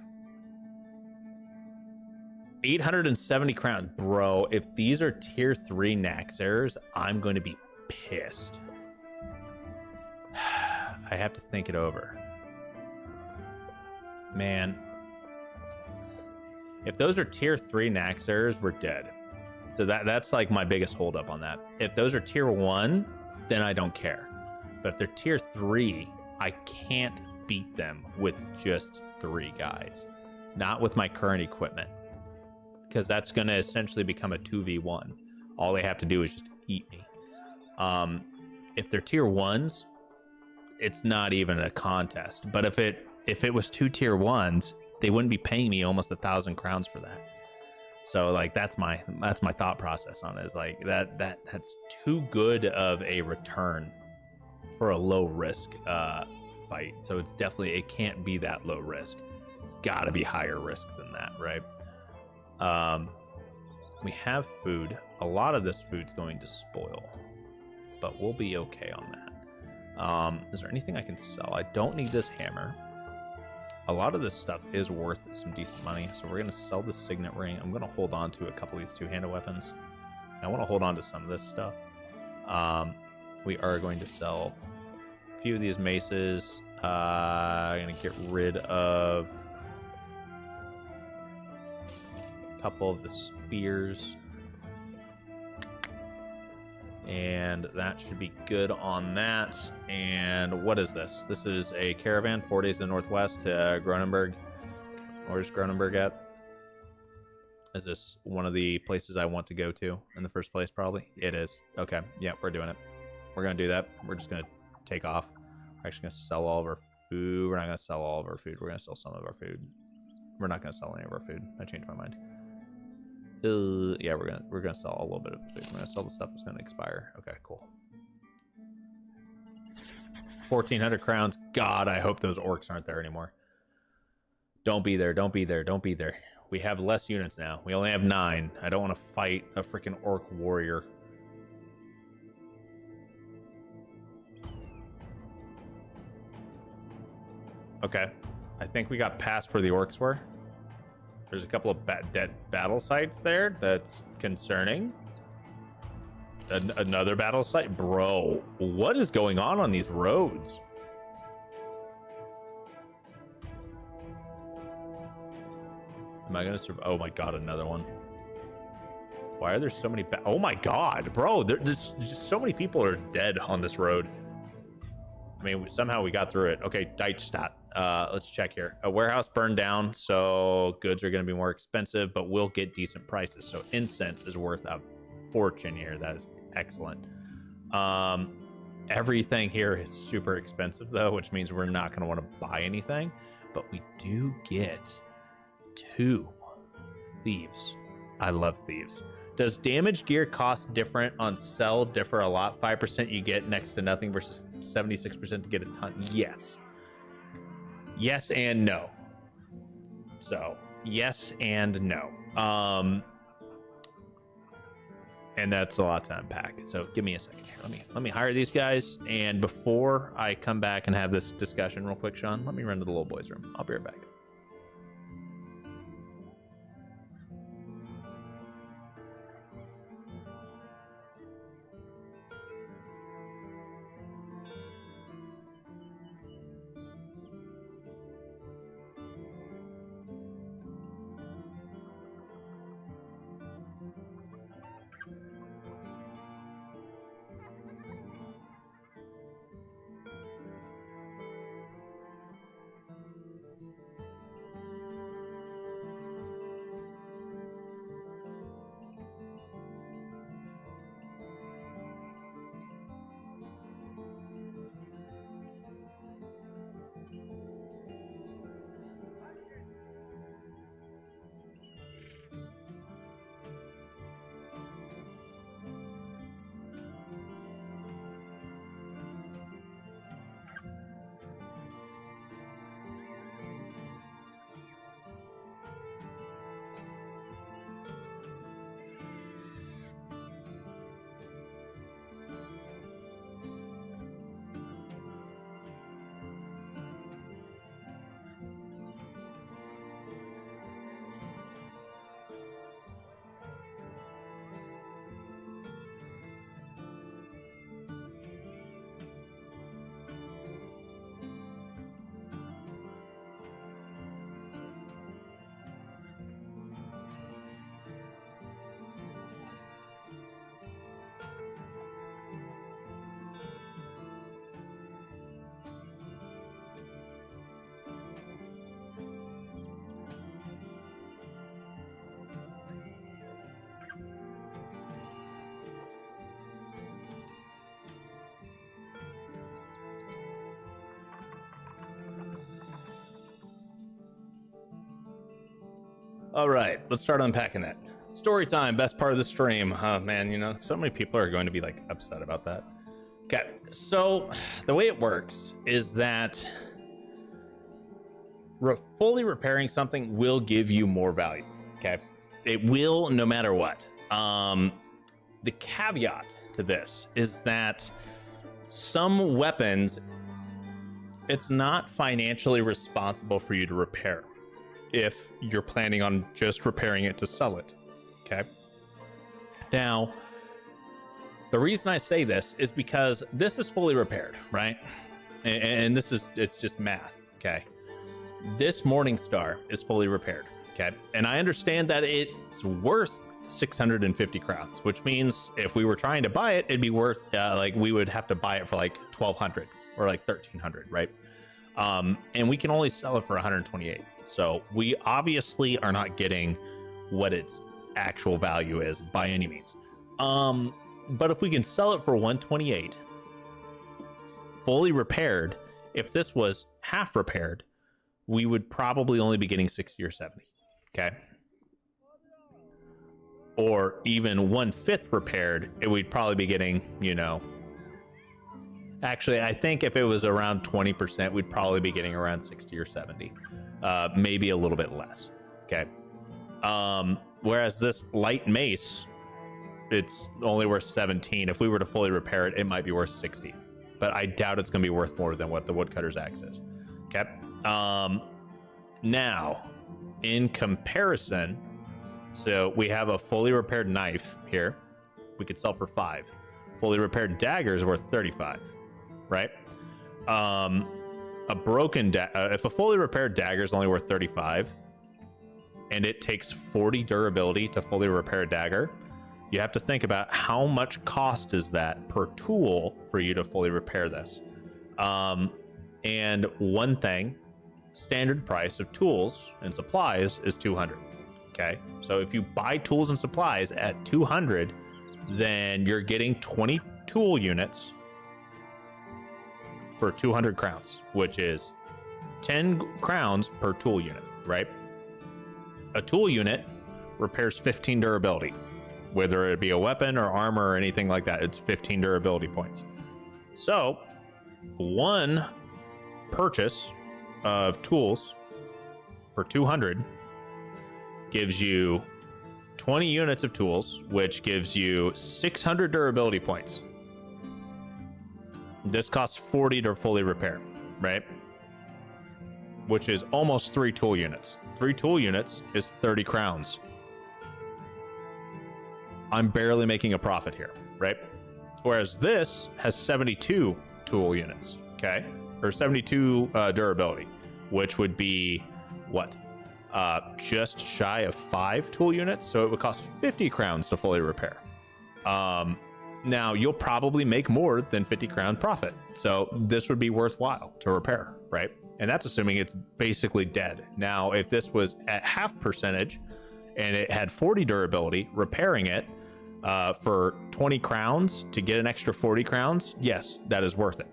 870 crowns. Bro, if these are tier 3 Naxxairs, I'm going to be pissed. I have to think it over. Man. If those are tier 3 Naxxairs, we're dead. So that's like my biggest holdup on that. If those are tier 1, then I don't care. But if they're tier 3, I can't beat them with just 3 guys. Not with my current equipment. Because that's going to essentially become a 2v1. All they have to do is just eat me. If they're tier 1s, it's not even a contest. But if it was 2 tier 1s, they wouldn't be paying me almost 1,000 crowns for that. So like that's my thought process on it, is like that's too good of a return for a low risk fight. So it's definitely, it can't be that low risk. It's got to be higher risk than that, right? We have food. A lot of this food's going to spoil, but we'll be okay on that. Is there anything I can sell? I don't need this hammer. A lot of this stuff is worth some decent money, so we're going to sell the signet ring. I'm going to hold on to a couple of these two-handed weapons. I want to hold on to some of this stuff. We are going to sell a few of these maces. I'm going to get rid of a couple of the spears. And that should be good on that. And what is this? This is a caravan, 4 days in the northwest to Gronenberg. Where's Gronenberg at? Is this one of the places I want to go to in the first place? Probably. It is. Okay. Yeah, we're doing it. We're going to do that. We're just going to take off. We're actually going to sell all of our food. We're not going to sell all of our food. We're going to sell some of our food. We're not going to sell any of our food. I changed my mind. Yeah, we're gonna sell a little bit of food. We're gonna sell the stuff that's gonna expire. Okay, cool. 1,400 crowns. God, I hope those orcs aren't there anymore. Don't be there. Don't be there. Don't be there. We have less units now. We only have 9. I don't want to fight a freaking orc warrior. Okay, I think we got past where the orcs were. There's a couple of dead battle sites there. That's concerning. Another battle site? Bro, what is going on these roads? Am I gonna survive? Oh my god, another one. Why are there so many? Oh my god, bro! There's just so many people are dead on this road. I mean, somehow we got through it. Okay, Deichstadt. Let's check here. A warehouse burned down, so goods are going to be more expensive, but we'll get decent prices. So incense is worth a fortune here. That is excellent. Everything here is super expensive, though, which means we're not going to want to buy anything. But we do get 2 thieves. I love thieves. Does damage gear cost different on sell differ a lot? 5% you get next to nothing versus 76% to get a ton. Yes. Yes and no. So yes and no. And that's a lot to unpack. So give me a second here. Let me hire these guys. And before I come back and have this discussion real quick, Sean, let me run to the little boys' room. I'll be right back. All right, let's start unpacking that. Story time, best part of the stream. Oh man, you know, so many people are going to be like upset about that. Okay, so the way it works is that fully repairing something will give you more value. Okay, it will no matter what. The caveat to this is that some weapons, it's not financially responsible for you to repair if you're planning on just repairing it to sell it. Okay. Now, the reason I say this is because this is fully repaired, right? And this is, it's just math. Okay. This Morningstar is fully repaired. Okay. And I understand that it's worth 650 crowns, which means if we were trying to buy it, it'd be worth like we would have to buy it for like 1200 or like 1300, right? And we can only sell it for 128. So we obviously are not getting what its actual value is by any means. But if we can sell it for 128, fully repaired, if this was half repaired, we would probably only be getting 60 or 70. Okay. Or even 1/5 repaired, we'd probably be getting, you know, actually, I think if it was around 20%, we'd probably be getting around 60 or 70, maybe a little bit less. Okay. Whereas this light mace, it's only worth 17. If we were to fully repair it, it might be worth 60, but I doubt it's going to be worth more than what the woodcutter's axe is. Okay. Now, in comparison, so we have a fully repaired knife here. We could sell for 5. Fully repaired dagger is worth 35, right? A broken if a fully repaired dagger is only worth 35, and it takes 40 durability to fully repair a dagger, you have to think about how much cost is that per tool for you to fully repair this. And one thing, standard price of tools and supplies is 200. Okay, so if you buy tools and supplies at 200, then you're getting 20 tool units for 200 crowns, which is 10 crowns per tool unit, right? A tool unit repairs 15 durability, whether it be a weapon or armor or anything like that. It's 15 durability points. So one purchase of tools for 200 gives you 20 units of tools, which gives you 600 durability points. This costs 40 to fully repair, right? Which is almost 3 tool units. 3 tool units is 30 crowns. I'm barely making a profit here, right? Whereas this has 72 tool units, okay? Or 72 durability, which would be what? Just shy of 5 tool units, so it would cost 50 crowns to fully repair. Now, you'll probably make more than 50 crown profit, so this would be worthwhile to repair, right? And that's assuming it's basically dead. Now, if this was at half percentage and it had 40 durability, repairing it for 20 crowns to get an extra 40 crowns, yes, that is worth it.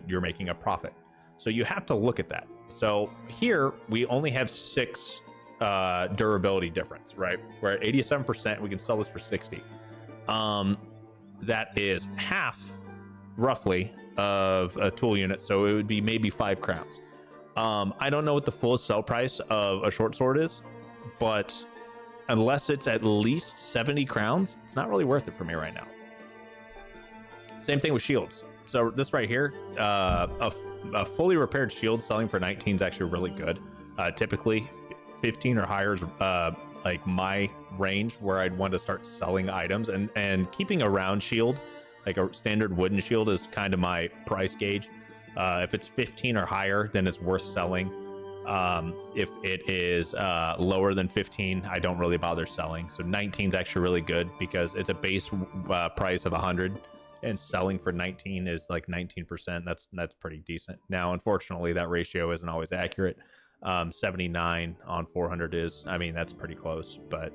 You're making a profit. So you have to look at that. So here we only have 6 durability difference, right? We're at 87%. We can sell this for 60. That is half, roughly, of a tool unit. So it would be maybe 5 crowns. I don't know what the full sell price of a short sword is, but unless it's at least 70 crowns, it's not really worth it for me right now. Same thing with shields. So this right here, a fully repaired shield selling for 19 is actually really good. Typically 15 or higher is like my range where I'd want to start selling items, and keeping a round shield, like a standard wooden shield, is kind of my price gauge. If it's 15 or higher, then it's worth selling. If it is lower than 15, I don't really bother selling. So 19 is actually really good because it's a base price of 100, and selling for 19 is like 19%. That's pretty decent. Now, unfortunately, that ratio isn't always accurate. 79 on 400 is, I mean, that's pretty close, but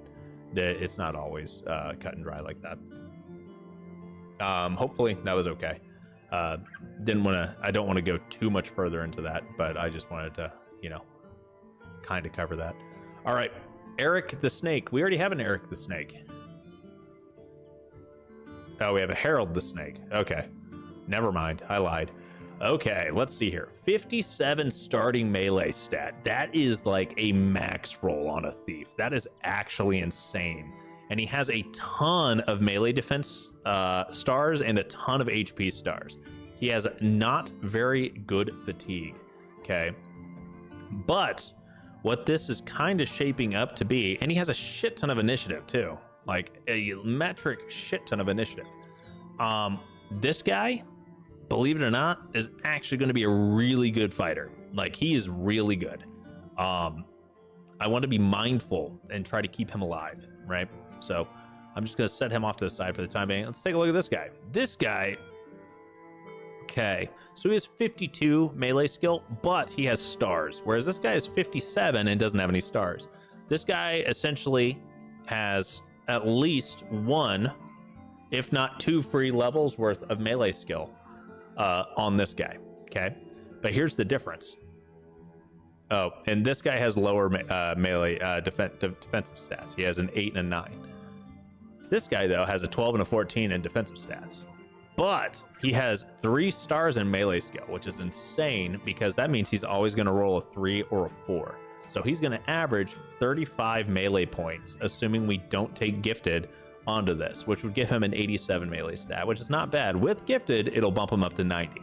it's not always cut and dry like that. Hopefully that was okay. I don't want to go too much further into that, but I just wanted to, kind of cover that. All right, Eric the Snake. We already have an Eric the Snake. Oh, we have a Harold the Snake. Okay, never mind. I lied. Okay, let's see here. 57 starting melee stat. That is like a max roll on a thief. That is actually insane. And he has a ton of melee defense stars and a ton of HP stars. He has not very good fatigue. Okay. But what this is kind of shaping up to be, and he has a shit ton of initiative too, like a metric shit ton of initiative. This guy, believe it or not, is actually going to be a really good fighter. Like, he is really good. I want to be mindful and try to keep him alive, right? So I'm just going to set him off to the side for the time being. Let's take a look at this guy. This guy, okay, so he has 52 melee skill, but he has stars, whereas this guy is 57 and doesn't have any stars. This guy essentially has at least 1, if not 2 free levels worth of melee skill on this guy, okay? But here's the difference. Oh, and this guy has lower melee defensive stats. He has an 8 and a 9. This guy, though, has a 12 and a 14 in defensive stats. But he has 3 stars in melee skill, which is insane because that means he's always going to roll a 3 or a 4. So he's going to average 35 melee points, assuming we don't take gifted onto this, which would give him an 87 melee stat, which is not bad. With gifted, it'll bump him up to 90.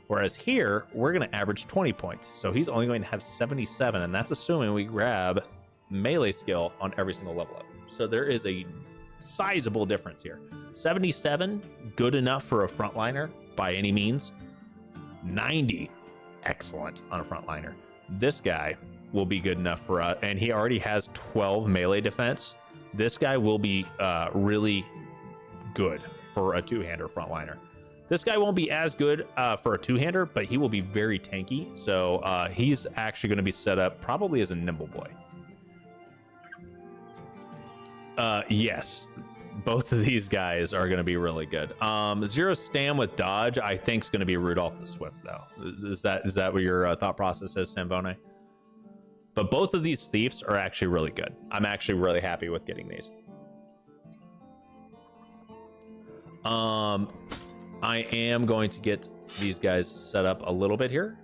Whereas here, we're going to average 20 points. So he's only going to have 77, and that's assuming we grab melee skill on every single level up. So there is a sizable difference here. 77, good enough for a frontliner by any means. 90, excellent on a frontliner. This guy will be good enough for us. And he already has 12 melee defense. This guy will be really good for a two-hander frontliner. This guy won't be as good for a two-hander, but he will be very tanky. So he's actually going to be set up probably as a nimble boy. Yes, both of these guys are going to be really good. Zero Stam with dodge, I think, is going to be Rudolph the Swift, though. Is that what your thought process is, Sambone? But both of these thieves are actually really good. I'm actually really happy with getting these. I am going to get these guys set up a little bit here.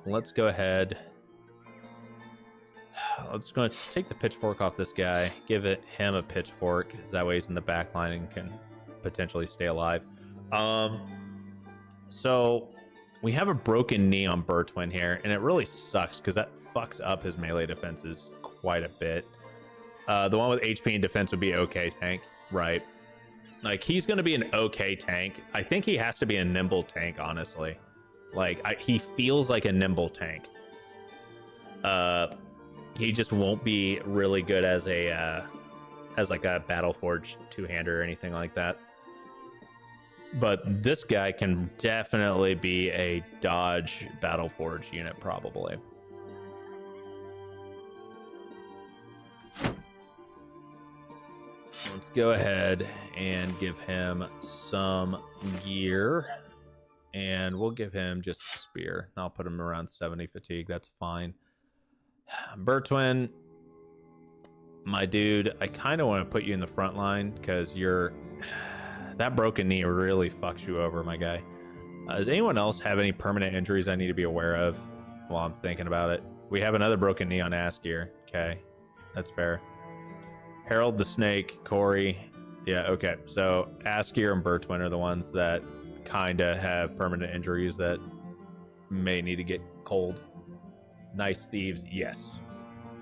Let's go ahead. Let's go take the pitchfork off this guy. Give him a pitchfork, because that way he's in the back line and can potentially stay alive. So we have a broken knee on Bertwin here, and it really sucks because that fucks up his melee defenses quite a bit. The one with HP and defense would be okay tank, right? Like, he's going to be an okay tank. I think he has to be a nimble tank, honestly. Like, he feels like a nimble tank. He just won't be really good as like a Battleforge two-hander or anything like that. But this guy can definitely be a dodge Battleforge unit, probably. Let's go ahead and give him some gear. And we'll give him just a spear. I'll put him around 70 fatigue. That's fine. Bertwin, my dude, I kind of want to put you in the front line because you're... That broken knee really fucks you over, my guy. Does anyone else have any permanent injuries I need to be aware of while I'm thinking about it? We have another broken knee on Askir. Okay, that's fair. Harold the Snake, Corey. Yeah, okay. So Askir and Bertwin are the ones that kind of have permanent injuries that may need to get cold. Nice thieves, yes.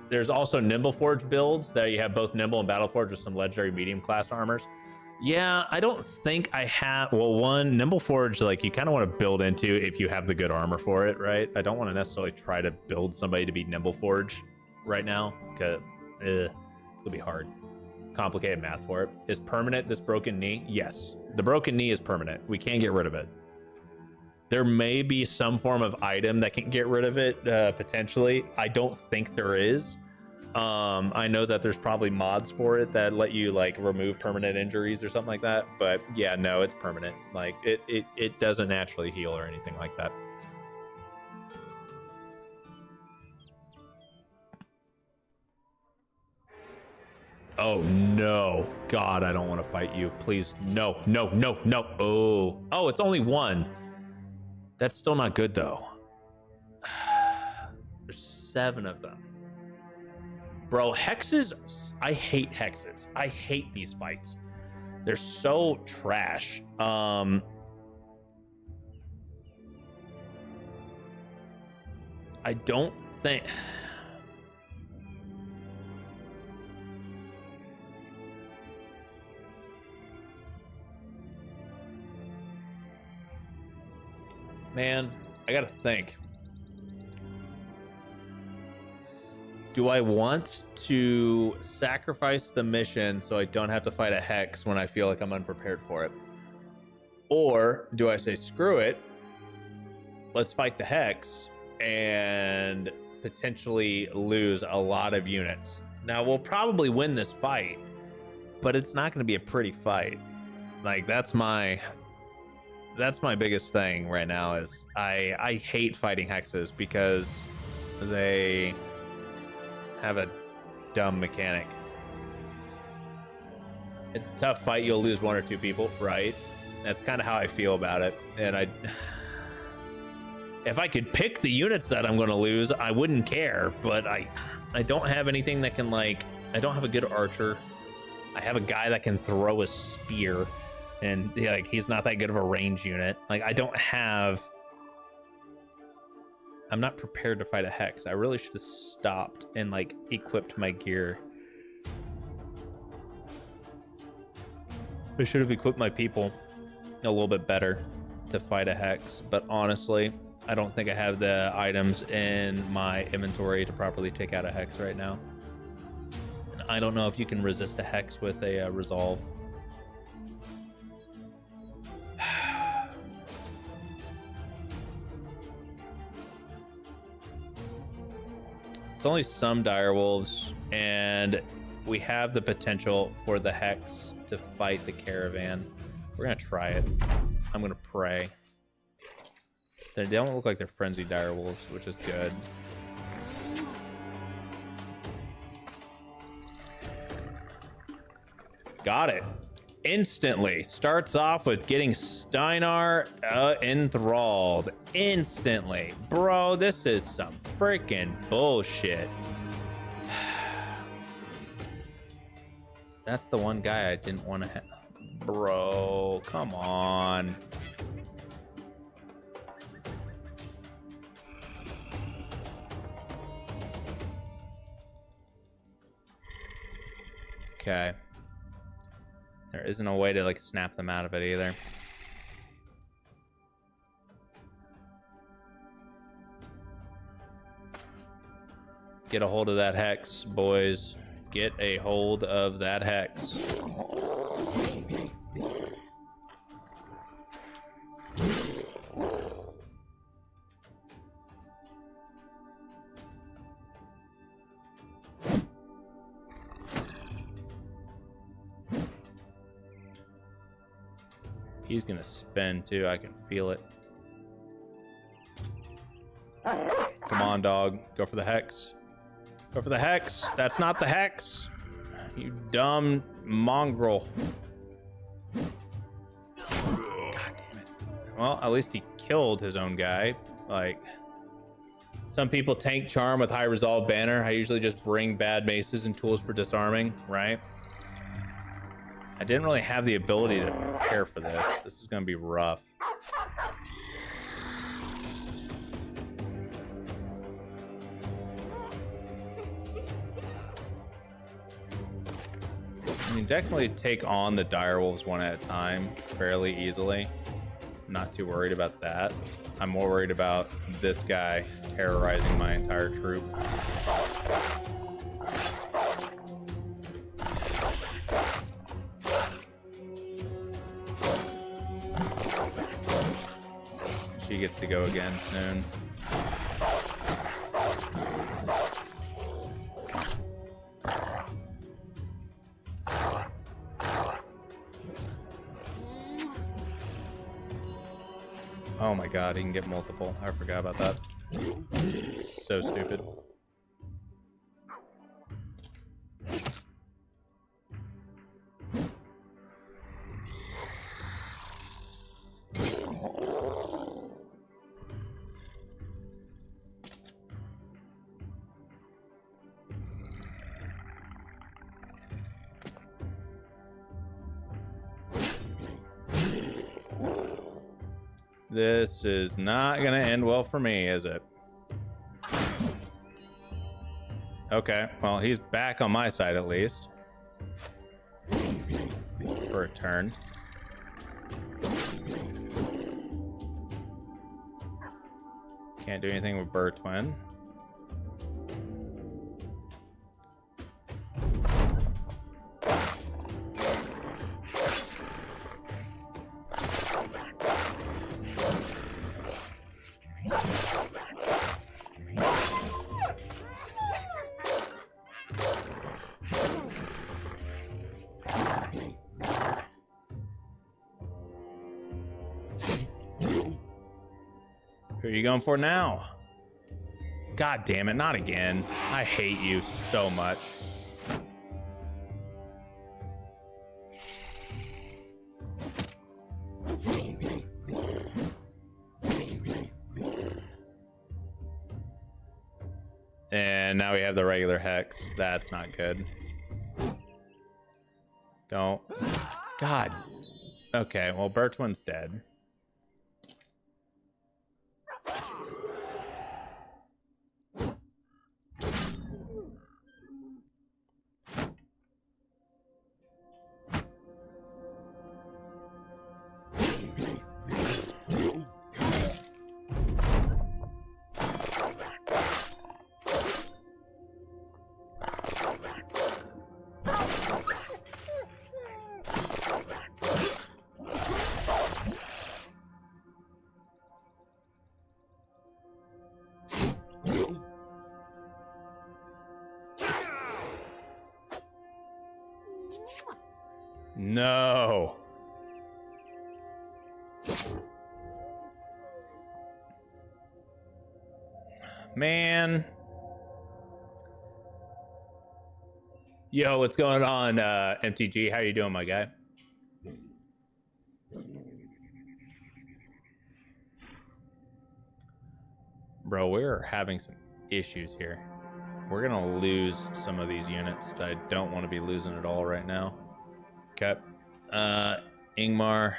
There's also Nimble Forge builds that you have both Nimble and Battleforge with some legendary medium class armors. Yeah, I don't think I have... Well, one, Nimble Forge, like, you kind of want to build into if you have the good armor for it, right? I don't want to necessarily try to build somebody to be Nimble Forge right now, because it's going to be hard. Complicated math for it. Is permanent this broken knee? Yes. The broken knee is permanent. We can't get rid of it. There may be some form of item that can get rid of it, potentially. I don't think there is. I know that there's probably mods for it that let you like remove permanent injuries or something like that, but yeah, no, it's permanent. Like it doesn't naturally heal or anything like that. Oh no, God, I don't want to fight you. Please, no, no, no, no. Oh, it's only one. That's still not good though. There's 7 of them. Bro, hexes, I hate hexes. I hate these fights. They're so trash. I don't think... Man, I gotta think. Do I want to sacrifice the mission so I don't have to fight a hex when I feel like I'm unprepared for it? Or do I say, screw it, let's fight the hex and potentially lose a lot of units? Now, we'll probably win this fight, but it's not going to be a pretty fight. Like, that's my biggest thing right now is I hate fighting hexes because they have a dumb mechanic. It's a tough fight. You'll lose 1 or 2 people, right? That's kind of how I feel about it. And if I could pick the units that I'm going to lose, I wouldn't care. But I don't have anything that can, like, I don't have a good archer. I have a guy that can throw a spear, and yeah, like, he's not that good of a range unit. Like, I'm not prepared to fight a hex. I really should have stopped and like equipped my gear. I should have equipped my people a little bit better to fight a hex, but honestly, I don't think I have the items in my inventory to properly take out a hex right now. And I don't know if you can resist a hex with a resolve. It's only some direwolves, and we have the potential for the hex to fight the caravan. We're gonna try it. I'm gonna pray. They don't look like they're frenzied direwolves, which is good. Got it. Instantly. Starts off with getting Steinar enthralled. Instantly. Bro, this is some freaking bullshit. That's the one guy I didn't want to have. Bro, come on. Okay. There isn't a way to like snap them out of it either. Get a hold of that hex, boys. Get a hold of that hex. He's gonna spin too, I can feel it. Come on, dog. Go for the hex. Go for the hex. That's not the hex. You dumb mongrel. God damn it. Well, at least he killed his own guy. Like, some people tank charm with high resolve banner. I usually just bring bad maces and tools for disarming, right? I didn't really have the ability to prepare for this. This is going to be rough. You can definitely take on the direwolves one at a time fairly easily. I'm not too worried about that. I'm more worried about this guy terrorizing my entire troop. She gets to go again soon. Oh my god, he can get multiple. I forgot about that. So stupid. This is not gonna end well for me, is it? Okay, well, he's back on my side at least. For a turn. Can't do anything with Burr Twin. Who are you going for now? God damn it, not again. I hate you so much. And now we have the regular hex. That's not good. Don't. God. Okay, well, Bertwin's dead. No. Man. Yo, what's going on, MTG? How you doing, my guy? Bro, we're having some issues here. We're gonna lose some of these units that I don't want to be losing at all right now. Okay. Ingmar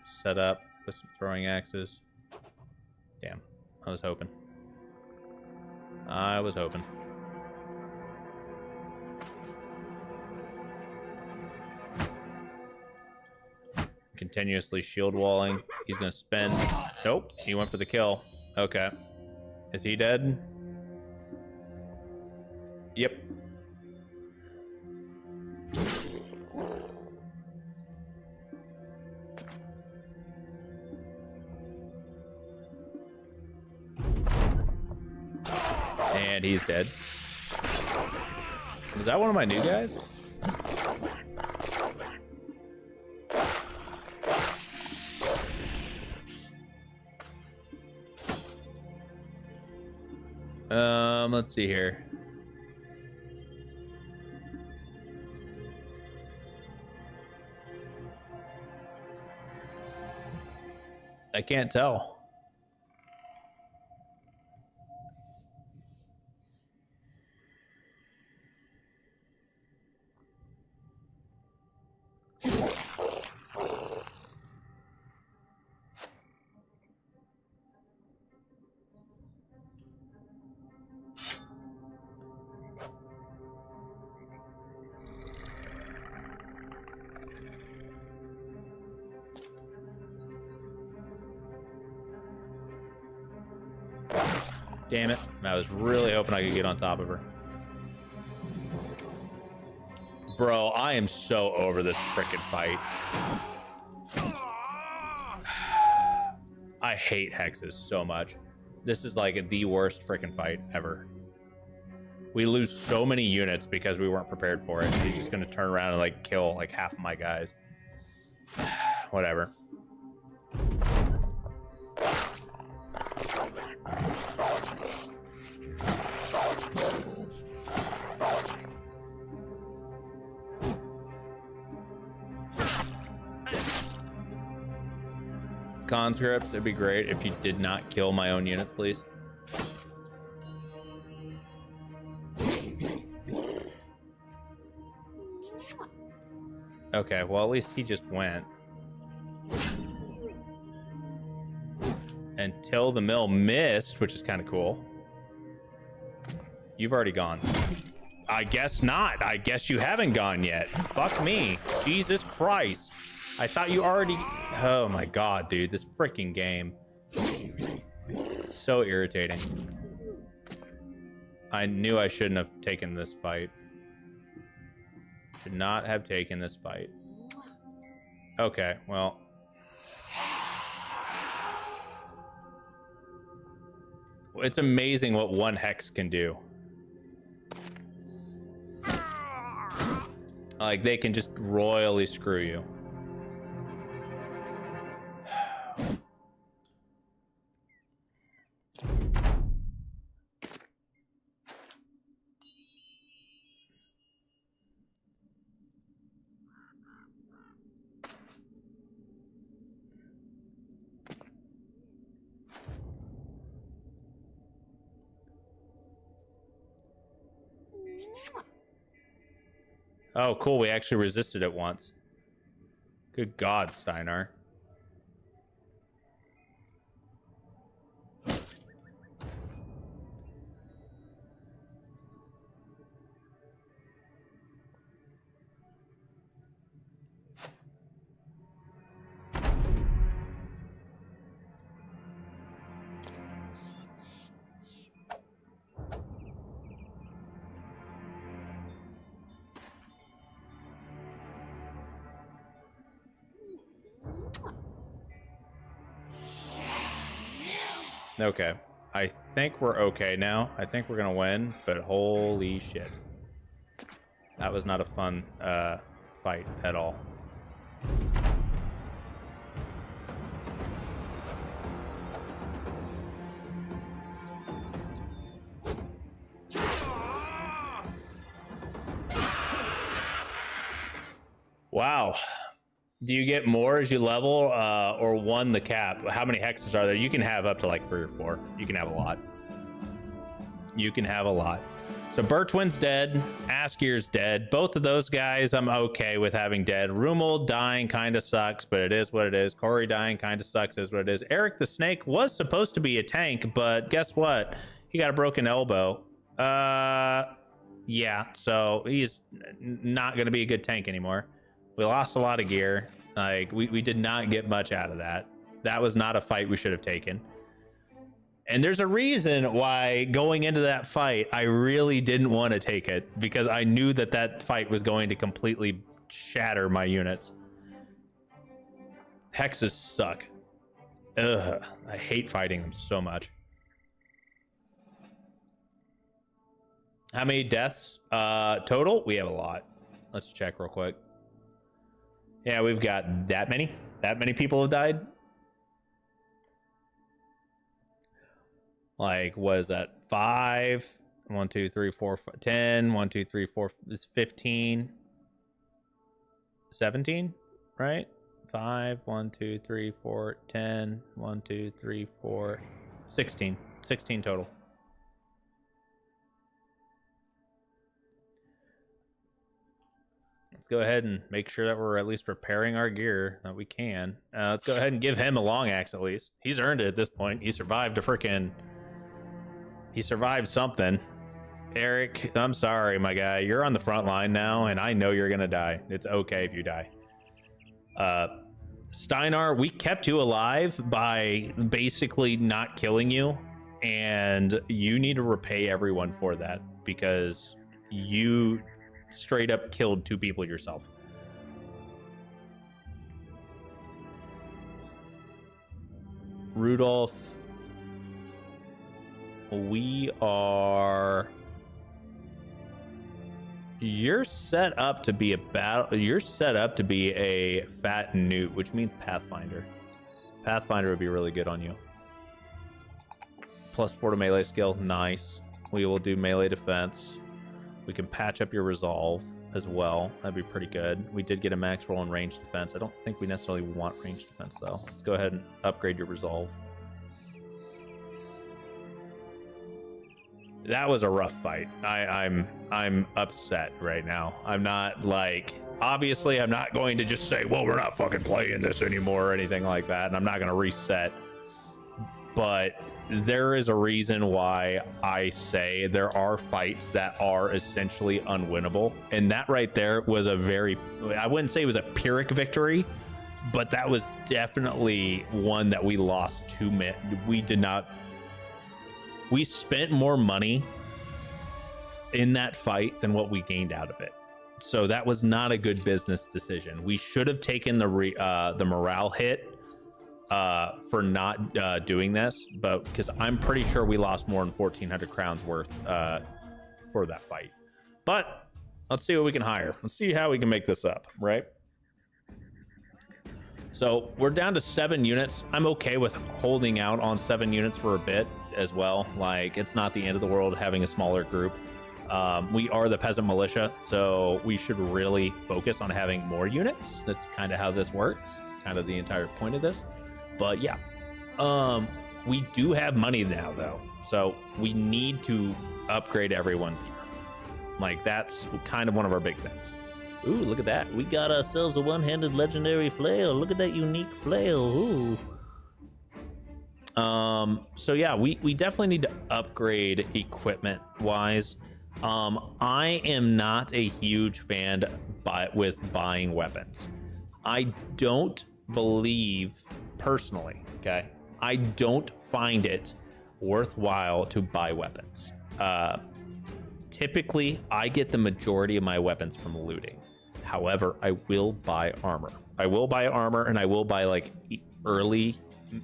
set up with some throwing axes. Damn. I was hoping. I was hoping. Continuously shield walling. He's gonna spend. Nope, he went for the kill. Okay. Is he dead? Yep. And he's dead. Was that one of my new guys? Let's see here. I can't tell. Damn it. I was really hoping I could get on top of her. Bro, I am so over this frickin' fight. I hate hexes so much. This is like the worst frickin' fight ever. We lose so many units because we weren't prepared for it. He's just gonna turn around and like kill like half of my guys. Whatever. Conscripts, it'd be great if you did not kill my own units, please. Okay, well, at least he just went. Until the mill missed, which is kind of cool. You've already gone. I guess not. I guess you haven't gone yet. Fuck me. Jesus Christ. I thought you already... Oh my god, dude. This freaking game. It's so irritating. I knew I shouldn't have taken this fight. Should not have taken this fight. Okay, well... It's amazing what one hex can do. Like, they can just royally screw you. Oh, cool. We actually resisted it once. Good God, Steinar. Okay. I think we're okay now. I think we're gonna win, but holy shit. That was not a fun fight at all. Wow. Do you get more as you level or one the cap? How many hexes are there? You can have up to like 3 or 4. You can have a lot. You can have a lot. So Bertwin's dead. Askier's dead. Both of those guys I'm okay with having dead. Rumold dying kind of sucks, but it is what it is. Corey dying kind of sucks is what it is. Eric the Snake was supposed to be a tank, but guess what? He got a broken elbow. Yeah, so he's not going to be a good tank anymore. We lost a lot of gear. Like, we did not get much out of that. That was not a fight we should have taken. And there's a reason why going into that fight, I really didn't want to take it, because I knew that that fight was going to completely shatter my units. Hexes suck. Ugh, I hate fighting them so much. How many deaths total? We have a lot. Let's check real quick. Yeah, we've got that many. That many people have died. Like, what is that? 5, 1, 2, 3, 4, 5, 10, 1, 2, 3, 4, it's 15, 17, right? 5, 1, 2, 3, 4, 10, 1, 2, 3, 4, 16 total. Let's go ahead and make sure that we're at least repairing our gear that we can. Let's go ahead and give him a long axe at least. He's earned it at this point. He survived a freaking... He survived something. Eric, I'm sorry, my guy. You're on the front line now, and I know you're gonna die. It's okay if you die. Steinar, we kept you alive by basically not killing you, and you need to repay everyone for that, because you straight up killed 2 people yourself. Rudolph, we are... You're set up to be a battle. You're set up to be a fat newt, which means Pathfinder. Pathfinder would be really good on you. +4 to melee skill, nice. We will do melee defense. We can patch up your resolve as well. That'd be pretty good. We did get a max roll in range defense. I don't think we necessarily want range defense though. Let's go ahead and upgrade your resolve. That was a rough fight. I'm upset right now. I'm not like, obviously I'm not going to just say, well, we're not fucking playing this anymore or anything like that, and I'm not going to reset. But there is a reason why I say there are fights that are essentially unwinnable, and that right there was a very, I wouldn't say it was a Pyrrhic victory, but that was definitely one that we lost 2 men. We did not. We spent more money in that fight than what we gained out of it. So that was not a good business decision. We should have taken the morale hit for not doing this, but because I'm pretty sure we lost more than 1,400 crowns worth for that fight. But let's see what we can hire. Let's see how we can make this up, right? So we're down to 7 units. I'm okay with holding out on 7 units for a bit as well. Like, it's not the end of the world having a smaller group. We are the Peasant Militia, so we should really focus on having more units. That's kind of how this works. It's kind of the entire point of this. But yeah, we do have money now though, so we need to upgrade everyone's gear. Like, that's kind of one of our big things. Ooh, look at that. We got ourselves a one-handed legendary flail. Look at that unique flail. Ooh. So yeah, we definitely need to upgrade equipment wise. I am not a huge fan with buying weapons. I don't believe personally, okay, I don't find it worthwhile to buy weapons. Typically I get the majority of my weapons from looting. However, I will buy armor. I will buy armor, and I will buy like early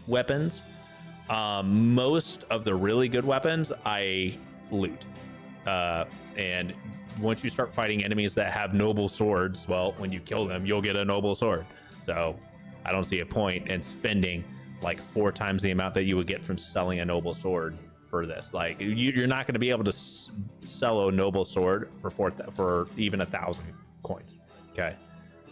weapons. Most of the really good weapons I loot. And once you start fighting enemies that have noble swords, well, when you kill them, you'll get a noble sword. So I don't see a point in spending like 4 times the amount that you would get from selling a noble sword for this. Like you're not going to be able to sell a noble sword for even 1,000 coins. Okay,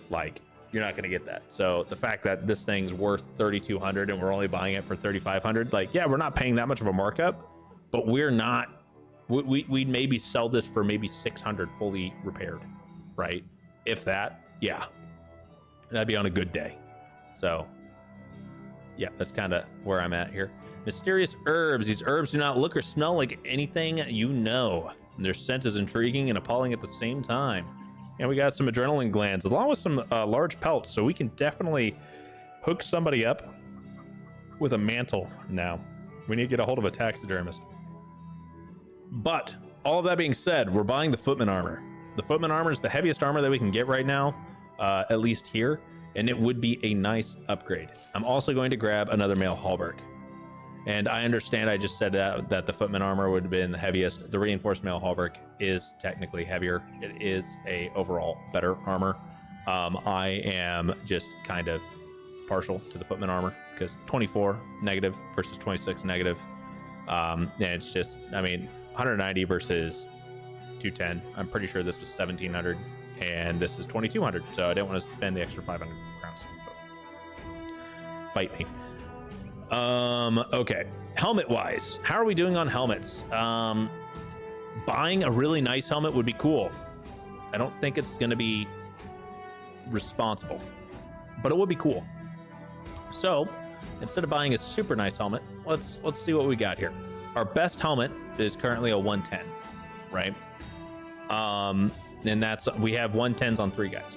like you're not going to get that. So the fact that this thing's worth 3,200 and we're only buying it for 3,500, like, yeah, we're not paying that much of a markup, but we're not. We'd maybe sell this for maybe 600 fully repaired, right? If that, yeah, that'd be on a good day. So yeah, that's kind of where I'm at here. Mysterious herbs. These herbs do not look or smell like anything you know. Their scent is intriguing and appalling at the same time. And we got some adrenaline glands along with some large pelts, so we can definitely hook somebody up with a mantle now. We need to get a hold of a taxidermist. But all of that being said, we're buying the footman armor. The footman armor is the heaviest armor that we can get right now, at least here, and it would be a nice upgrade. I'm also going to grab another mail hauberk. And I understand I just said that the footman armor would have been the heaviest. The reinforced mail hauberk is technically heavier. It is a overall better armor. I am just kind of partial to the footman armor because 24 negative versus 26 negative. And it's just, I mean, 190 versus 210. I'm pretty sure this was 1,700 and this is 2,200. So I didn't want to spend the extra 500 crowns. But fight me. Okay, helmet wise, how are we doing on helmets? Buying a really nice helmet would be cool. I don't think it's going to be responsible, but it would be cool. So instead of buying a super nice helmet, let's see what we got here. Our best helmet is currently a 110, right? And that's, we have 110s on 3 guys,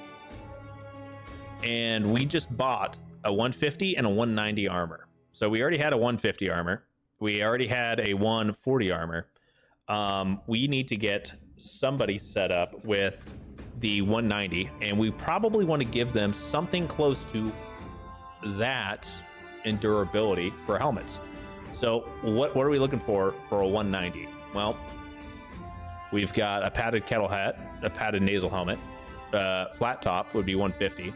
and we just bought a 150 and a 190 armor. So we already had a 150 armor. We already had a 140 armor. We need to get somebody set up with the 190, and we probably want to give them something close to that in durability for helmets. So what are we looking for a 190? Well, we've got a padded kettle hat, a padded nasal helmet, flat top would be 150.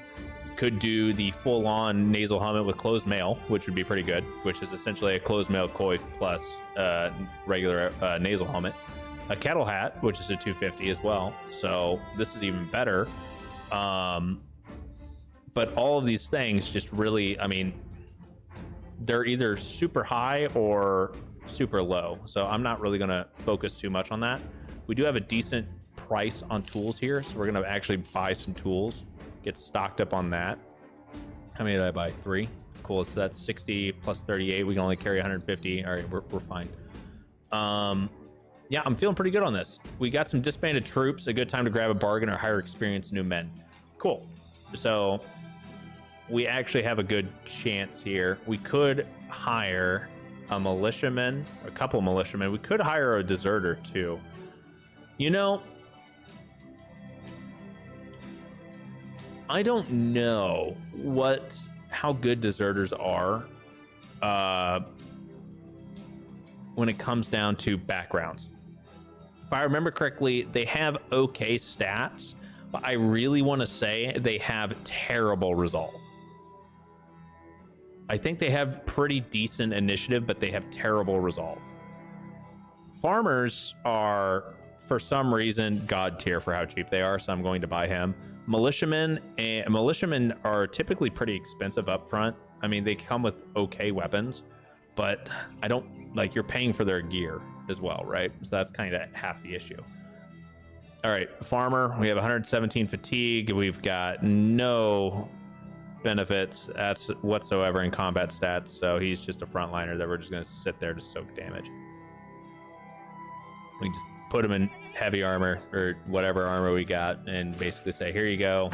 Could do the full-on nasal helmet with closed mail, which would be pretty good, which is essentially a closed mail coif plus regular nasal helmet. A kettle hat, which is a 250 as well, so this is even better. But all of these things just really, I mean, they're either super high or super low, so I'm not really going to focus too much on that. We do have a decent price on tools here, so we're going to actually buy some tools. Get stocked up on that. How many did I buy? 3. Cool. So that's 60 plus 38. We can only carry 150. All right, we're fine. Yeah, I'm feeling pretty good on this. We got some disbanded troops. A good time to grab a bargain or hire experienced new men. Cool. So we actually have a good chance here. We could hire a militiaman, a couple militiamen. We could hire a deserter too. You know, I don't know how good deserters are when it comes down to backgrounds. If I remember correctly, they have okay stats, but I really want to say they have terrible resolve. I think they have pretty decent initiative, but they have terrible resolve. Farmers are, for some reason, god tier for how cheap they are, so I'm going to buy him. Militiamen are typically pretty expensive up front. I mean, they come with okay weapons, but I don't, like, you're paying for their gear as well, right? So that's kind of half the issue. All right, farmer, we have 117 fatigue. We've got no benefits whatsoever in combat stats, so he's just a frontliner that we're just going to sit there to soak damage. We just put him in heavy armor or whatever armor we got and basically say, here you go,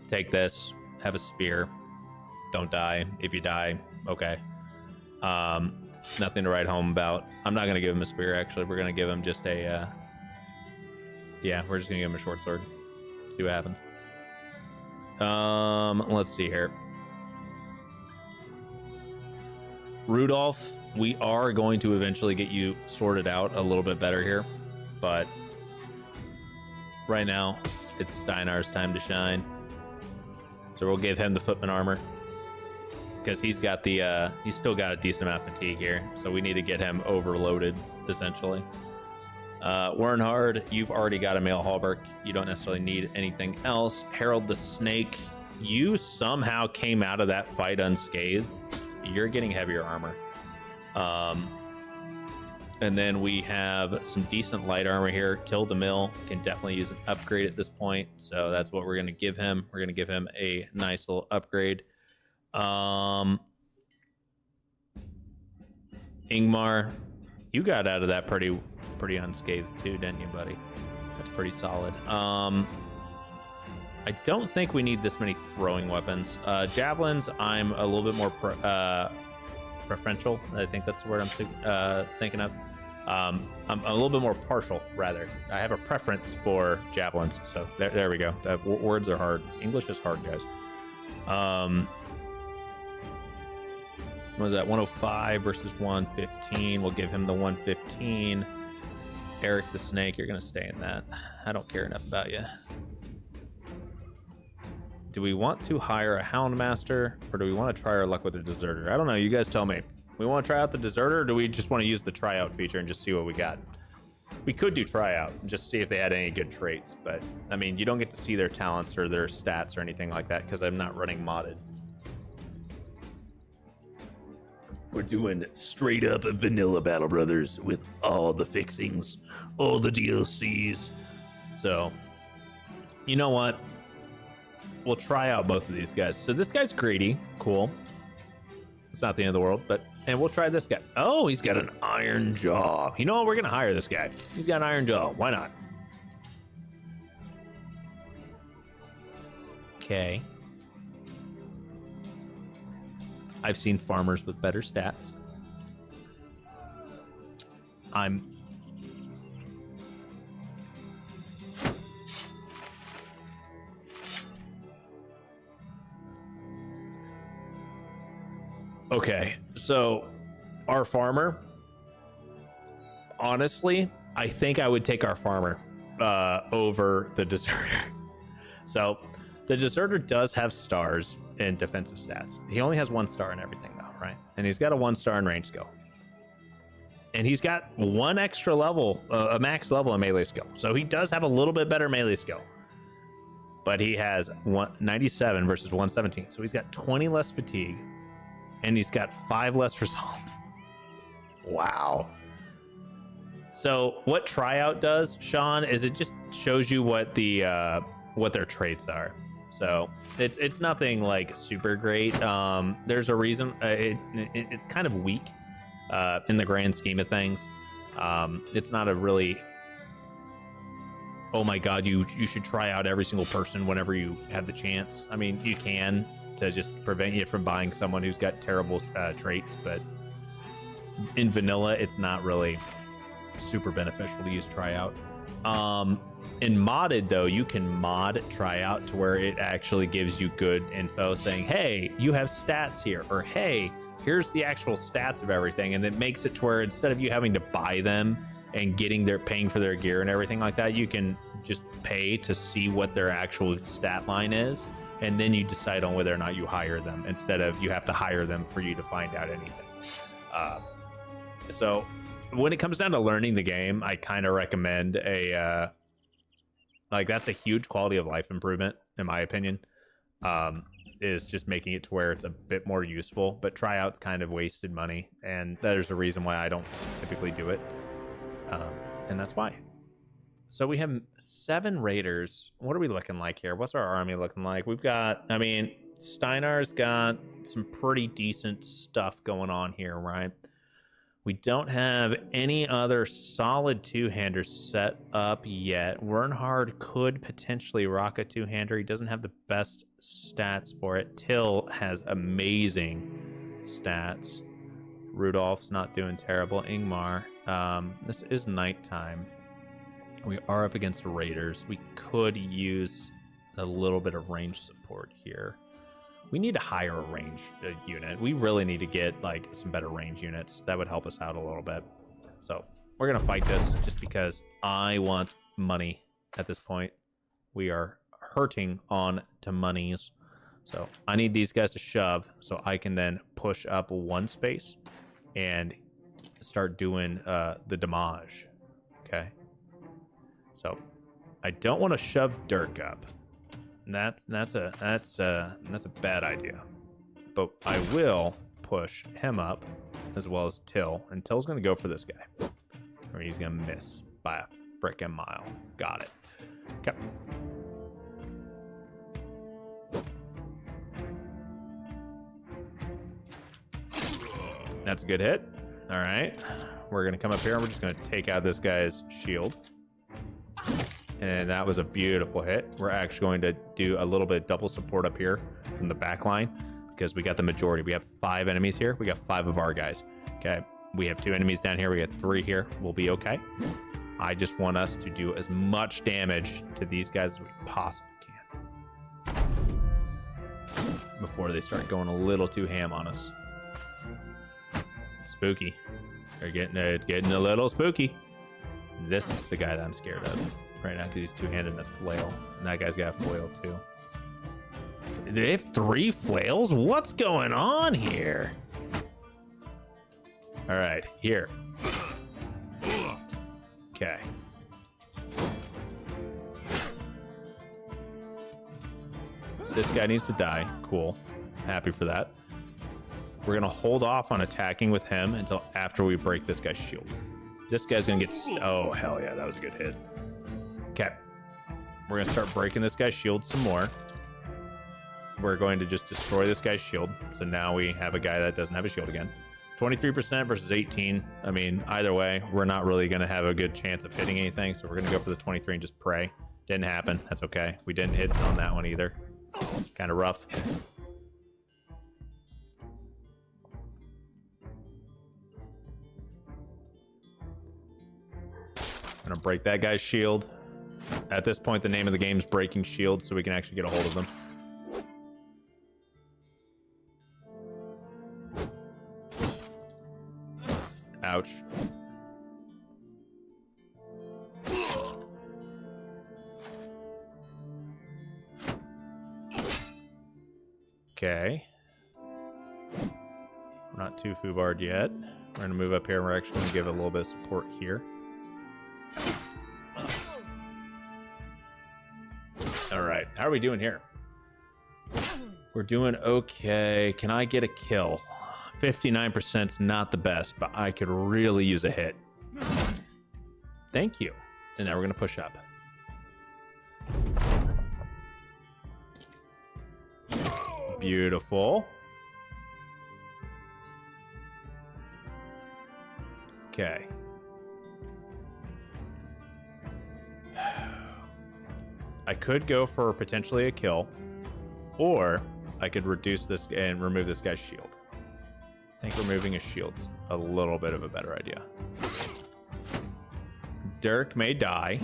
take this, have a spear, don't die. If you die, okay. Nothing to write home about. I'm not going to give him a spear, actually. We're going to give him just a yeah, we're just gonna give him a short sword, see what happens. Let's see here. Rudolph, we are going to eventually get you sorted out a little bit better here, but right now, it's Steinar's time to shine. So we'll give him the footman armor because he's got the he's still got a decent amount of fatigue here. So we need to get him overloaded essentially. Wernhard, you've already got a male hauberk. You don't necessarily need anything else. Harold the Snake, you somehow came out of that fight unscathed. You're getting heavier armor. And then we have some decent light armor here. Till the Mill can definitely use an upgrade at this point. So that's what we're going to give him. We're going to give him a nice little upgrade. Ingmar, you got out of that pretty unscathed too, didn't you, buddy? That's pretty solid. I don't think we need this many throwing weapons. Javelins, I'm a little bit more preferential. I think that's the word I'm thinking of. I'm a little bit more partial, rather. I have a preference for javelins. So there we go. Words are hard. English is hard, guys. What was that? 105 versus 115. We'll give him the 115. Eric the Snake, you're going to stay in that. I don't care enough about you. Do we want to hire a Houndmaster, or do we want to try our luck with a Deserter? I don't know. You guys tell me. We want to try out the Deserter, or do we just want to use the tryout feature and just see what we got? We could do tryout and just see if they had any good traits, but I mean, you don't get to see their talents or their stats or anything like that because I'm not running modded. We're doing straight up vanilla Battle Brothers with all the fixings, all the DLCs. So, you know what? We'll try out both of these guys. So this guy's greedy. Cool. It's not the end of the world, and we'll try this guy. Oh, he's got an iron jaw. You know what? We're going to hire this guy. He's got an iron jaw. Why not? Okay. I've seen farmers with better stats. Okay, so our farmer, honestly, I think I would take our farmer over the Deserter. So the Deserter does have stars in defensive stats. He only has 1 star in everything though, right? And he's got a 1 star in range skill. And he's got 1 extra level, a max level in melee skill. So he does have a little bit better melee skill. But he has 97 versus 117. So he's got 20 less fatigue. And he's got 5 less resolve. Wow. So what tryout does, Sean, is it just shows you what the what their traits are. So it's nothing like super great. There's a reason it's kind of weak in the grand scheme of things. It's not a really, oh my god, you should try out every single person whenever you have the chance. I mean, you can, to just prevent you from buying someone who's got terrible traits, but in vanilla it's not really super beneficial to use tryout. In modded though, you can mod tryout to where it actually gives you good info saying, hey, you have stats here, or hey, here's the actual stats of everything, and it makes it to where instead of you having to buy them and paying for their gear and everything like that, you can just pay to see what their actual stat line is, and then you decide on whether or not you hire them instead of you have to hire them for you to find out anything. So when it comes down to learning the game, I kind of recommend like that's a huge quality of life improvement in my opinion, is just making it to where it's a bit more useful. But tryout's kind of wasted money, and there's a reason why I don't typically do it, and that's why. So we have 7 raiders. What are we looking like here? What's our army looking like? We've got, I mean, Steinar's got some pretty decent stuff going on here, right? We don't have any other solid 2-handers set up yet. Wernhard could potentially rock a 2-hander. He doesn't have the best stats for it. Till has amazing stats. Rudolph's not doing terrible. Ingmar, this is nighttime. We are up against raiders. We could use a little bit of range support here. We need to hire a range unit. We really need to get like some better range units. That would help us out a little bit. So we're gonna fight this just because I want money. at this point. We are hurting on to monies. So I need these guys to shove so I can then push up one space and start doing the damage. Okay. So I don't want to shove Dirk up. That's a bad idea. But I will push him up as well as Till, and Till's gonna go for this guy, or he's gonna miss by a frickin' mile. Got it. Okay. That's a good hit. All right, we're gonna come up here and we're just gonna take out this guy's shield. And that was a beautiful hit. We're actually going to do a little bit of double support up here from the back line because we got the majority. We have 5 enemies here. We got 5 of our guys. Okay. We have 2 enemies down here. We got 3 here. We'll be okay. I just want us to do as much damage to these guys as we possibly can before they start going a little too ham on us. Spooky. It's getting a little spooky. This is the guy that I'm scared of right now because he's two-handed and a flail, and that guy's got a flail too. They have 3 flails? What's going on here? All right, here. Okay. This guy needs to die. Cool. Happy for that. We're gonna hold off on attacking with him until after we break this guy's shield. This guy's gonna get oh hell yeah, that was a good hit. Okay, we're gonna start breaking this guy's shield some more. We're going to just destroy this guy's shield. So now we have a guy that doesn't have a shield again. 23% versus 18. I mean, either way, we're not really gonna have a good chance of hitting anything. So we're gonna go for the 23 and just pray. Didn't happen. That's okay. We didn't hit on that one either. Kind of rough. Gonna break that guy's shield. At this point, the name of the game is breaking shields, so we can actually get a hold of them. Ouch. Okay. We're not too foobarred yet. We're gonna move up here, and we're actually gonna give it a little bit of support here. All right, how are we doing here? We're doing okay. Can I get a kill? 59% is not the best, but I could really use a hit. Thank you. And now we're gonna push up. Beautiful. Okay. I could go for potentially a kill, or I could reduce this and remove this guy's shield. I think removing his shield's a little bit of a better idea. Dirk may die.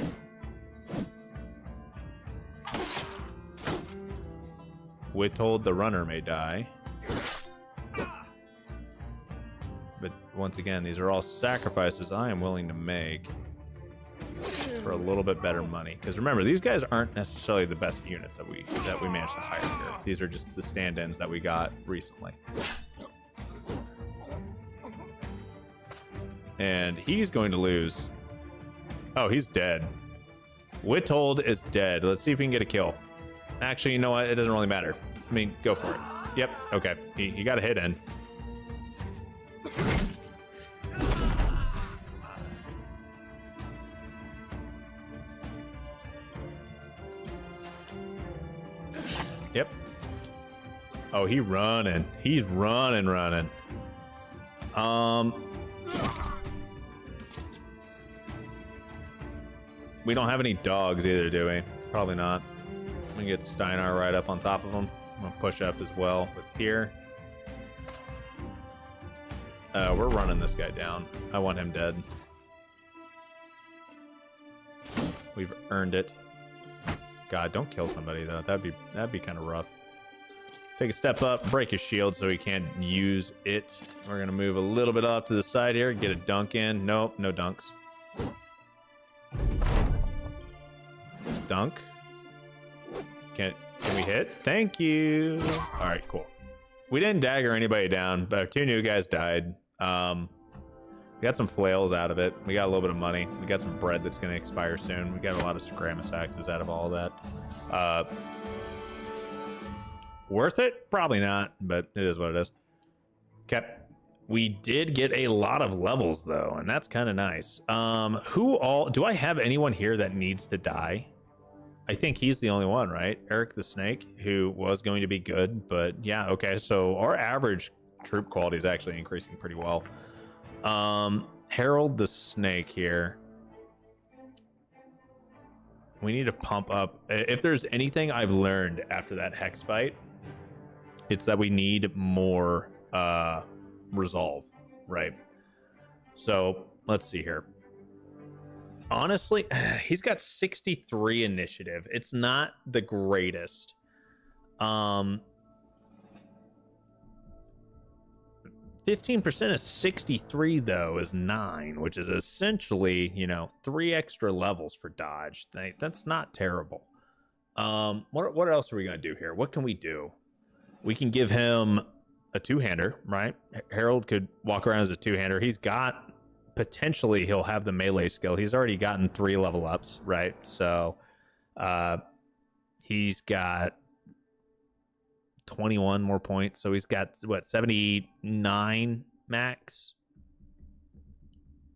Witold the runner may die. But once again, these are all sacrifices I am willing to make for a little bit better money. Because remember, these guys aren't necessarily the best units that we managed to hire here. These are just the stand-ins that we got recently. And he's going to lose. Oh, he's dead. Witold is dead. Let's see if we can get a kill. Actually, you know what? It doesn't really matter. I mean, go for it. Yep. Okay. He got a hit in. Yep. Oh, he's running. He's running. We don't have any dogs either, do we? Probably not. I'm gonna get Steinar right up on top of him. I'm gonna push up as well with here. We're running this guy down. I want him dead. We've earned it. God, don't kill somebody though. That'd be kind of rough. Take a step up, break his shield so he can't use it. We're gonna move a little bit off to the side here, get a dunk in. Nope, no dunks. Dunk. Can we hit? Thank you. All right, cool. We didn't dagger anybody down, but our 2 new guys died. We got some flails out of it. We got a little bit of money. We got some bread that's going to expire soon. We got a lot of Scramus axes out of all of that. Worth it? Probably not, but it is what it is. Okay. We did get a lot of levels, though, and that's kind of nice. Do I have anyone here that needs to die? I think he's the only one, right? Eric the Snake, who was going to be good, but yeah, okay. So our average troop quality is actually increasing pretty well. Harold the Snake here. We need to pump up. If there's anything I've learned after that Hex fight, it's that we need more resolve, right? So let's see here. Honestly, he's got 63 initiative. It's not the greatest. 15% of 63 though is 9, which is essentially, you know, 3 extra levels for dodge. That's not terrible. What else are we gonna do here? What can we do? We can give him a 2-hander, right? Harold could walk around as a 2-hander. He's got potentially he'll have the melee skill. He's already gotten 3 level ups, right? So he's got 21 more points, so he's got what, 79 max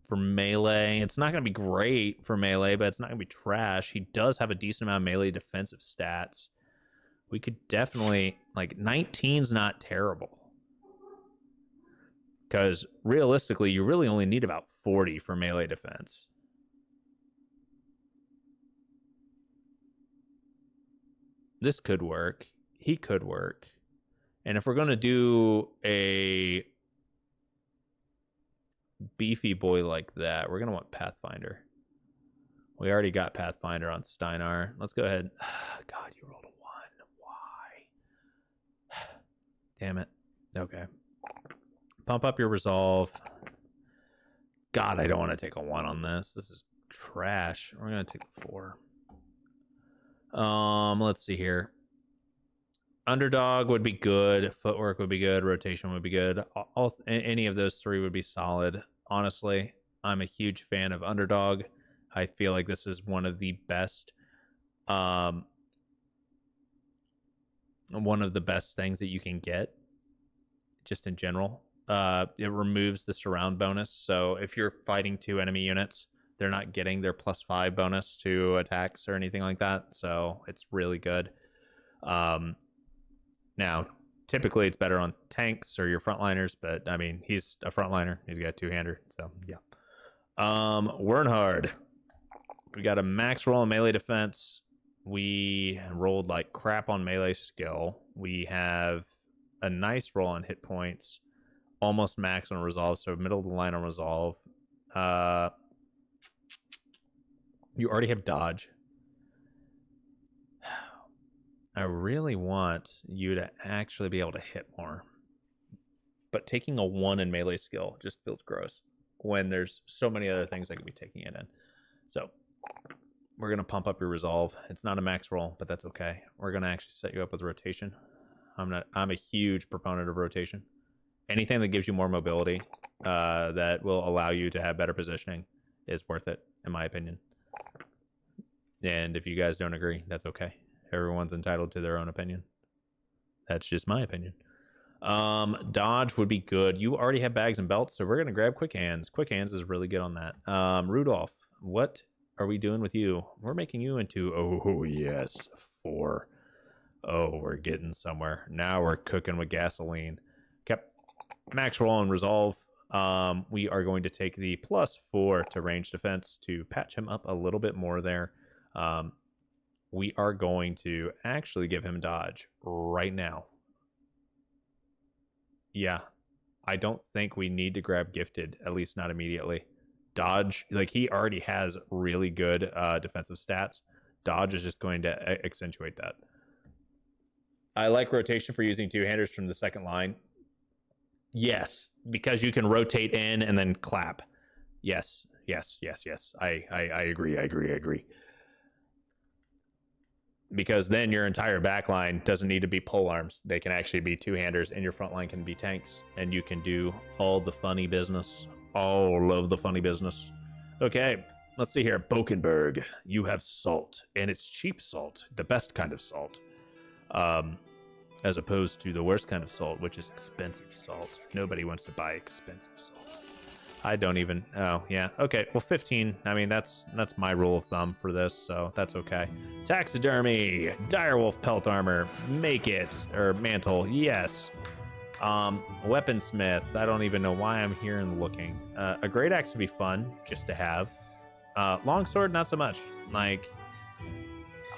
for melee. It's not going to be great for melee, but it's not going to be trash. He does have a decent amount of melee defensive stats. We could definitely, like, 19's not terrible, because realistically you really only need about 40 for melee defense. This could work. He could work. And if we're going to do a beefy boy like that, we're going to want Pathfinder. We already got Pathfinder on Steinar. Let's go ahead. God, you rolled a 1. Why? Damn it. Okay. Pump up your resolve. God, I don't want to take a 1 on this. This is trash. We're going to take a 4. Let's see here. Underdog would be good. Footwork would be good. Rotation would be good. Any of those 3 would be solid. Honestly, I'm a huge fan of Underdog. I feel like this is one of the best things that you can get just in general. It removes the surround bonus. So if you're fighting 2 enemy units, they're not getting their +5 bonus to attacks or anything like that. So it's really good. Now, typically it's better on tanks or your frontliners, but I mean, he's a frontliner. He's got a 2-hander, so yeah. Wernhard. We got a max roll on melee defense. We rolled like crap on melee skill. We have a nice roll on hit points. Almost max on resolve, so middle of the line on resolve. You already have dodge. I really want you to actually be able to hit more. But taking a 1 in melee skill just feels gross when there's so many other things that could be taking it in. So we're going to pump up your resolve. It's not a max roll, but that's okay. We're going to actually set you up with rotation. I'm a huge proponent of rotation. Anything that gives you more mobility that will allow you to have better positioning is worth it, in my opinion. And if you guys don't agree, that's okay. Everyone's entitled to their own opinion. That's just my opinion. Dodge would be good. You already have bags and belts, so we're going to grab Quick Hands. Quick Hands is really good on that. Rudolph, what are we doing with you? We're making you into, oh, yes, 4. Oh, we're getting somewhere. Now we're cooking with gasoline. Kept max roll and resolve. We are going to take the +4 to range defense to patch him up a little bit more there. We are going to actually give him dodge right now. Yeah, I don't think we need to grab gifted, at least not immediately. Dodge, like, he already has really good defensive stats. Dodge is just going to accentuate that. I like rotation for using 2-handers from the second line. Yes, because you can rotate in and then clap. Yes. I agree. because then your entire back line doesn't need to be pole arms. They can actually be two-handers, and your front line can be tanks, and you can do all the funny business. All of the funny business. Okay, let's see here. Bokenberg, you have salt, and it's cheap salt, the best kind of salt, as opposed to the worst kind of salt, which is expensive salt. Nobody wants to buy expensive salt. I don't even. Oh, yeah. Okay. Well, 15. I mean, that's my rule of thumb for this, so that's okay. Taxidermy, direwolf pelt armor, make it, or mantle. Yes. Weaponsmith. I don't even know why I'm here and looking. A great axe would be fun just to have. Longsword, not so much. Like,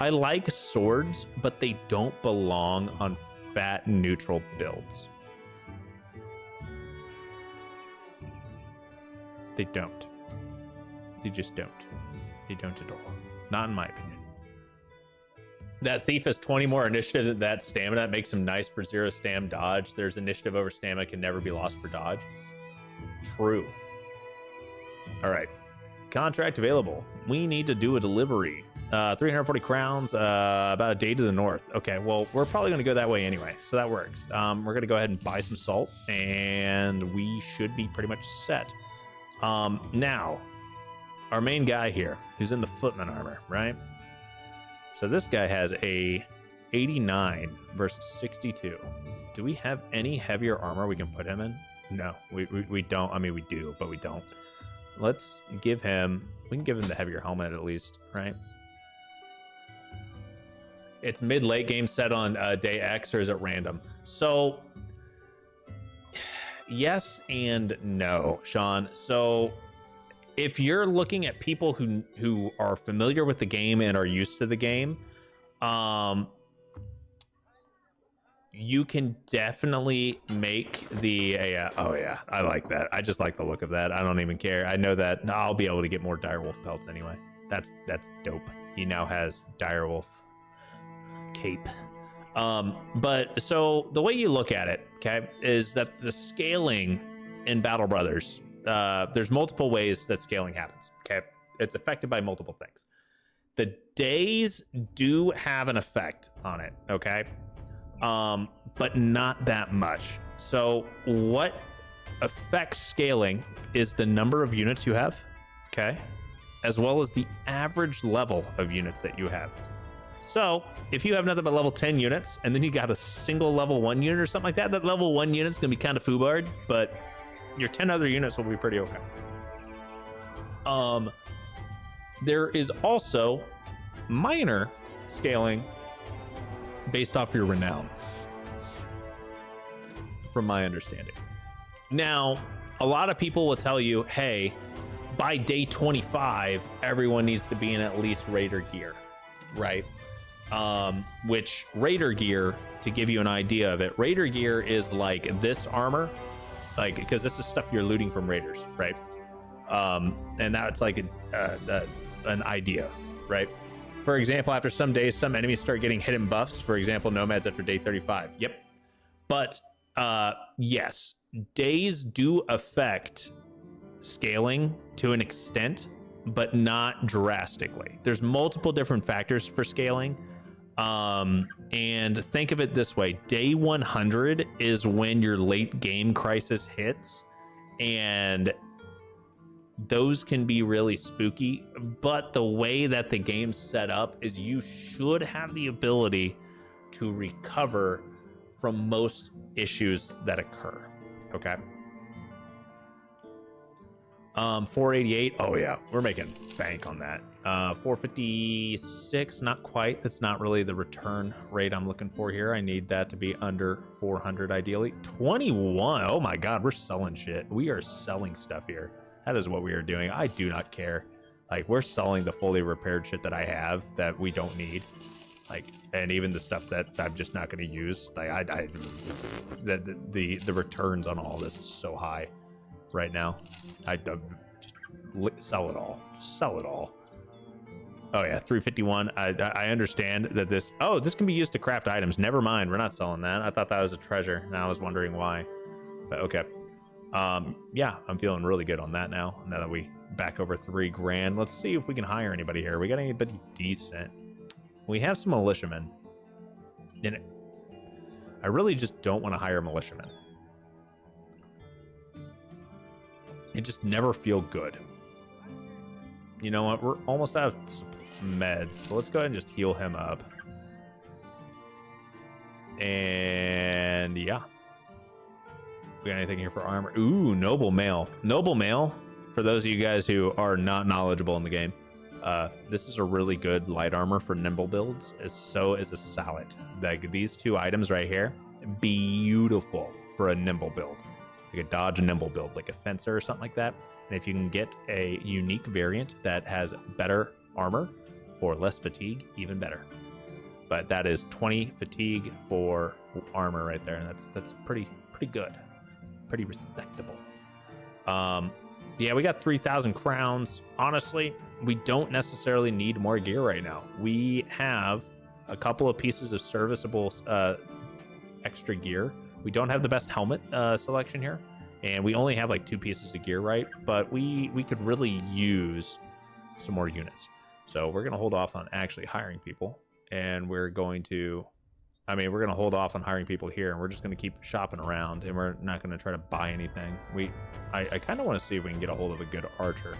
I like swords, but they don't belong on fat neutral builds. They don't. They just don't. They don't at all. Not in my opinion. That thief has 20 more initiative than that stamina. It makes him nice for 0 stam dodge. There's initiative over stamina can never be lost for dodge. True. All right. Contract available. We need to do a delivery. 340 crowns, about a day to the north. Okay, well, we're probably going to go that way anyway, so that works. We're going to go ahead and buy some salt, and we should be pretty much set. Now, our main guy here, who's in the footman armor, right? So this guy has a 89 versus 62. Do we have any heavier armor we can put him in? No, we don't. I mean, we do, but we don't. Let's give him, we can give him the heavier helmet at least, right? It's mid-late game set on day X, or is it random? So, yes and no, Sean. So, if you're looking at people who are familiar with the game and are used to the game, you can definitely make the oh yeah, I like that. I just like the look of that. I don't even care. I know that I'll be able to get more direwolf pelts anyway. That's dope. He now has direwolf cape. But so the way you look at it, okay, is that the scaling in Battle Brothers, there's multiple ways that scaling happens. Okay, it's affected by multiple things. The days do have an effect on it. Okay. But not that much. So what affects scaling is the number of units you have, okay, as well as the average level of units that you have. So if you have nothing but level 10 units and then you got a single level 1 unit or something like that, that level 1 unit's gonna be kind of foobarred, but your 10 other units will be pretty okay. There is also minor scaling based off your renown, from my understanding. Now, a lot of people will tell you, hey, by day 25, everyone needs to be in at least Raider gear, right? Which Raider gear, to give you an idea of it, Raider gear is like this armor, like, because this is stuff you're looting from Raiders, right? And that's like an idea, right? For example, after some days, some enemies start getting hidden buffs. For example, nomads after day 35. Yep. But yes, days do affect scaling to an extent, but not drastically. There's multiple different factors for scaling. And think of it this way. Day 100 is when your late game crisis hits. And those can be really spooky, but the way that the game's set up is you should have the ability to recover from most issues that occur. Okay. 488. Oh yeah, we're making bank on that. 456, not quite. That's not really the return rate I'm looking for here. I need that to be under 400 ideally. 21. Oh my God, we're selling shit. We are selling stuff here. That is what we are doing. I do not care. Like, we're selling the fully repaired shit that I have that we don't need. Like, and even the stuff that I'm just not going to use. Like, the returns on all this is so high right now. I just sell it all. Just sell it all. Oh yeah, 351. I understand that this. Oh, this can be used to craft items. Never mind. We're not selling that. I thought that was a treasure. Now I was wondering why. But okay. Yeah, I'm feeling really good on that now that we back over $3 grand. Let's see if we can hire anybody here. We got anybody decent? We have some militiamen. And I really just don't want to hire militiamen. It just never feel good. You know what? We're almost out of meds, so let's go ahead and just heal him up. And yeah. We got anything here for armor? Ooh, noble mail. Noble mail, for those of you guys who are not knowledgeable in the game, this is a really good light armor for nimble builds. So is a sallet. Like these two items right here, beautiful for a nimble build. Like a dodge nimble build, like a fencer or something like that. And if you can get a unique variant that has better armor for less fatigue, even better. But that is 20 fatigue for armor right there, and that's pretty good, pretty respectable. Yeah, we got 3,000 crowns. Honestly, we don't necessarily need more gear right now. We have a couple of pieces of serviceable extra gear. We don't have the best helmet selection here, and we only have like 2 pieces of gear, right? But we could really use some more units. So we're gonna hold off on actually hiring people, and we're going to hold off on hiring people here, and we're just going to keep shopping around, and we're not going to try to buy anything. I kind of want to see if we can get a hold of a good archer.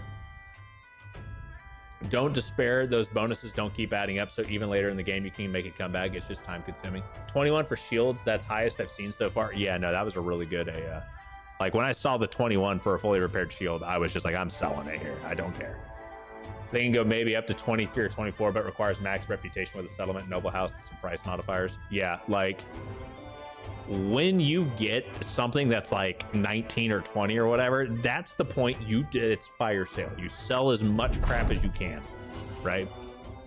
Don't despair. Those bonuses don't keep adding up, so even later in the game, you can make it come back. It's just time consuming. 21 for shields. That's highest I've seen so far. Yeah, no, that was a really good, like when I saw the 21 for a fully repaired shield, I was just like, I'm selling it here. I don't care. They can go maybe up to 23 or 24, but requires max reputation with a settlement, noble house, and some price modifiers. Yeah, like when you get something that's like 19 or 20 or whatever, that's the point it's fire sale. You sell as much crap as you can, right?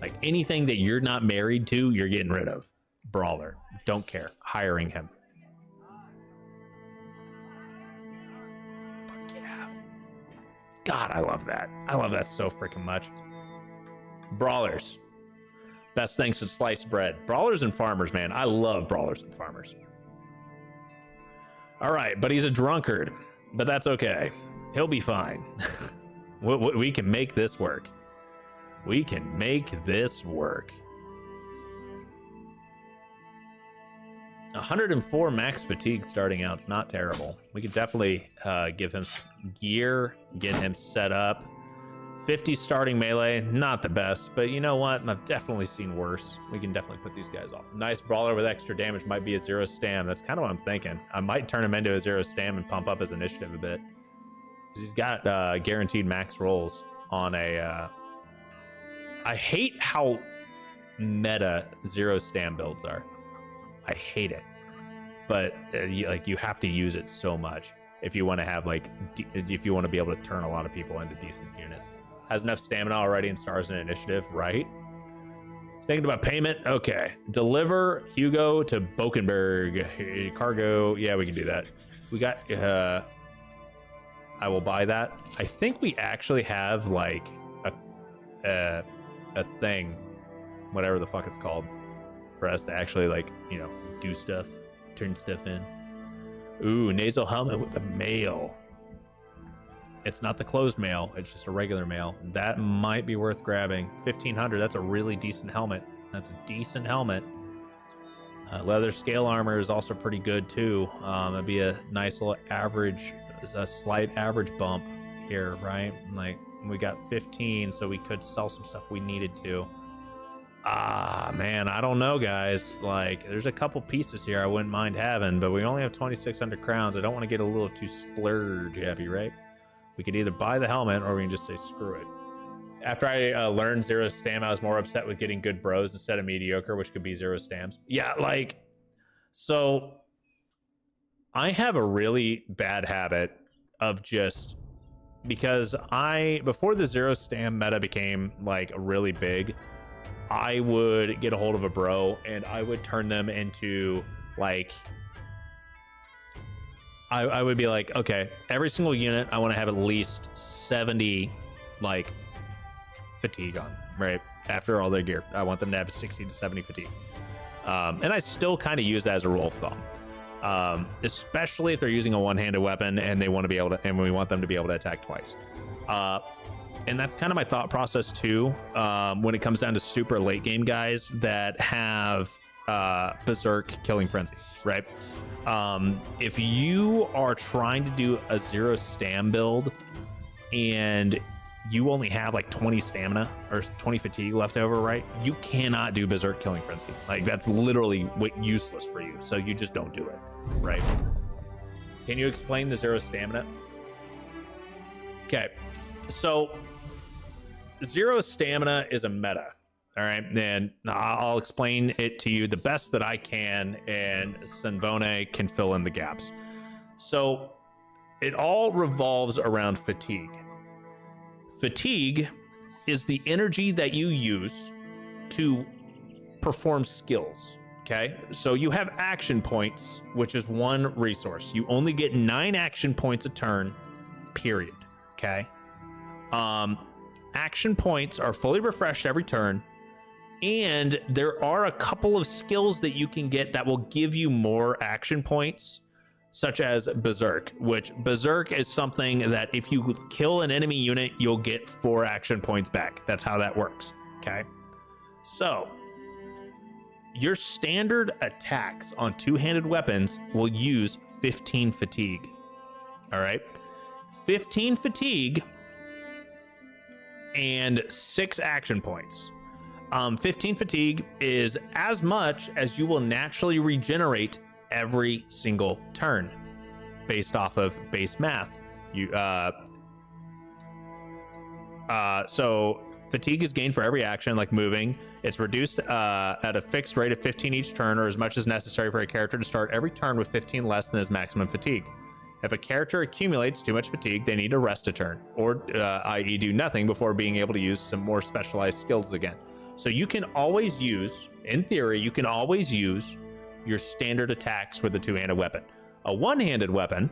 Like anything that you're not married to, you're getting rid of. Brawler, don't care. Hiring him. God, I love that. I love that so freaking much. Brawlers. Best thing since sliced bread. Brawlers and farmers, man. I love brawlers and farmers. All right, but he's a drunkard. But that's okay. He'll be fine. We can make this work. We can make this work. 104 max fatigue starting out. It's not terrible. We could definitely give him gear, get him set up. 50 starting melee, not the best, but you know what? I've definitely seen worse. We can definitely put these guys off. Nice brawler with extra damage, might be a 0 stam. That's kind of what I'm thinking. I might turn him into a 0 stam and pump up his initiative a bit. Because he's got guaranteed max rolls on a... I hate how meta 0 stam builds are. I hate it, but you have to use it so much if you want to have if you want to be able to turn a lot of people into decent units. Has enough stamina already and stars in initiative, right? He's thinking about payment. Okay, deliver Hugo to Bokenberg. Cargo. Yeah, we can do that. We got. I will buy that. I think we actually have like a thing, whatever the fuck it's called, for us to actually do stuff, turn stuff in. Ooh, nasal helmet with the mail. It's not the closed mail, it's just a regular mail. That might be worth grabbing. 1,500, that's a really decent helmet. That's a decent helmet. Leather scale armor is also pretty good too. It'd be a nice little average, a slight average bump here, right? Like we got 15, so we could sell some stuff we needed to. Man, I don't know, guys. Like, there's a couple pieces here I wouldn't mind having, but we only have 2,600 crowns. I don't want to get a little too splurge happy, right? We could either buy the helmet or we can just say screw it. After I learned 0 stam, I was more upset with getting good bros instead of mediocre, which could be 0 stams. Yeah, so I have a really bad habit of just, because before the 0 stam meta became really big, I would get a hold of a bro and I would turn them into I would be like, okay, every single unit I want to have at least 70 fatigue on, right? After all their gear, I want them to have 60 to 70 fatigue. And I still kind of use that as a rule of thumb, especially if they're using a one-handed weapon and they want to be able to, and we want them to be able to attack twice. And that's kind of my thought process too, when it comes down to super late game guys that have Berserk Killing Frenzy, right? If you are trying to do a 0 stam build and you only have like 20 stamina or 20 fatigue left over, right? You cannot do Berserk Killing Frenzy. Like, that's literally useless for you. So you just don't do it, right? Can you explain the 0 stamina? Okay, so 0 stamina is a meta, all right? And I'll explain it to you the best that I can, and Sanvone can fill in the gaps. So it all revolves around fatigue. Fatigue is the energy that you use to perform skills, okay? So you have action points, which is one resource. You only get 9 action points a turn, period, okay? Action points are fully refreshed every turn, and there are a couple of skills that you can get that will give you more action points, such as Berserk, which Berserk is something that if you kill an enemy unit, you'll get 4 action points back. That's how that works, okay? So your standard attacks on two-handed weapons will use 15 fatigue, all right? 15 fatigue and 6 action points. 15 fatigue is as much as you will naturally regenerate every single turn based off of base math. So fatigue is gained for every action, like moving. It's reduced at a fixed rate of 15 each turn, or as much as necessary for a character to start every turn with 15 less than his maximum fatigue. If a character accumulates too much fatigue, they need to rest a turn, or i.e. do nothing before being able to use some more specialized skills again. So you can always use, in theory, you can always use your standard attacks with a two-handed weapon. A one-handed weapon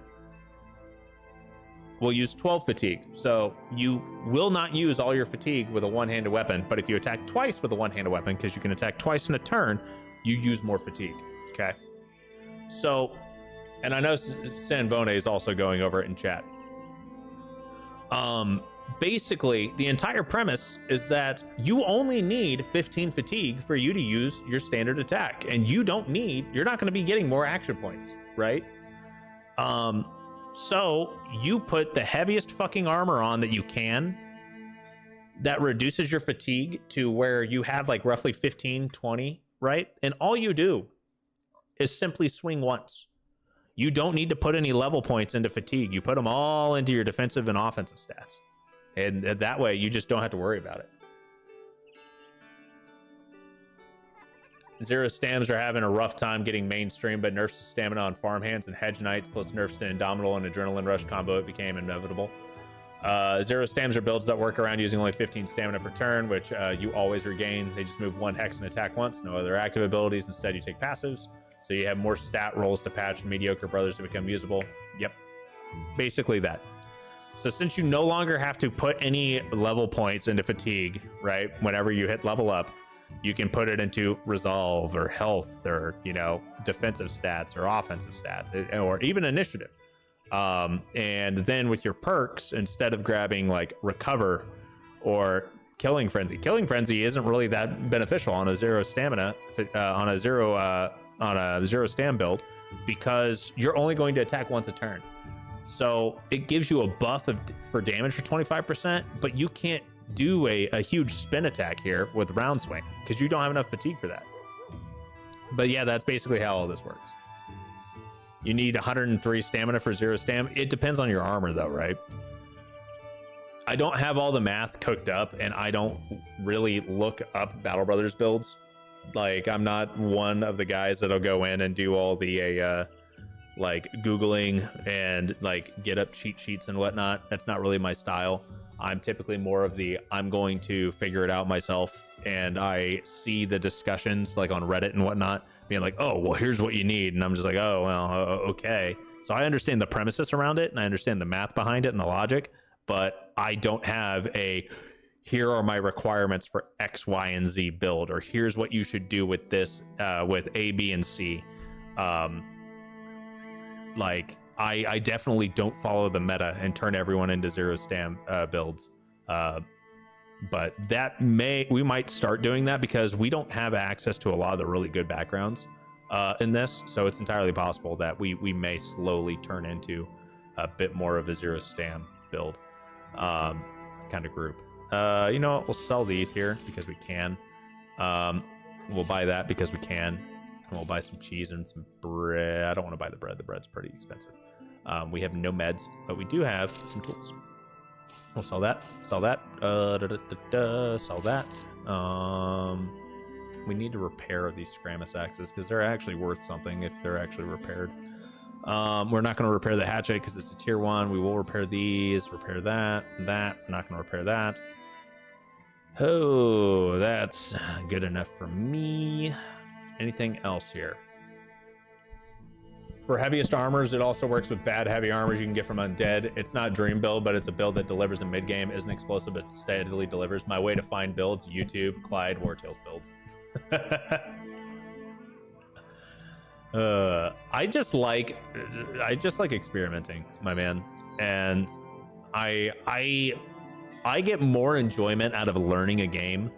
will use 12 fatigue. So you will not use all your fatigue with a one-handed weapon, but if you attack twice with a one-handed weapon, because you can attack twice in a turn, you use more fatigue, okay? So, and I know Sanvone is also going over it in chat. Basically, the entire premise is that you only need 15 fatigue for you to use your standard attack, and you're not going to be getting more action points, right? So you put the heaviest fucking armor on that you can that reduces your fatigue to where you have like roughly 15, 20, right? And all you do is simply swing once. You don't need to put any level points into fatigue. You put them all into your defensive and offensive stats. And that way, you just don't have to worry about it. 0 stams are having a rough time getting mainstream, but nerfs to stamina on farmhands and hedge knights, plus nerfs to indomitable and adrenaline rush combo, it became inevitable. 0 stams are builds that work around using only 15 stamina per turn, which you always regain. They just move 1 hex and attack once, no other active abilities. Instead, you take passives. So you have more stat rolls to patch mediocre brothers to become usable. Yep. Basically that. So since you no longer have to put any level points into fatigue, right? Whenever you hit level up, you can put it into resolve or health or, you know, defensive stats or offensive stats or even initiative. And then with your perks, instead of grabbing like recover or killing frenzy isn't really that beneficial on a 0 stamina, on a zero stam build, because you're only going to attack once a turn. So it gives you a buff for damage for 25%, but you can't do a huge spin attack here with round swing because you don't have enough fatigue for that. But yeah, that's basically how all this works. You need 103 stamina for 0 stam. It depends on your armor though, right? I don't have all the math cooked up, and I don't really look up Battle Brothers builds. Like, I'm not one of the guys that'll go in and do all the like Googling and like get up cheat sheets and whatnot. That's not really my style. I'm typically more of the, I'm going to figure it out myself. And I see the discussions like on Reddit and whatnot being like, oh, well, here's what you need. And I'm just like, oh, well, okay. So I understand the premises around it and I understand the math behind it and the logic, but I don't have a, here are my requirements for X, Y, and Z build, or here's what you should do with this, with A, B, and C. Like, I definitely don't follow the meta and turn everyone into 0 stam builds. But we might start doing that because we don't have access to a lot of the really good backgrounds in this. So it's entirely possible that we may slowly turn into a bit more of a zero stam build kind of group. You know what? We'll sell these here because we can. We'll buy that because we can. And we'll buy some cheese and some bread. I don't want to buy the bread. The bread's pretty expensive. We have no meds, but we do have some tools. We'll sell that. Sell that. Sell that. We need to repair these Scramus axes because they're actually worth something if they're actually repaired. We're not going to repair the hatchet because it's a tier 1. We will repair these. Repair that. That. We're not going to repair that. Oh, that's good enough for me. Anything else here? For heaviest armors, it also works with bad heavy armors you can get from undead. It's not dream build, but it's a build that delivers in mid game. Isn't explosive, but steadily delivers. My way to find builds: YouTube, Clyde, Wartails builds. I just like experimenting, my man, and I get more enjoyment out of learning a game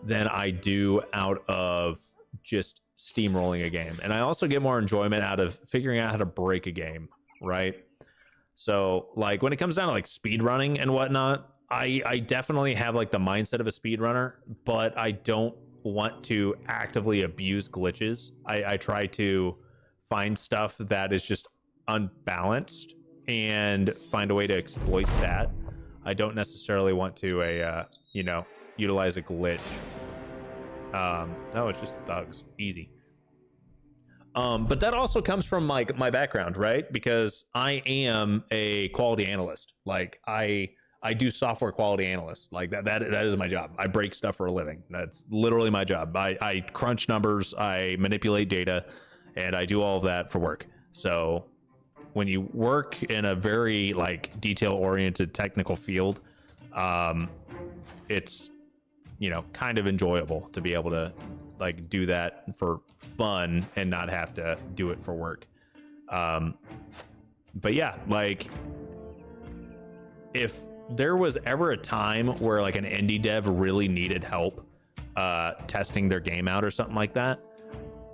than I do out of just steamrolling a game. And I also get more enjoyment out of figuring out how to break a game, right? So like when it comes down to like speed running and whatnot, I definitely have like the mindset of a speedrunner, but I don't want to actively abuse glitches. I try to find stuff that is just unbalanced and find a way to exploit that. I don't necessarily want to utilize a glitch. No, it's just thugs, easy. But that also comes from my background, right? Because I am a quality analyst. Like I do software quality analyst. Like that is my job. I break stuff for a living. That's literally my job. I crunch numbers, I manipulate data, and I do all of that for work. So when you work in a very like detail-oriented technical field, it's kind of enjoyable to be able to like do that for fun and not have to do it for work. But yeah, like if there was ever a time where like an indie dev really needed help testing their game out or something like that,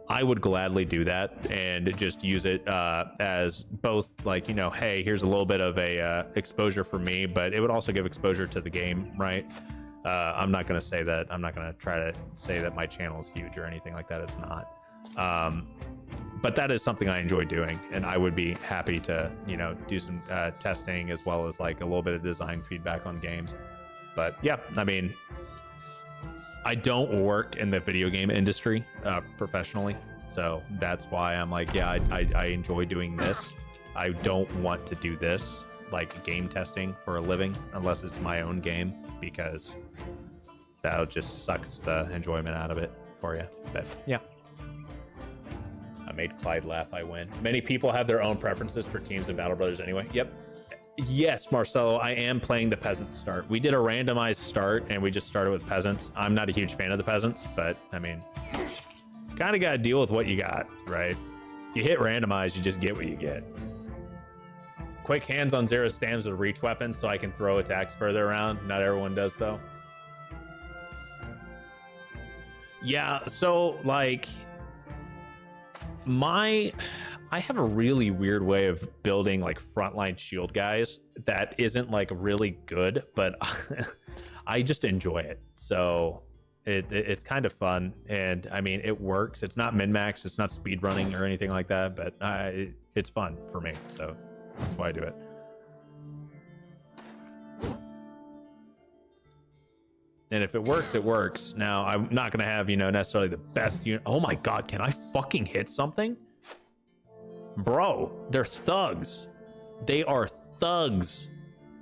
I would gladly do that and just use it as both like, hey, here's a little bit of a exposure for me, but it would also give exposure to the game, right? I'm not going to try to say that my channel is huge or anything like that. It's not. But that is something I enjoy doing, and I would be happy to, do some testing as well as like a little bit of design feedback on games. But yeah, I mean, I don't work in the video game industry professionally, so that's why I'm like, yeah, I enjoy doing this. I don't want to do this like game testing for a living unless it's my own game, because that just sucks the enjoyment out of it for you. But yeah, I made Clyde laugh. I win. Many people have their own preferences for teams in Battle Brothers anyway. Yep. Yes, Marcelo, I am playing the peasant start. We did a randomized start and we just started with peasants. I'm not a huge fan of the peasants, but I mean, kind of got to deal with what you got, right? You hit randomize, you just get what you get. Quick hands on zero stands with reach weapons so I can throw attacks further around. Not everyone does though. Yeah, so like I have a really weird way of building like frontline shield guys that isn't like really good, but I just enjoy it. So it's kind of fun, and I mean it works. It's not min-max, it's not speed running or anything like that, but it's fun for me, so that's why I do it. And if it works, it works. Now, I'm not going to have, necessarily the best unit. Oh my God, can I fucking hit something? Bro, they're thugs. They are thugs.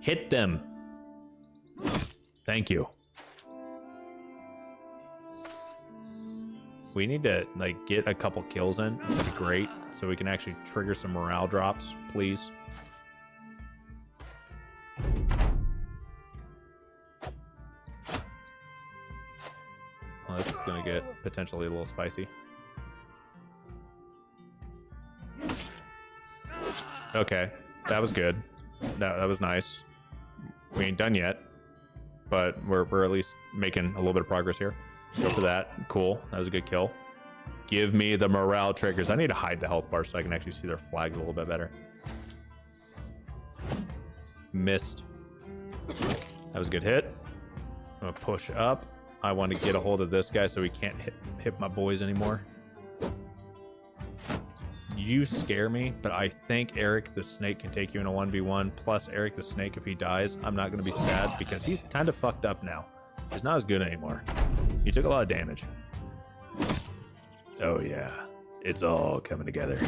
Hit them. Thank you. We need to, like, get a couple kills in. That'd be great. So we can actually trigger some morale drops, please. Well, this is going to get potentially a little spicy. Okay, that was good. That was nice. We ain't done yet. but we're at least making a little bit of progress here. Go for that. Cool. That was a good kill. Give me the morale triggers. I need to hide the health bar so I can actually see their flags a little bit better. Missed. That was a good hit. I'm gonna push up. I want to get a hold of this guy so he can't hit my boys anymore. You scare me, but I think Eric the Snake can take you in a 1v1. Plus, Eric the Snake, if he dies, I'm not going to be sad because he's kind of fucked up now. He's not as good anymore. He took a lot of damage. Oh, yeah. It's all coming together.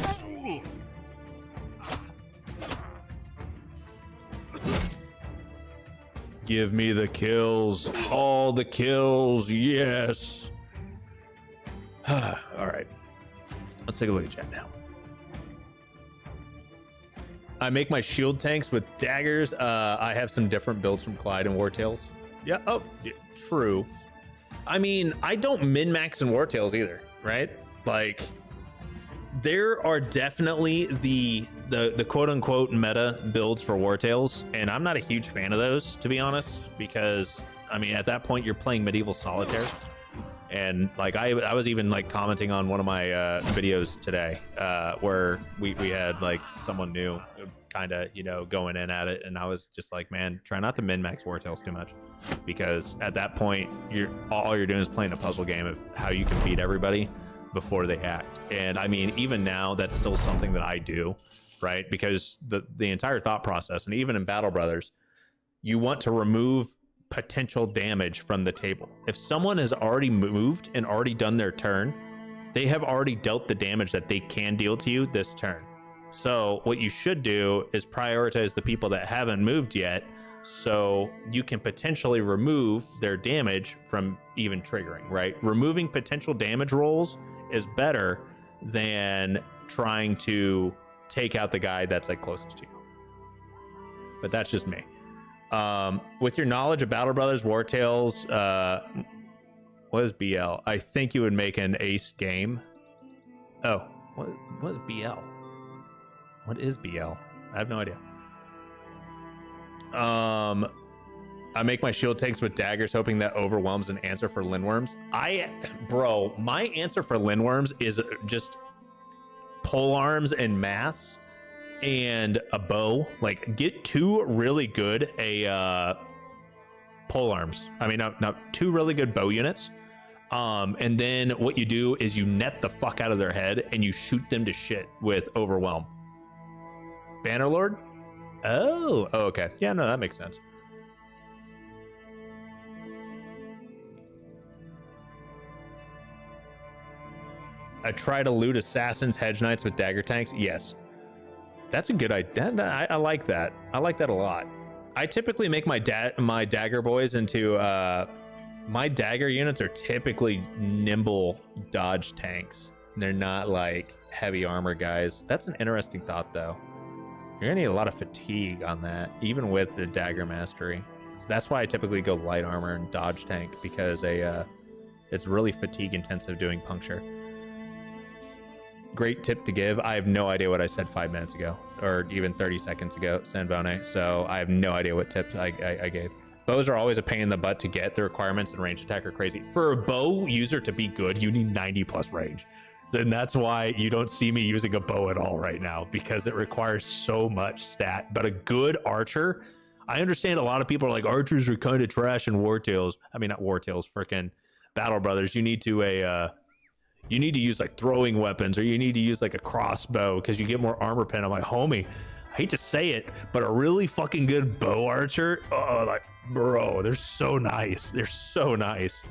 Give me the kills. All the kills. Yes. All right. Let's take a look at chat now. I make my shield tanks with daggers. I have some different builds from Clyde and Wartails. Yeah, oh, yeah, true. I mean, I don't min-max in Wartails either, right? Like, there are definitely the quote-unquote meta builds for Wartails, and I'm not a huge fan of those, to be honest, because, I mean, at that point, you're playing medieval solitaire. And like I was even like commenting on one of my videos today where we had like someone new kind of, you know, going in at it, and I was just like, man, try not to min-max Wartails too much, because at that point all you're doing is playing a puzzle game of how you can beat everybody before they act. And I mean, even now that's still something that I do, right? Because the entire thought process, and even in Battle Brothers, you want to remove potential damage from the table. If someone has already moved and already done their turn, they have already dealt the damage that they can deal to you this turn. So what you should do is prioritize the people that haven't moved yet, so you can potentially remove their damage from even triggering, right? Removing potential damage rolls is better than trying to take out the guy that's like closest to you. But that's just me. With your knowledge of Battle Brothers, Wartails, what is BL? I think you would make an ace game. Oh, what is BL? What is BL? I have no idea. I make my shield tanks with daggers, hoping that overwhelms an answer for Lindworms. Bro, my answer for Lindworms is just pole arms and mass and a bow. Like, get two really good pole arms. I mean, no, two really good bow units. And then what you do is you net the fuck out of their head and you shoot them to shit with overwhelm. Bannerlord? Oh, okay. Yeah, no, that makes sense. I try to loot assassins, hedge knights with dagger tanks. Yes. That's a good idea. I like that. I like that a lot. I typically make my dagger boys into my dagger units are typically nimble dodge tanks. They're not like heavy armor guys. That's an interesting thought though. You're gonna need a lot of fatigue on that, even with the dagger mastery. So that's why I typically go light armor and dodge tank, because it's really fatigue intensive doing puncture. Great tip to give. I have no idea what I said 5 minutes ago, or even 30 seconds ago, Sanvone. So I have no idea what tips I gave. Bows are always a pain in the butt to get. The requirements and range attack are crazy. For a bow user to be good, you need 90 plus range. And that's why you don't see me using a bow at all right now, because it requires so much stat. But a good archer, I understand a lot of people are like, archers are kind of trash in Wartails. I mean, not Wartails, freaking Battle Brothers. You need to use like throwing weapons, or you need to use like a crossbow because you get more armor pen. I'm like, homie, I hate to say it, but a really fucking good bow archer, like, bro, they're so nice. They're so nice.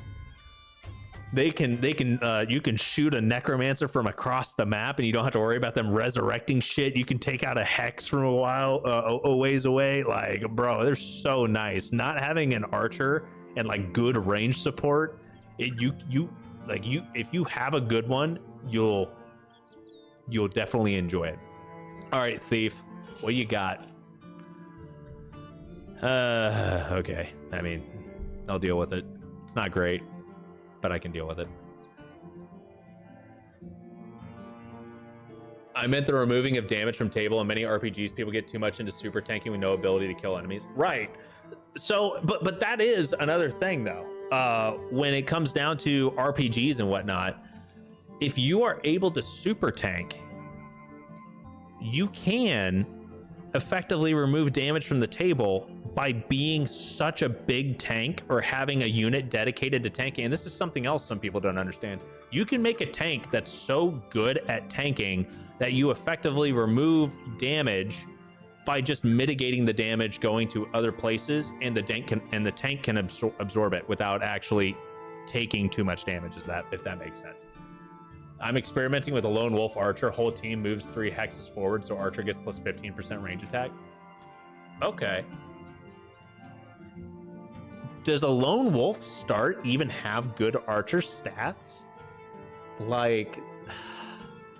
You can shoot a necromancer from across the map and you don't have to worry about them resurrecting shit. You can take out a hex from a ways away. Like, bro, they're so nice. Not having an archer and like good range support, if you have a good one, you'll definitely enjoy it. All right, Thief, what you got? Okay. I mean, I'll deal with it. It's not great, but I can deal with it. I meant the removing of damage from table. In many RPGs, people get too much into super tanking with no ability to kill enemies. Right. but that is another thing though. When it comes down to RPGs and whatnot, if you are able to super tank, you can effectively remove damage from the table by being such a big tank or having a unit dedicated to tanking. And this is something else some people don't understand. You can make a tank that's so good at tanking that you effectively remove damage by just mitigating the damage going to other places, and the tank can absorb it without actually taking too much damage, if that makes sense. I'm experimenting with a lone wolf archer. Whole team moves 3 hexes forward, so archer gets plus 15% range attack. Okay. Does a lone wolf start even have good archer stats? Like,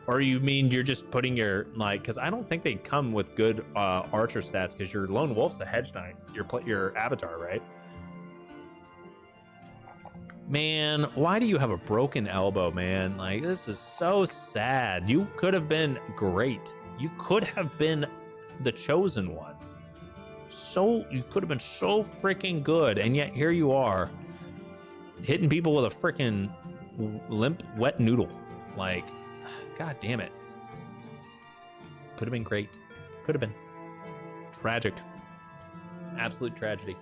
or you mean you're just putting your, like, because I don't think they come with good archer stats, because your lone wolf's a hedge knight, your avatar, right? Man, why do you have a broken elbow, man? Like, this is so sad. You could have been great. You could have been the chosen one. You could have been so freaking good, and yet here you are, hitting people with a freaking limp, wet noodle. Like, god damn it. Could have been great. Could have been. Tragic. Absolute tragedy.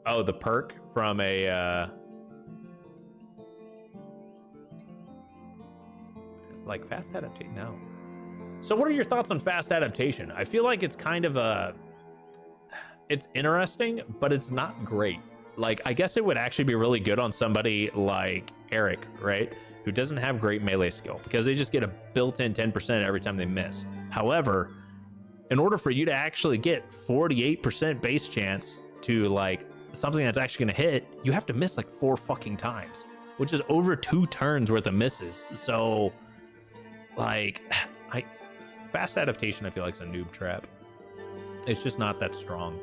Oh, the perk from a like fast adaptation. No. So what are your thoughts on fast adaptation? I feel like it's kind of it's interesting, but it's not great. Like, I guess it would actually be really good on somebody like Eric, right? Who doesn't have great melee skill, because they just get a built-in 10% every time they miss. However, in order for you to actually get 48% base chance to like something that's actually going to hit, you have to miss like 4 fucking times, which is over 2 turns worth of misses. So like, fast adaptation I feel like is a noob trap. It's just not that strong.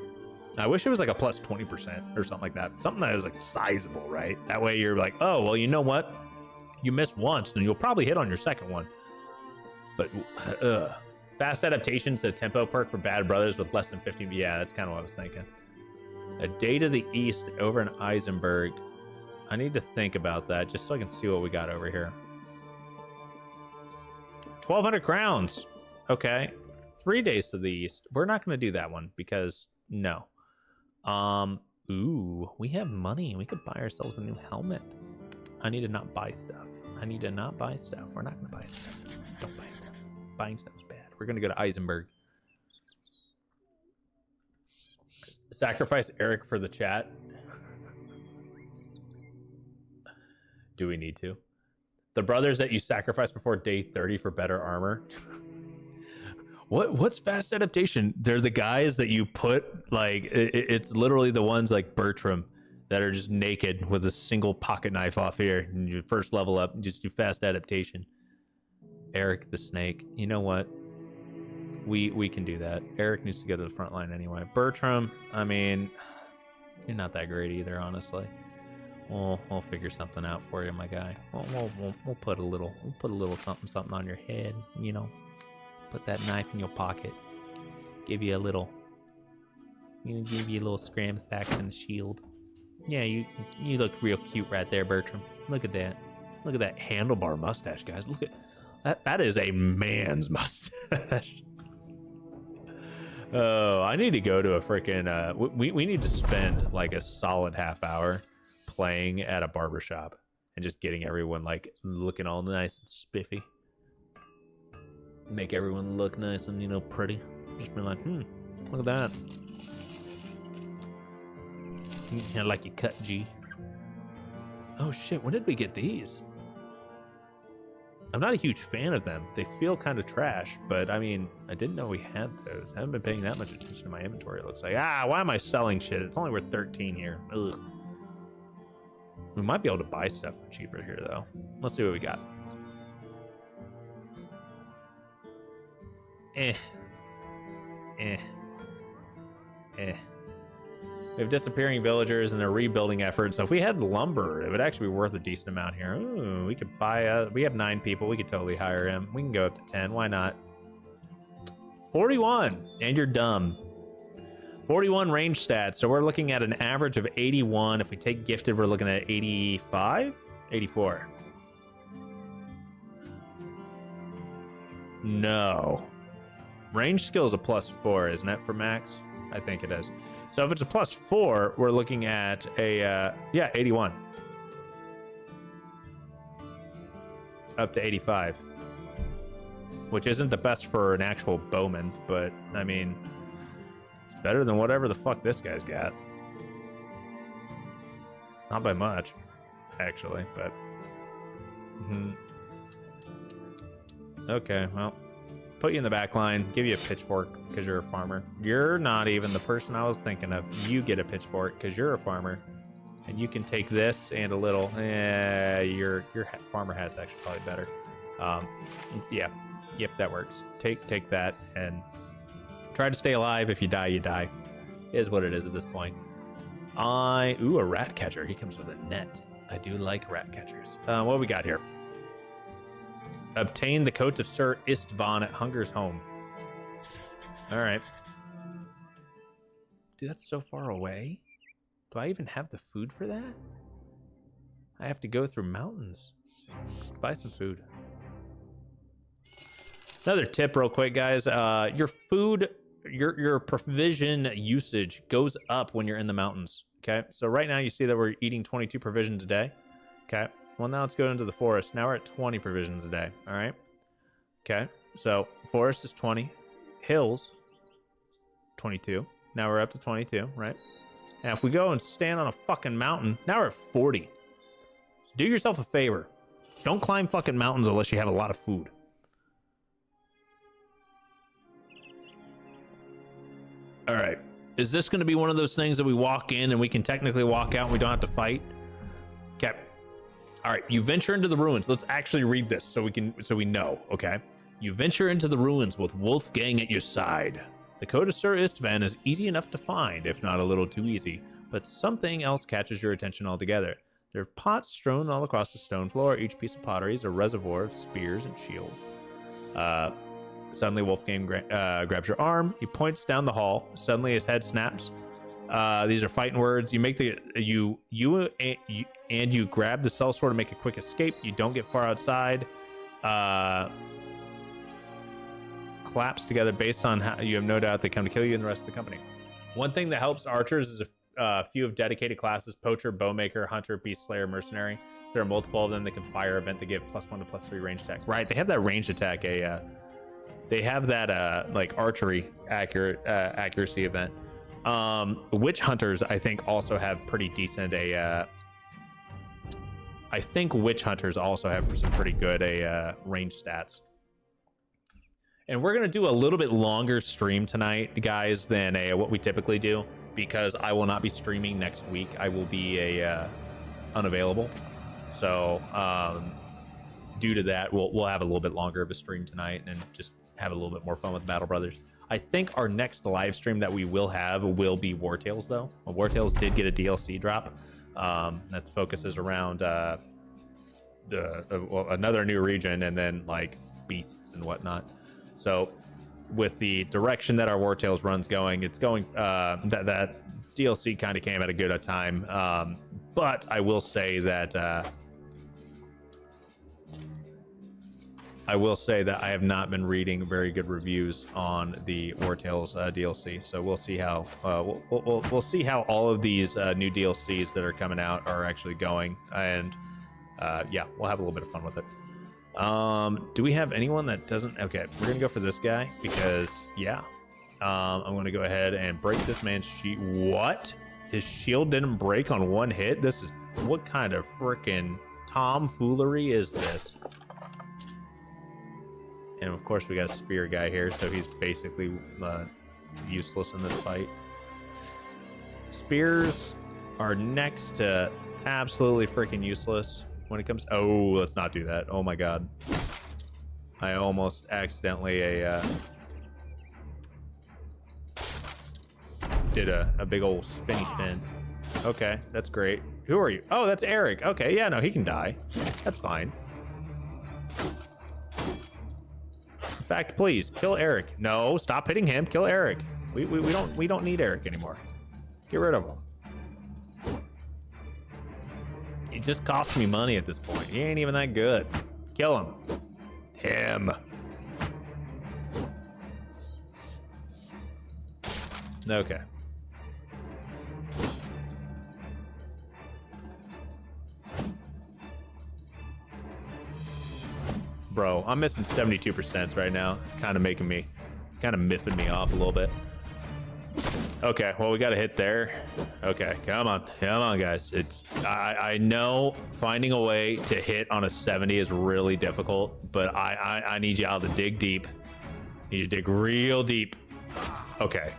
I wish it was like a plus 20% or something like that. Something that is like sizable, right? That way you're like, oh, well, you know what? You miss once, then you'll probably hit on your second one. But fast adaptation's a tempo perk for bad brothers with less than 15. Yeah, that's kind of what I was thinking. A day to the east over in Eisenberg. I need to think about that just so I can see what we got over here. 1,200 crowns. Okay. 3 days to the east. We're not going to do that one because no. Ooh, we have money. We could buy ourselves a new helmet. I need to not buy stuff. We're not going to buy stuff. Don't buy stuff. Buying stuff is bad. We're going to go to Eisenberg. Sacrifice Eric for the chat. Do we need to? The brothers that you sacrifice before day 30 for better armor. What's fast adaptation? They're the guys that you put, like, it's literally the ones like Bertram that are just naked with a single pocket knife off here, and you first level up and just do fast adaptation. Eric the snake. You know what? We can do that. Eric needs to go to the front line anyway. Bertram, I mean, you're not that great either, honestly. We'll figure something out for you, my guy. We'll put a little something on your head, you know. Put that knife in your pocket. Give you a little scram sack and a shield. Yeah, you look real cute right there, Bertram. Look at that. Look at that handlebar mustache, guys. Look at that. That is a man's mustache. Oh, I need to go to a freaking we need to spend like a solid half hour playing at a barbershop and just getting everyone like looking all nice and spiffy. Make everyone look nice and, you know, pretty. Just be like, look at that. I like your cut, G. Oh shit, when did we get these? I'm not a huge fan of them. They feel kind of trash, but I mean, I didn't know we had those. I haven't been paying that much attention to my inventory. It looks like, why am I selling shit? It's only worth 13 here. Ugh. We might be able to buy stuff for cheaper here, though. Let's see what we got. We have disappearing villagers and a rebuilding effort. So if we had lumber, it would actually be worth a decent amount here. Ooh, we could buy we have 9 people. We could totally hire him. We can go up to 10. Why not? 41, and you're dumb. 41 range stats, so we're looking at an average of 81. If we take gifted, we're looking at 85? 84. No. Range skill is a +4, isn't it, for max? I think it is. So if it's a +4, we're looking at a, yeah, 81. Up to 85. Which isn't the best for an actual bowman, but, I mean, it's better than whatever the fuck this guy's got. Not by much, actually, but... Okay, well, put you in the back line, give you a pitchfork because you're a farmer. You're not even the person I was thinking of. You get a pitchfork because you're a farmer, and you can take this and a little. Your farmer hat's actually probably better. Yeah, yep, that works. Take that and try to stay alive. If you die, you die. Is what it is at this point. Ooh, a rat catcher. He comes with a net. I do like rat catchers. What we got here? Obtain the coat of Sir Istvan at Hunger's home. All right. Dude, that's so far away. Do I even have the food for that? I have to go through mountains. Let's buy some food. Another tip real quick, guys. Your food, your provision usage goes up when you're in the mountains. Okay, so right now you see that we're eating 22 provisions a day. Okay. Well, now let's go into the forest. Now we're at 20 provisions a day. All right. Okay. So forest is 20. Hills, 22. Now we're up to 22, right? Now if we go and stand on a fucking mountain, now we're at 40. Do yourself a favor. Don't climb fucking mountains unless you have a lot of food. All right. Is this going to be one of those things that we walk in and we can technically walk out and we don't have to fight? Okay. All right, you venture into the ruins. Let's actually read this so we know, okay? You venture into the ruins with Wolfgang at your side. The code of Sir Istvan is easy enough to find, if not a little too easy, but something else catches your attention altogether. There are pots strewn all across the stone floor. Each piece of pottery is a reservoir of spears and shields. Suddenly, Wolfgang grabs your arm. He points down the hall. Suddenly, his head snaps. These are fighting words. You make you grab the sellsword to make a quick escape. You don't get far outside. Collapse together based on how you have no doubt they come to kill you and the rest of the company. One thing that helps archers is a few of dedicated classes: poacher, bowmaker, hunter, beast slayer, mercenary. There are multiple of them that can fire event that give +1 to +3 range attack. Right, they have that range attack. They have that like archery accuracy event. Witch hunters, I think, also have pretty decent I think witch hunters also have some pretty good range stats. And we're gonna do a little bit longer stream tonight, guys, than what we typically do, because I will not be streaming next week. I will be unavailable. So due to that, we'll have a little bit longer of a stream tonight and just have a little bit more fun with Battle Brothers. I think our next live stream that we will have will be War Tales, though. War Tales did get a DLC drop that focuses around another new region and then like beasts and whatnot. So with the direction that our War Tales run's going, it's going that DLC kind of came at a good time. But I will say that I have not been reading very good reviews on the War Tales DLC. So we'll see how we'll see how all of these new DLCs that are coming out are actually going, and yeah, we'll have a little bit of fun with it. Do we have anyone that doesn't? Okay, we're gonna go for this guy because yeah, I'm gonna go ahead and break this man's shield. What? His shield didn't break on one hit? This is what kind of freaking tomfoolery is this? And of course we got a spear guy here, so he's basically useless in this fight. Spears are next to absolutely freaking useless when it comes. Oh, let's not do that. Oh my god, I almost accidentally did a big old spinny spin. Okay, that's great. Who are you? Oh, that's Eric. Okay, yeah, no, he can die. That's fine. fact, please kill Eric. No, stop hitting him. Kill Eric. We don't need Eric anymore. Get rid of him. He just cost me money at this point. He ain't even that good. Kill him. Him. Okay. Bro, I'm missing 72% right now. It's kind of making me, it's kind of miffing me off a little bit. Okay, well, we got a hit there. Okay, come on, guys. I know finding a way to hit on a 70 is really difficult, but I need y'all to dig deep. Need to dig real deep. Okay,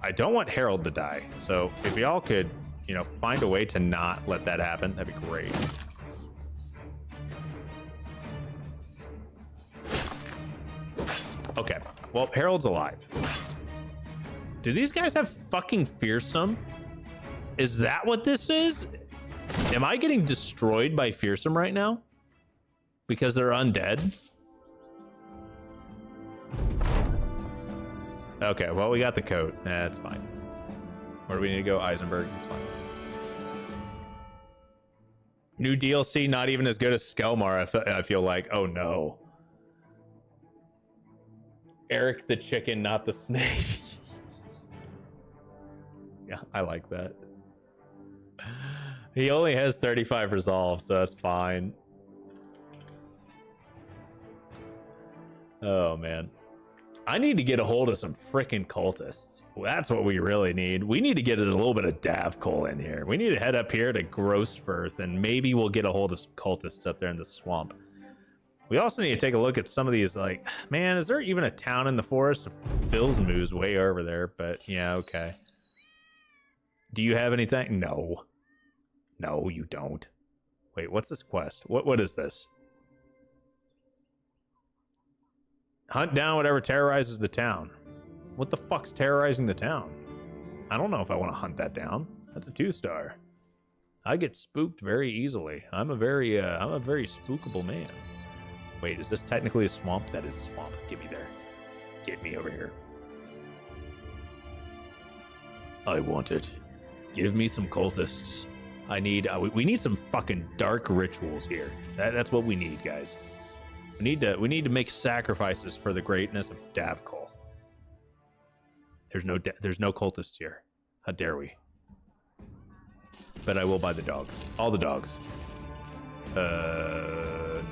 I don't want Harold to die, so if y'all could, you know, find a way to not let that happen, that'd be great. Okay, well, Harold's alive. Do these guys have fucking fearsome? Is that what this is? Am I getting destroyed by fearsome right now? Because they're undead? Okay, well, we got the coat. Nah, that's fine. Where do we need to go? Eisenberg, it's fine. New DLC, not even as good as Skelmar, I feel like. Oh, no. Eric the chicken, not the snake. Yeah, I like that. He only has 35 resolve, so that's fine. Oh, man. I need to get a hold of some freaking cultists. That's what we really need. We need to get a little bit of Davcol in here. We need to head up here to Grossfirth, and maybe we'll get a hold of some cultists up there in the swamp. We also need to take a look at some of these, like, man, is there even a town in the forest? Filsmoo's way over there, but yeah, okay. Do you have anything? No. No, you don't. Wait, what's this quest? What is this? Hunt down whatever terrorizes the town. What the fuck's terrorizing the town? I don't know if I want to hunt that down. That's a 2-star. I get spooked very easily. I'm a very spookable man. Wait, is this technically a swamp? That is a swamp. Get me there. Get me over here. I want it. Give me some cultists. I need, we need some fucking dark rituals here. That's what we need, guys. We need to make sacrifices for the greatness of Davcol. There's no cultists here. How dare we? But I will buy the dogs. All the dogs. No.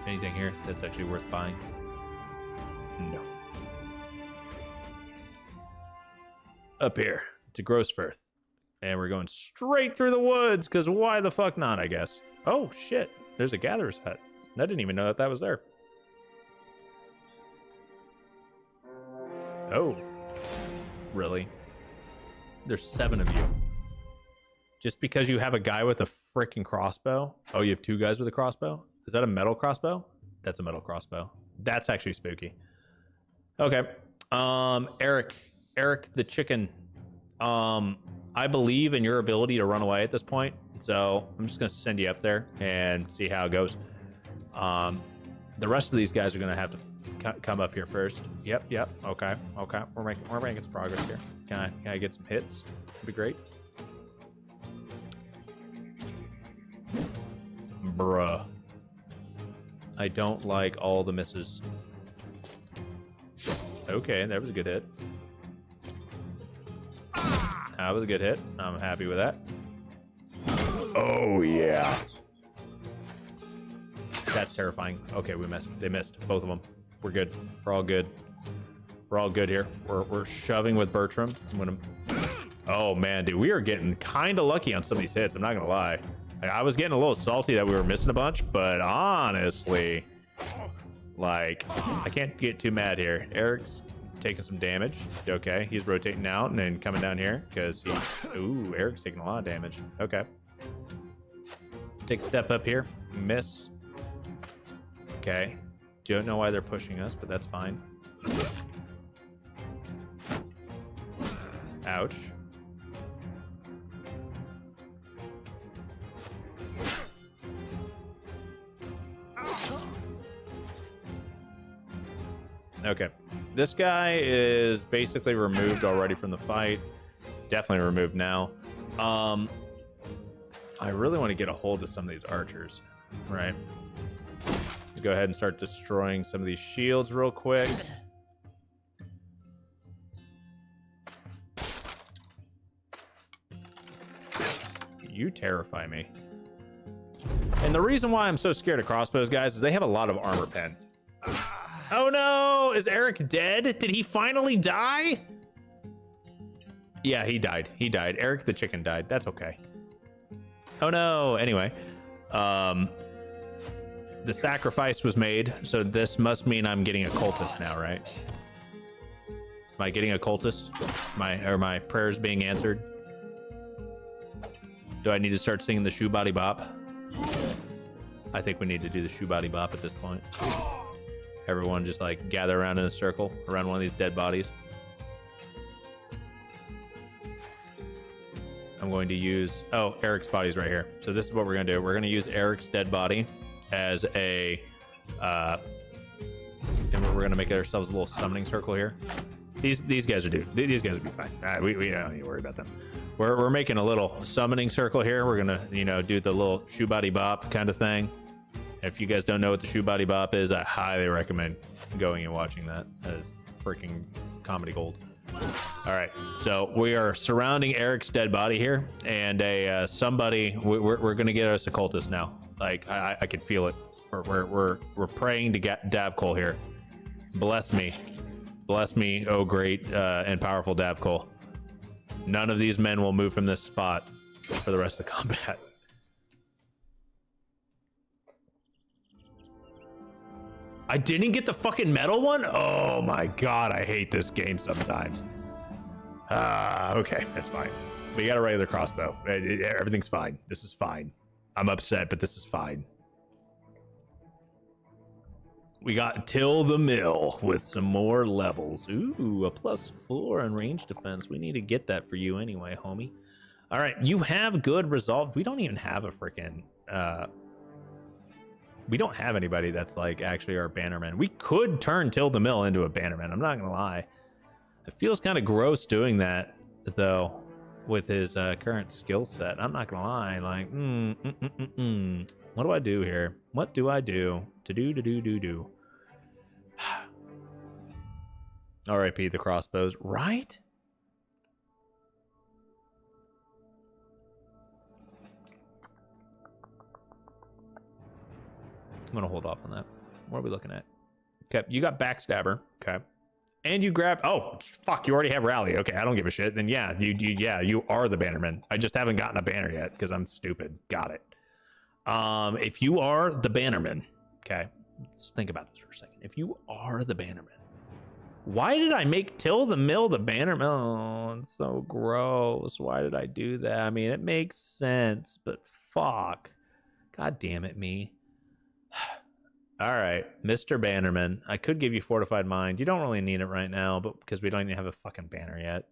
Anything here that's actually worth buying? No. Up here to Grossfirth. And we're going straight through the woods, because why the fuck not, I guess. Oh, shit. There's a gatherer's hut. I didn't even know that was there. Oh. Really? There's 7 of you. Just because you have a guy with a freaking crossbow? Oh, you have 2 guys with a crossbow? Is that a metal crossbow? That's a metal crossbow. That's actually spooky. Okay. Eric the chicken. I believe in your ability to run away at this point, so I'm just gonna send you up there and see how it goes. The rest of these guys are gonna have to come up here first. Yep. Okay. We're making some progress here. Can I get some hits? That'd be great. Bruh. I don't like all the misses. Okay, that was a good hit. That was a good hit. I'm happy with that. Oh, yeah. That's terrifying. Okay, we missed. They missed. Both of them. We're good. We're all good. We're all good here. We're shoving with Bertram. I'm gonna... Oh, man, dude. We are getting kind of lucky on some of these hits. I'm not going to lie. I was getting a little salty that we were missing a bunch, but honestly, like, I can't get too mad here. Eric's taking some damage. Okay, he's rotating out and then coming down here because he... Ooh, Eric's taking a lot of damage. Okay. Take a step up here. Miss. Okay. Don't know why they're pushing us, but that's fine. Ouch. Okay. This guy is basically removed already from the fight. Definitely removed now. I really want to get a hold of some of these archers, right? Go ahead and start destroying some of these shields real quick. You terrify me. And the reason why I'm so scared of crossbows, guys, is they have a lot of armor pen. Oh no! Is Eric dead? Did he finally die? Yeah, he died. He died. Eric the chicken died. That's okay. Oh no! Anyway, the sacrifice was made, so this must mean I'm getting a cultist now, right? Am I getting a cultist? Are my prayers being answered? Do I need to start singing the shoe body bop? I think we need to do the shoe body bop at this point. Everyone just like gather around in a circle around one of these dead bodies. I'm going to use, oh, Eric's body's right here. So this is what we're gonna do. We're gonna use Eric's dead body as a, and we're gonna make ourselves a little summoning circle here. These guys are these guys will be fine. We don't need to worry about them. We're making a little summoning circle here. We're gonna, you know, do the little shoe body bop kind of thing. If you guys don't know what the shoe body bop is, I highly recommend going and watching that. That is freaking comedy gold. All right, so we are surrounding Eric's dead body here, and somebody. We're gonna get us a cultist now. Like I can feel it. We're praying to get Davcol here. Bless me, oh great and powerful Davcol. None of these men will move from this spot for the rest of the combat. I didn't get the fucking metal one? Oh my god, I hate this game sometimes. Okay, that's fine. We got a regular crossbow. Everything's fine. This is fine. I'm upset, but this is fine. We got Till the Mill with some more levels. Ooh, a +4 on range defense. We need to get that for you anyway, homie. All right, you have good resolve. We don't even have a freaking... we don't have anybody that's like actually our bannerman. We could turn Till the Mill into a bannerman. I'm not gonna lie. It feels kind of gross doing that, though, with his current skill set. I'm not gonna lie. Like, what do I do here? What do I do? To-do. R.I.P. the crossbows, right? I'm gonna hold off on that. What are we looking at? Okay, you got backstabber. Okay, and you grab. Oh fuck! You already have rally. Okay, I don't give a shit. Then yeah, you are the bannerman. I just haven't gotten a banner yet because I'm stupid. Got it. If you are the bannerman, okay, let's think about this for a second. If you are the bannerman, why did I make Till the Mill the bannerman? Oh, it's so gross. Why did I do that? I mean, it makes sense, but fuck. God damn it, me. All right, Mr. Bannerman. I could give you Fortified Mind. You don't really need it right now, but because we don't even have a fucking banner yet.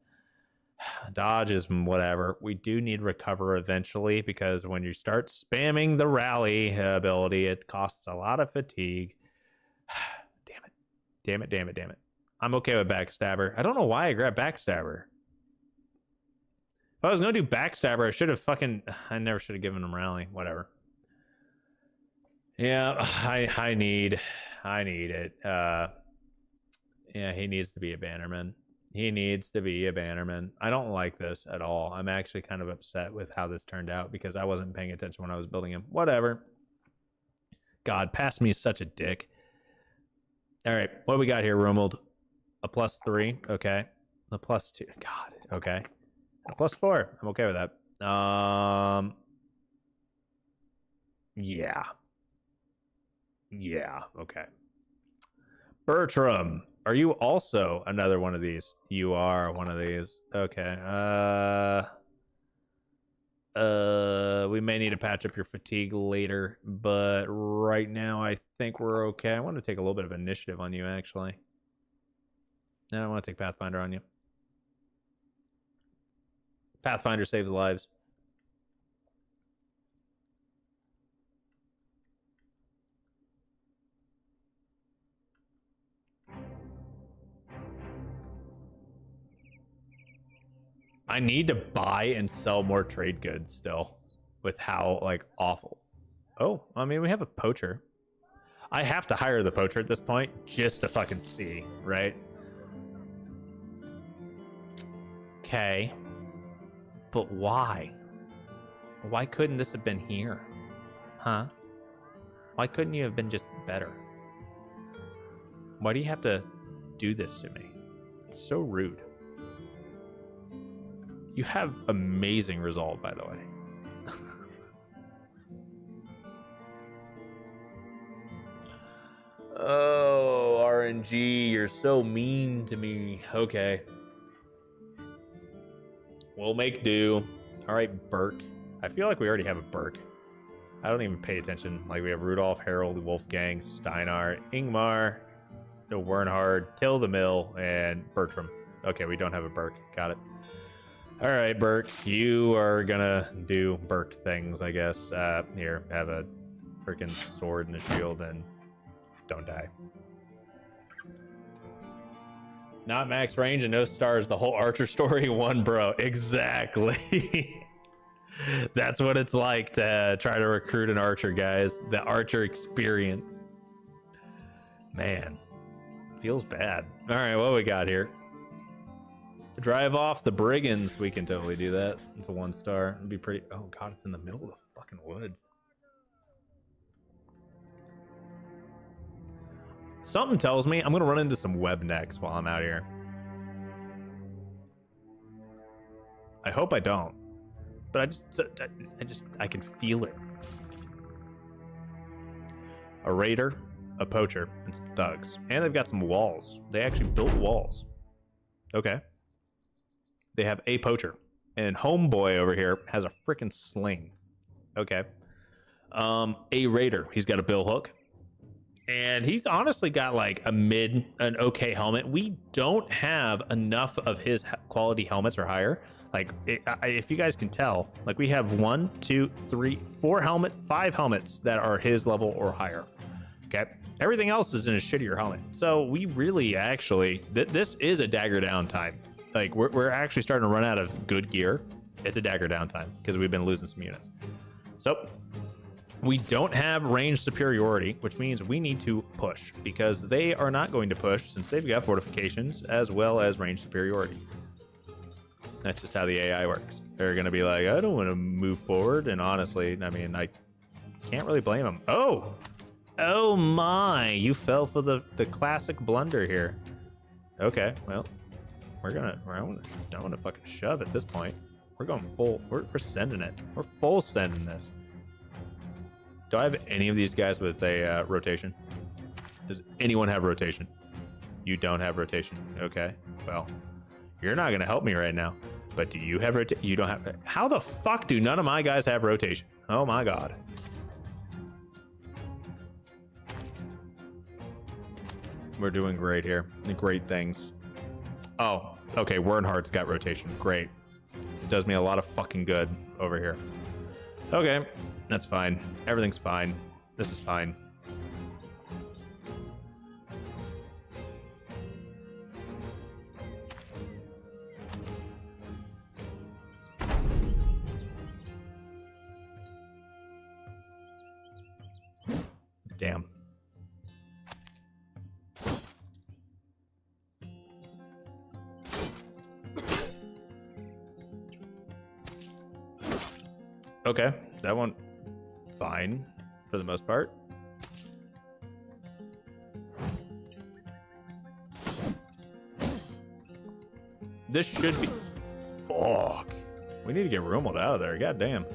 Dodge is whatever. We do need Recover eventually, because when you start spamming the rally ability, it costs a lot of fatigue. Damn it. I'm okay with Backstabber. I don't know why I grabbed Backstabber. If I was going to do Backstabber, I should have I never should have given him Rally. Whatever. Yeah, I need it. Yeah, he needs to be a bannerman. He needs to be a bannerman. I don't like this at all. I'm actually kind of upset with how this turned out because I wasn't paying attention when I was building him. Whatever. God, Pass Me is such a dick. All right, what do we got here, Romuald? A +3, okay. A +2, God, okay. A +4, I'm okay with that. Yeah, okay. Bertram, are you also another one of these? You are one of these. Okay. We may need to patch up your fatigue later, but right now I think we're okay. I want to take a little bit of initiative on you, actually. No, I want to take Pathfinder on you. Pathfinder saves lives. I need to buy and sell more trade goods still with how like awful. Oh, I mean, we have a poacher. I have to hire the poacher at this point just to fucking see, right? Okay. But why? Why couldn't this have been here? Huh? Why couldn't you have been just better? Why do you have to do this to me? It's so rude. You have amazing resolve, by the way. Oh, RNG, you're so mean to me. Okay. We'll make do. All right, Burke. I feel like we already have a Burke. I don't even pay attention. Like, we have Rudolph, Harold, Wolfgang, Steinar, Ingmar, Wernhard, Till the Mill, and Bertram. Okay, we don't have a Burke. Got it. All right, Burke. You are gonna do Burke things, I guess. Here, have a freaking sword and a shield, and don't die. Not max range and no stars. The whole Archer story one, bro. Exactly. That's what it's like to try to recruit an Archer, guys. The Archer experience. Man, feels bad. All right, what we got here? Drive off the brigands. We can totally do that. It's a 1-star. It'd be pretty. Oh god, it's in the middle of the fucking woods. Something tells me I'm gonna run into some web necks while I'm out here. I hope I don't, but I can feel it. A raider, a poacher, and some thugs, and they've got some walls. They actually built walls. Okay. They have a poacher, and homeboy over here has a freaking sling. Okay. A raider, he's got a bill hook. And he's honestly got like an okay helmet. We don't have enough of his quality helmets or higher. Like, if you guys can tell, like we have 1, 2, 3, 4 5 helmets that are his level or higher. Okay. Everything else is in a shittier helmet. So we really actually, this is a dagger down time. Like we're actually starting to run out of good gear. It's a dagger down time because we've been losing some units. So we don't have range superiority, which means we need to push because they are not going to push since they've got fortifications as well as range superiority. That's just how the AI works. They're going to be like, I don't want to move forward. And honestly, I mean, I can't really blame them. Oh my, you fell for the classic blunder here. Okay, well, I don't want to fucking shove at this point. We're going full, we're sending it. We're full sending this. Do I have any of these guys with a rotation? Does anyone have rotation? You don't have rotation. Okay. Well, you're not going to help me right now. But do you have rotation? You don't have. How the fuck do none of my guys have rotation? Oh my god. We're doing great here. Great things. Oh, okay. Wernhard's got rotation. Great. It does me a lot of fucking good over here. Okay. That's fine. Everything's fine. This is fine. Damn. Okay, that one fine for the most part. This should be. Fuck. We need to get Rumbled out of there. God damn.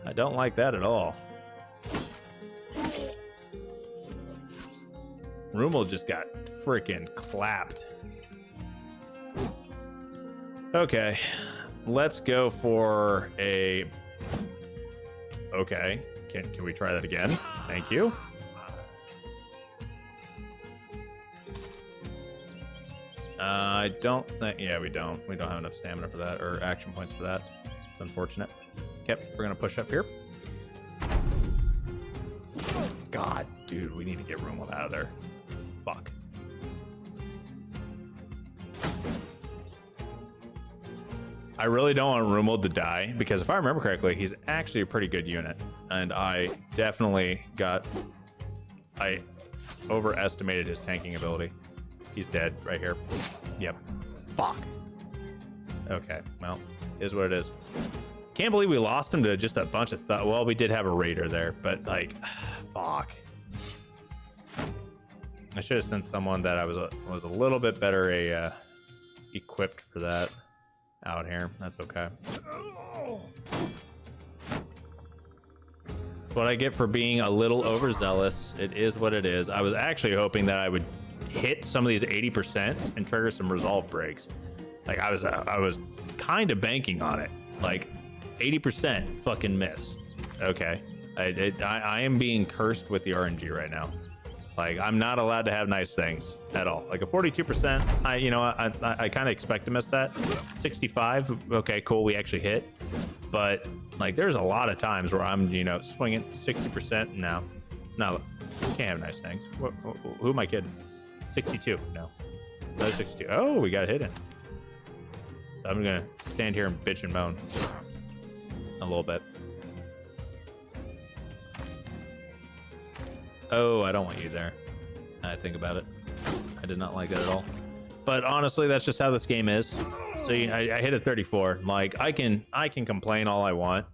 I don't like that at all. Rumbled just got freaking clapped. Okay. Let's go for a. Okay. Can we try that again? Thank you. I don't think. Yeah, we don't. We don't have enough stamina for that or action points for that. It's unfortunate. Okay, we're gonna push up here. God, dude, we need to get Rumbled out of there. Fuck. I really don't want Rumold to die because if I remember correctly, he's actually a pretty good unit. And I definitely I overestimated his tanking ability. He's dead right here. Yep. Fuck. Okay, well, is what it is. Can't believe we lost him to just a bunch of well, we did have a raider there, but like, fuck. I should have sent someone that I was a little bit better equipped for that out here. That's okay. That's what I get for being a little overzealous. It is what it is. I was actually hoping that I would hit some of these 80% and trigger some resolve breaks. Like I was kind of banking on it. Like 80% fucking miss. Okay. I am being cursed with the RNG right now. Like I'm not allowed to have nice things at all. Like a 42%, I kind of expect to miss that. 65, okay, cool, we actually hit. But like there's a lot of times where I'm, swinging 60%. No, can't have nice things. Who am I kidding? 62, no. Another 62. Oh, we got hit in. So I'm gonna stand here and bitch and moan a little bit. Oh, I don't want you there. I think about it. I did not like that at all. But honestly, that's just how this game is. See, I hit a 34. Like I can complain all I want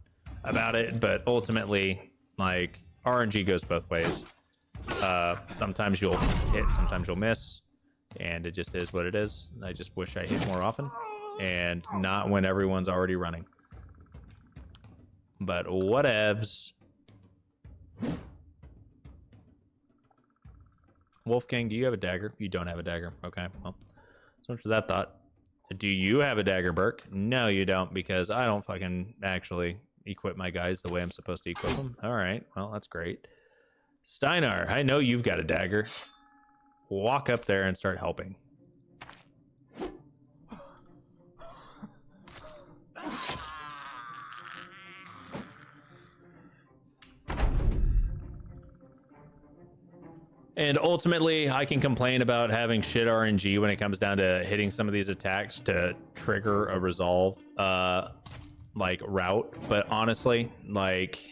about it, but ultimately, like RNG goes both ways. Sometimes you'll hit, sometimes you'll miss, and it just is what it is. I just wish I hit more often, and not when everyone's already running. But whatevs. Wolfgang, do you have a dagger? You don't have a dagger. Okay, well, so much for that thought. Do you have a dagger, Burke? No, you don't, because I don't fucking actually equip my guys the way I'm supposed to equip them. All right, well, that's great. Steinar, I know you've got a dagger. Walk up there and start helping. And ultimately, I can complain about having shit RNG when it comes down to hitting some of these attacks to trigger a resolve, like route. But honestly, like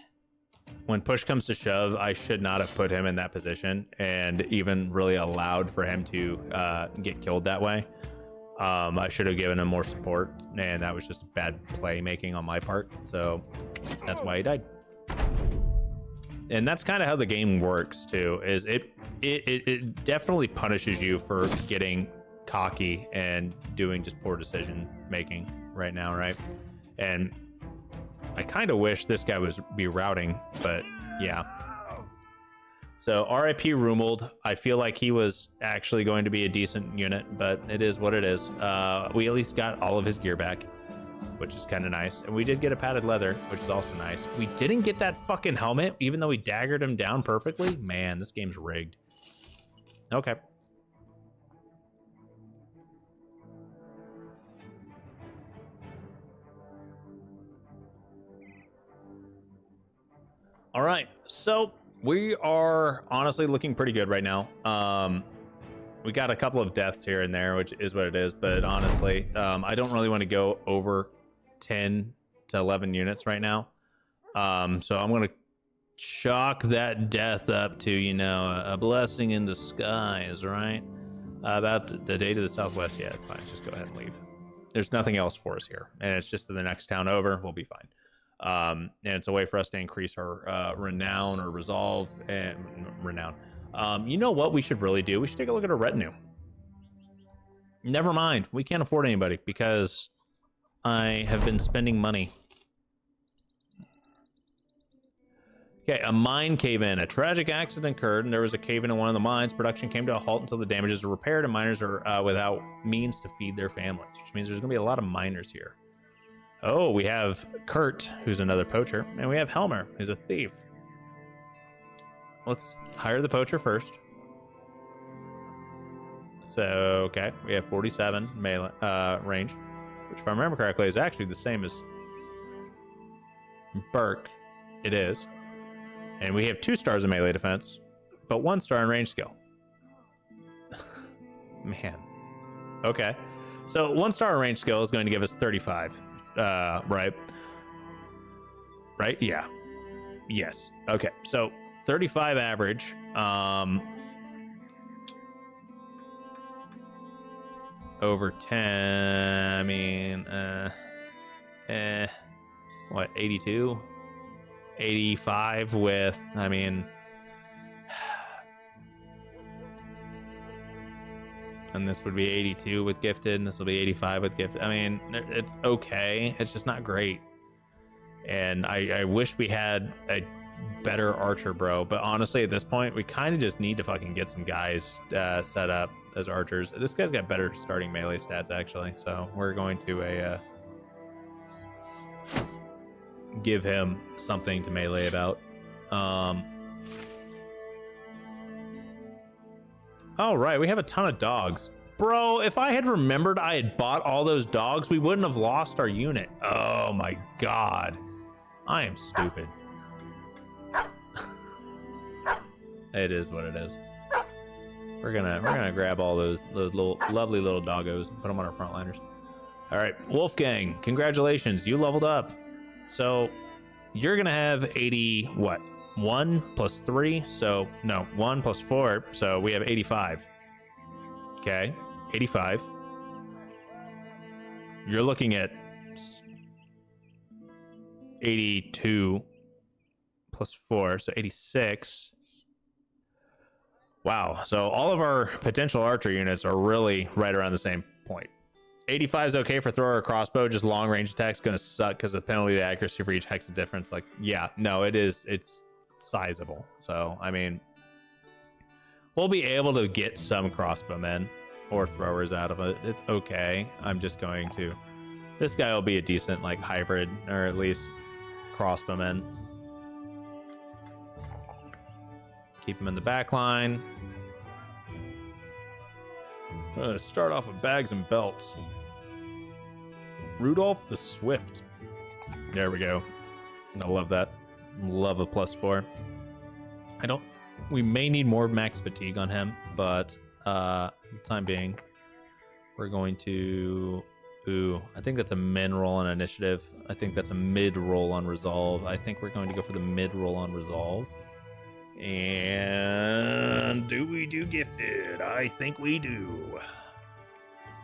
when push comes to shove, I should not have put him in that position and even really allowed for him to get killed that way. I should have given him more support, and that was just bad play making on my part. So that's why he died. And that's kind of how the game works too, is it definitely punishes you for getting cocky and doing just poor decision making right now, right? And I kind of wish this guy was be routing, but yeah. So RIP Rumold. I feel like he was actually going to be a decent unit, but it is what it is. We at least got all of his gear back, which is kind of nice. And we did get a padded leather, which is also nice. We didn't get that fucking helmet, even though we daggered him down perfectly. Man, this game's rigged. Okay. All right, so we are honestly looking pretty good right now. We got a couple of deaths here and there, which is what it is. But honestly, I don't really want to go over 10 to 11 units right now. So I'm going to chalk that death up to, a blessing in disguise, right? About the day to the southwest. Yeah, it's fine. Just go ahead and leave. There's nothing else for us here. And it's just the next town over. We'll be fine. And it's a way for us to increase our renown or resolve and renown. You know what we should really do? We should take a look at our retinue. Never mind. We can't afford anybody because I have been spending money. Okay, a mine cave-in. A tragic accident occurred, and there was a cave-in in one of the mines. Production came to a halt until the damages are repaired, and miners are without means to feed their families, which means there's going to be a lot of miners here. Oh, we have Kurt, who's another poacher, and we have Helmer, who's a thief. Let's hire the poacher first. So, okay, we have 47 melee range, which if I remember correctly is actually the same as Burke. It is. And we have 2 stars in melee defense, but 1 star in range skill. Man. Okay. So 1 star in range skill is going to give us 35. right? Right? Yeah. Yes. Okay. So 35 average. Over 10. I mean, what, 82? 85 with, I mean, and this would be 82 with gifted, and this will be 85 with gifted. I mean, it's okay. It's just not great. And I wish we had a better archer, bro. But honestly, at this point, we kind of just need to fucking get some guys set up as archers. This guy's got better starting melee stats, actually. So we're going to give him something to melee about. All right, we have a ton of dogs. Bro, if I had remembered I had bought all those dogs, we wouldn't have lost our unit. Oh my god. I am stupid. It is what it is. We're gonna grab all those little lovely little doggos and put them on our frontliners. All right, Wolfgang, congratulations, you leveled up. So you're gonna have 80 what? 1 plus 3, so no, 1 plus 4, so we have 85. Okay, 85. You're looking at 82 plus 4, so 86. Wow, so all of our potential archer units are really right around the same point. 85 is okay for thrower or crossbow, just long range attacks gonna suck because the penalty to accuracy for each hex of difference. Like, yeah, no, it's sizable. So, I mean, we'll be able to get some crossbowmen or throwers out of it. It's okay. I'm just going to... This guy will be a decent, like, hybrid, or at least crossbowmen. Keep him in the back line. I'm gonna start off with bags and belts. Rudolph the Swift. There we go. I love that. Love a +4. We may need more max fatigue on him, but for the time being, we're going to... Ooh, I think that's a min roll on initiative. I think that's a mid roll on resolve. I think we're going to go for the mid roll on resolve. And do we do gifted? I think we do.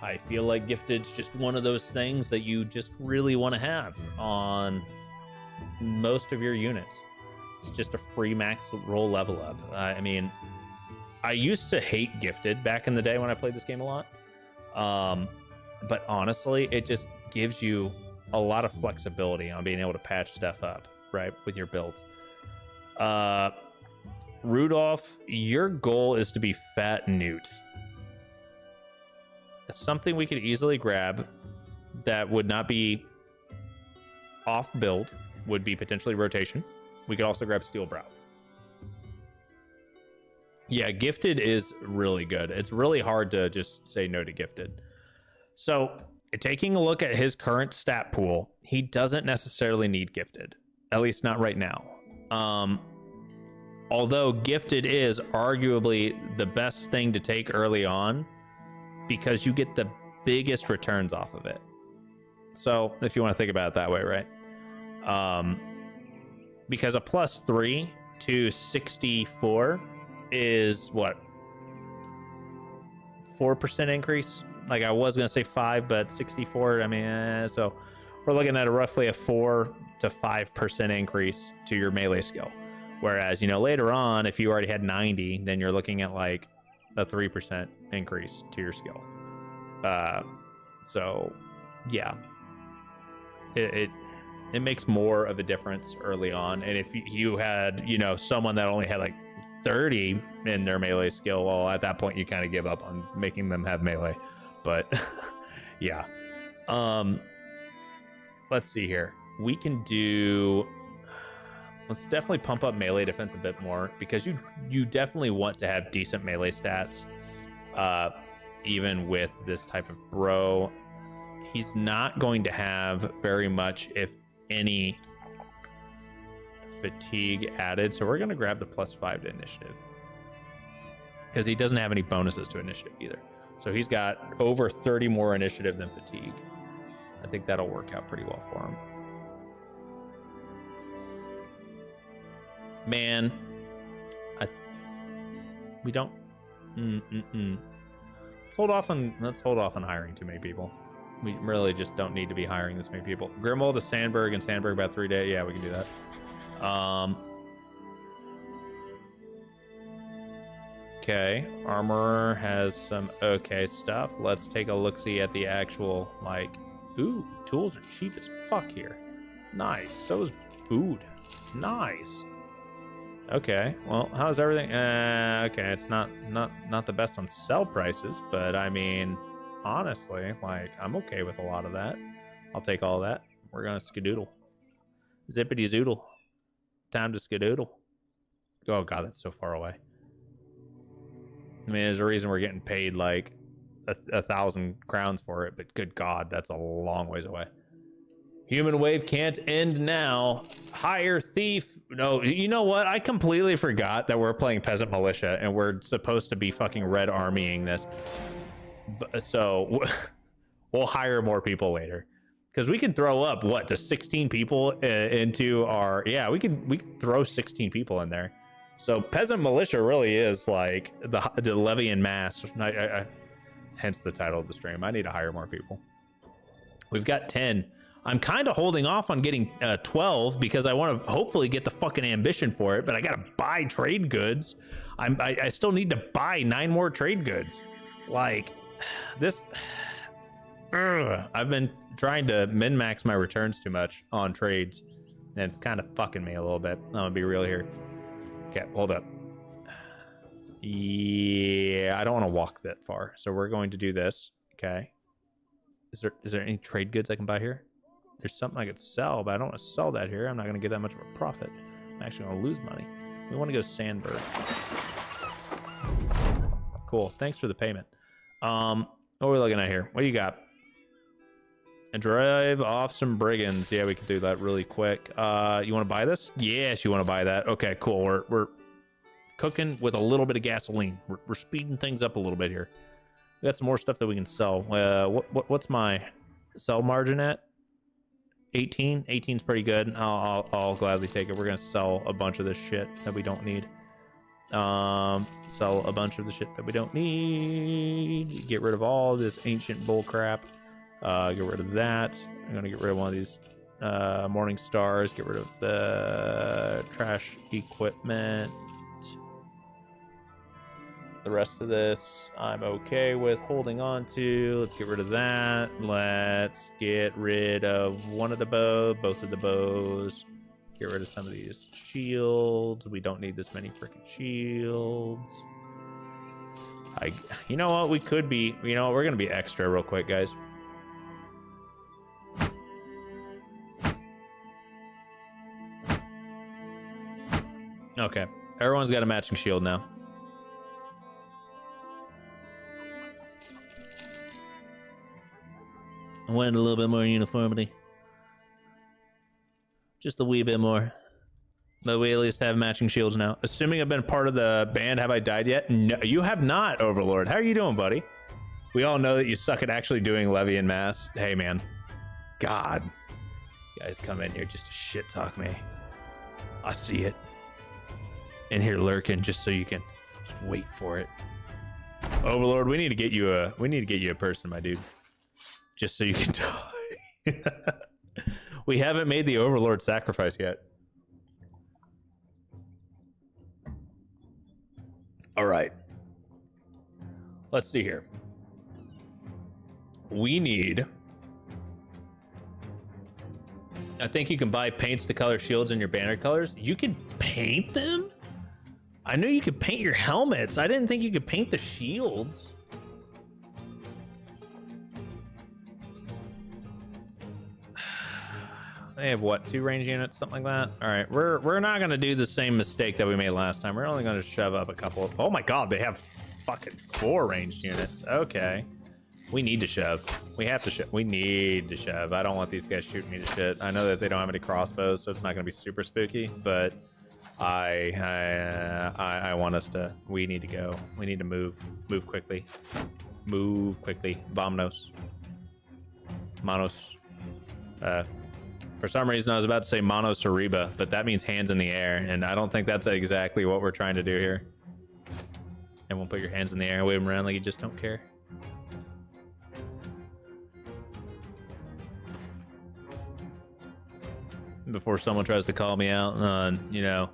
I feel like gifted's just one of those things that you just really want to have on most of your units. It's just a free max roll level up. I mean, I used to hate gifted back in the day when I played this game a lot. But honestly, it just gives you a lot of flexibility on being able to patch stuff up, right, with your build. Rudolph, your goal is to be fat newt. It's something we could easily grab that would not be off build, would be potentially rotation. We could also grab Steel Brow. Yeah, gifted is really good. It's really hard to just say no to gifted. So taking a look at his current stat pool, he doesn't necessarily need gifted, at least not right now. Although gifted is arguably the best thing to take early on because you get the biggest returns off of it. So if you want to think about it that way, right? Because a +3 to 64 is what? 4% increase? Like I was going to say 5, but 64, I mean, so we're looking at roughly a 4 to 5% increase to your melee skill. Whereas, you know, later on, if you already had 90, then you're looking at like a 3% increase to your skill. So, yeah, it makes more of a difference early on. And if you had, you know, someone that only had like 30 in their melee skill, well, at that point, you kind of give up on making them have melee. But yeah, let's see here. We can do... Let's definitely pump up melee defense a bit more because you definitely want to have decent melee stats, even with this type of bro. He's not going to have very much, if any, fatigue added. So we're going to grab the +5 to initiative because he doesn't have any bonuses to initiative either. So he's got over 30 more initiative than fatigue. I think that'll work out pretty well for him. Man, we don't. Let's hold off on hiring too many people. We really just don't need to be hiring this many people. Grimwald to Sandberg and Sandberg about 3 days. Yeah, we can do that. Okay, Armorer has some okay stuff. Let's take a look-see at the actual, like, ooh, tools are cheap as fuck here. Nice. So is food. Nice. Okay, well, how's everything? Okay, it's not the best on sell prices, but I mean, honestly, like, I'm okay with a lot of that. I'll take all that. We're gonna skedoodle. Zippity zoodle. Time to skedoodle. Oh god, that's so far away. I mean, there's a reason we're getting paid like 1,000 crowns for it, but good god, that's a long ways away. Human wave can't end now. Hire thief. No, you know what? I completely forgot that we're playing Peasant Militia and we're supposed to be fucking red armying this. So we'll hire more people later. Because we can throw up, what, to 16 people into our... Yeah, we could throw 16 people in there. So Peasant Militia really is like the Levee and Masse. Hence the title of the stream. I need to hire more people. We've got 10. I'm kind of holding off on getting 12 because I want to hopefully get the fucking ambition for it, but I got to buy trade goods. I still need to buy 9 more trade goods. Like, this... I've been trying to min-max my returns too much on trades, and it's kind of fucking me a little bit. I'm gonna be real here. Okay, hold up. Yeah, I don't want to walk that far, so we're going to do this. Okay. Is there any trade goods I can buy here? There's something I could sell, but I don't want to sell that here. I'm not going to get that much of a profit. I'm actually going to lose money. We want to go Sandberg. Cool. Thanks for the payment. What are we looking at here? What do you got? And drive off some brigands. Yeah, we can do that really quick. You want to buy this? Yes, you want to buy that. Okay, cool. We're cooking with a little bit of gasoline. We're speeding things up a little bit here. We got some more stuff that we can sell. What's my sell margin at? 18. 18's pretty good. I'll gladly take it. We're gonna sell a bunch of this shit that we don't need. Sell a bunch of the shit that we don't need. Get rid of all this ancient bull crap. Get rid of that. I'm gonna get rid of one of these morning stars. Get rid of the trash equipment. The rest of this I'm okay with holding on to. Let's get rid of that. Let's get rid of one of the bows, both of the bows. Get rid of some of these shields. We don't need this many freaking shields. You know what? We could be, you know what? We're gonna be extra real quick, guys. Okay, everyone's got a matching shield now. I wanted a little bit more uniformity. Just a wee bit more. But we at least have matching shields now. Assuming I've been part of the band, have I died yet? No, you have not, Overlord. How are you doing, buddy? We all know that you suck at actually doing Levee and Masse. Hey, man. God. You guys come in here just to shit talk me. I see it. In here lurking just so you can just wait for it. Overlord, we need to get you a person, my dude. Just so you can die. We haven't made the Overlord sacrifice yet. All right. Let's see here. We need... I think you can buy paints to color shields in your banner colors. You can paint them? I knew you could paint your helmets. I didn't think you could paint the shields. They have what, 2 range units, something like that? All right, we're not gonna do the same mistake that we made last time. We're only gonna shove up a couple of... Oh my god, they have fucking 4 ranged units. Okay, we need to shove. We have to shove. We need to shove. I don't want these guys shooting me to shit. I know that they don't have any crossbows, so it's not gonna be super spooky. But I want us to. We need to go. We need to move quickly. Move quickly. Vámonos. Manos. For some reason, I was about to say monocerebra, but that means hands in the air, and I don't think that's exactly what we're trying to do here. And we'll put your hands in the air and wave them around like you just don't care. Before someone tries to call me out on, you know,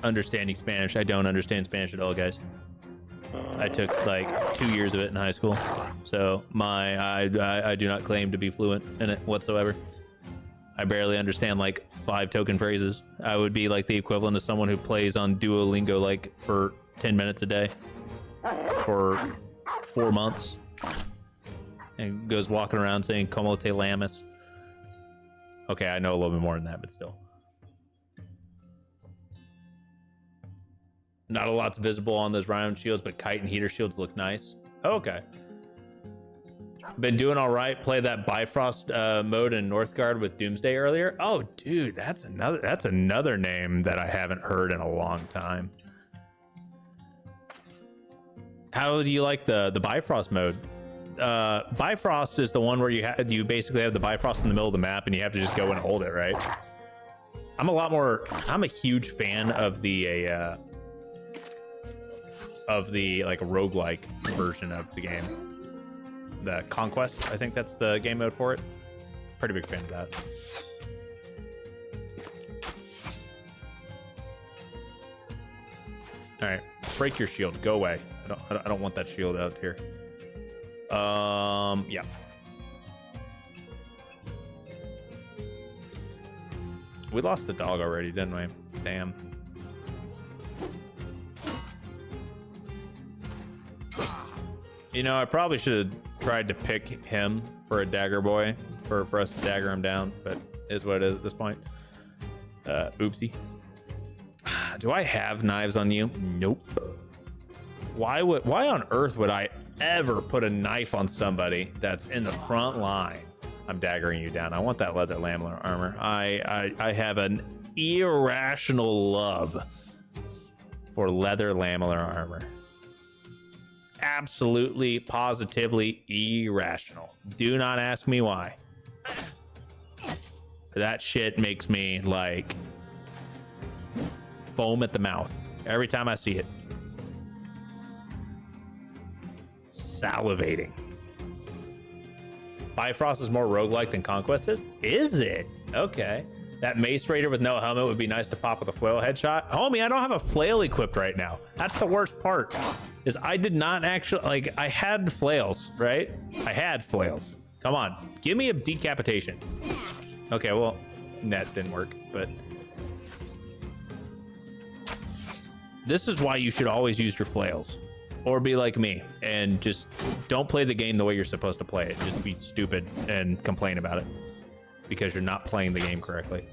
understanding Spanish. I don't understand Spanish at all, guys. I took like 2 years of it in high school, so I do not claim to be fluent in it whatsoever. I barely understand like 5 token phrases. I would be like the equivalent of someone who plays on Duolingo like for 10 minutes a day for 4 months and goes walking around saying "Como te llamas." Okay, I know a little bit more than that, but still. Not a lot's visible on those round shields, but kite and heater shields look nice. Okay. Been doing all right. Played that Bifrost mode in Northgard with Doomsday earlier. Oh, dude, that's another name that I haven't heard in a long time. How do you like the Bifrost mode? Bifrost is the one where you basically have the Bifrost in the middle of the map and you have to just go and hold it, right? I'm a huge fan of the like roguelike version of the game. The Conquest, I think that's the game mode for it. Pretty big fan of that. All right, break your shield. Go away. I don't want that shield out here. Yeah. We lost the dog already, didn't we? Damn. You know, I probably should have tried to pick him for a dagger boy for us to dagger him down, but is what it is at this point. Oopsie. Do I have knives on you? Nope. Why on earth would I ever put a knife on somebody that's in the front line? I'm daggering you down. I want that leather lamellar armor. I have an irrational love for leather lamellar armor. Absolutely, positively irrational. Do not ask me why. That shit makes me like foam at the mouth every time I see it. Salivating. Bifrost is more roguelike than Conquest is? Is it? Okay. That Mace Raider with no helmet would be nice to pop with a flail headshot. Homie, I don't have a flail equipped right now. That's the worst part. Is I did not actually, like, I had flails, right? I had flails. Come on. Give me a decapitation. Okay, well, that didn't work, but this is why you should always use your flails. Or be like me and just don't play the game the way you're supposed to play it. Just be stupid and complain about it because you're not playing the game correctly.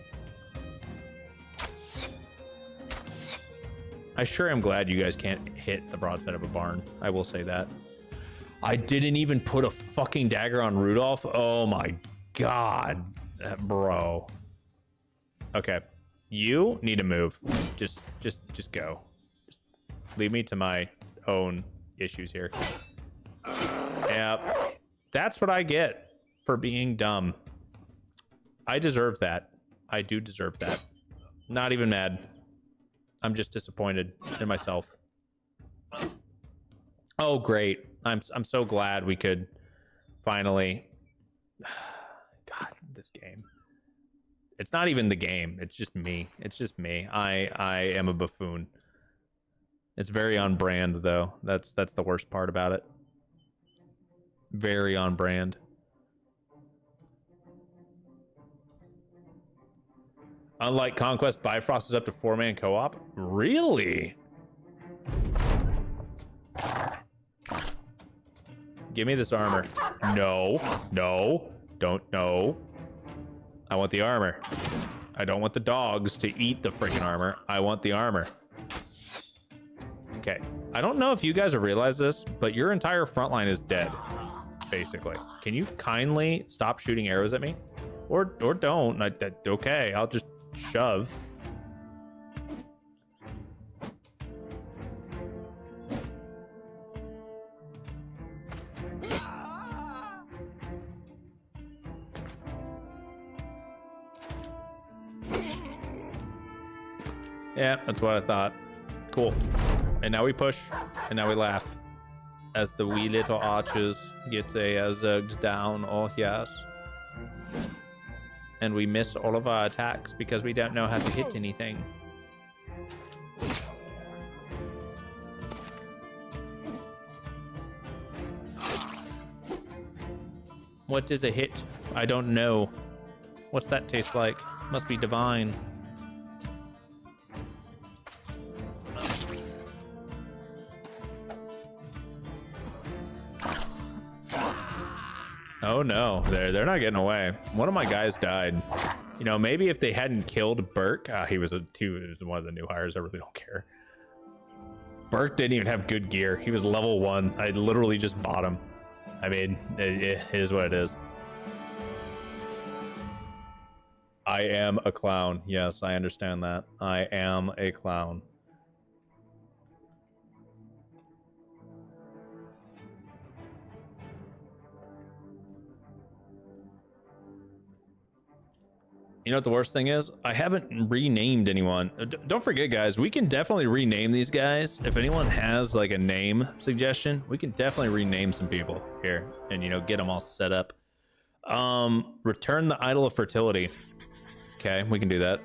I sure am glad you guys can't hit the broadside of a barn. I will say that. I didn't even put a fucking dagger on Rudolph. Oh my God, bro. Okay, you need to move. Just go. Just leave me to my own issues here. Yep, that's what I get for being dumb. I deserve that. I do deserve that. Not even mad. I'm just disappointed in myself. Oh, great. I'm so glad we could finally. God, this game. It's not even the game. It's just me. It's just me. I am a buffoon. It's very on brand, though. That's the worst part about it. Very on brand. Unlike Conquest, Bifrost is up to 4-man co-op. Really? Give me this armor. No, don't. I want the armor. I don't want the dogs to eat the freaking armor. I want the armor. Okay, I don't know if you guys have realized this, but your entire front line is dead, basically. Can you kindly stop shooting arrows at me? Or don't. Okay, I'll just shove. Yeah, that's what I thought. Cool. And now we push, and now we laugh. As the wee little archers get zugged down, oh yes. And we miss all of our attacks because we don't know how to hit anything. What is a hit? I don't know. What's that taste like? Must be divine. Oh no, they're not getting away. One of my guys died. You know, maybe if they hadn't killed Burke, he was one of the new hires. I really don't care. Burke didn't even have good gear. He was level 1. I literally just bought him. I mean, it is what it is. I am a clown. Yes, I understand that. I am a clown. You know what the worst thing is? I haven't renamed anyone. Don't forget, guys, we can definitely rename these guys. If anyone has like a name suggestion, we can definitely rename some people here and, you know, get them all set up. Return the Idol of Fertility. Okay, we can do that.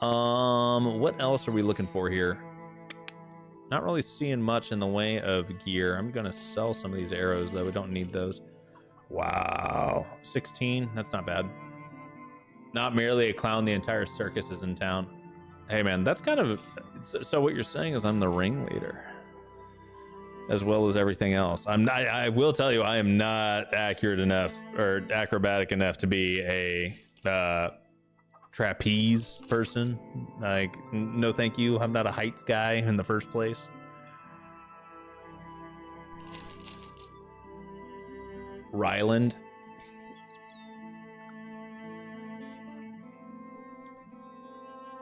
What else are we looking for here? Not really seeing much in the way of gear. I'm gonna sell some of these arrows though. We don't need those. Wow, 16, that's not bad. Not merely a clown, the entire circus is in town. Hey man, that's kind of, so what you're saying is I'm the ringleader as well as everything else. I will tell you, I am not accurate enough or acrobatic enough to be a trapeze person. Like, no thank you, I'm not a heights guy in the first place. Ryland.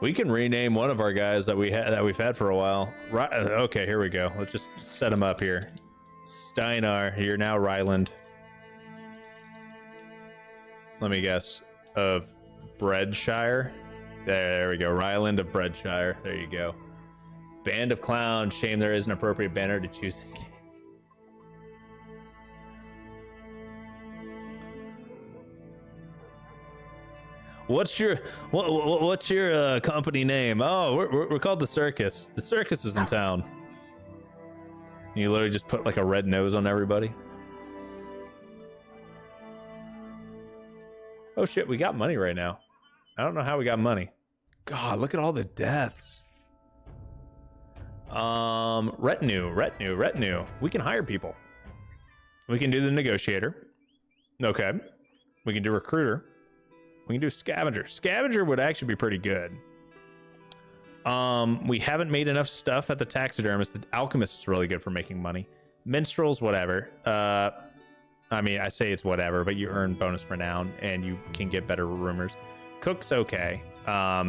We can rename one of our guys that we've had for a while. Okay, here we go. Let's just set him up here. Steinar, you're now Ryland. Let me guess. Of Breadshire. There we go. Ryland of Breadshire. There you go. Band of Clowns. Shame there is an appropriate banner to choose. What's your company name? Oh, we're called the Circus. The circus is in town. You literally just put like a red nose on everybody. Oh shit, we got money right now. I don't know how we got money. God, look at all the deaths. Retinue. We can hire people. We can do the negotiator. Okay. We can do recruiter. We can do scavenger. Scavenger would actually be pretty good. We haven't made enough stuff at the taxidermist. The alchemist is really good for making money. Minstrels, whatever. I mean, I say it's whatever, but you earn bonus renown and you can get better rumors. Cook's okay.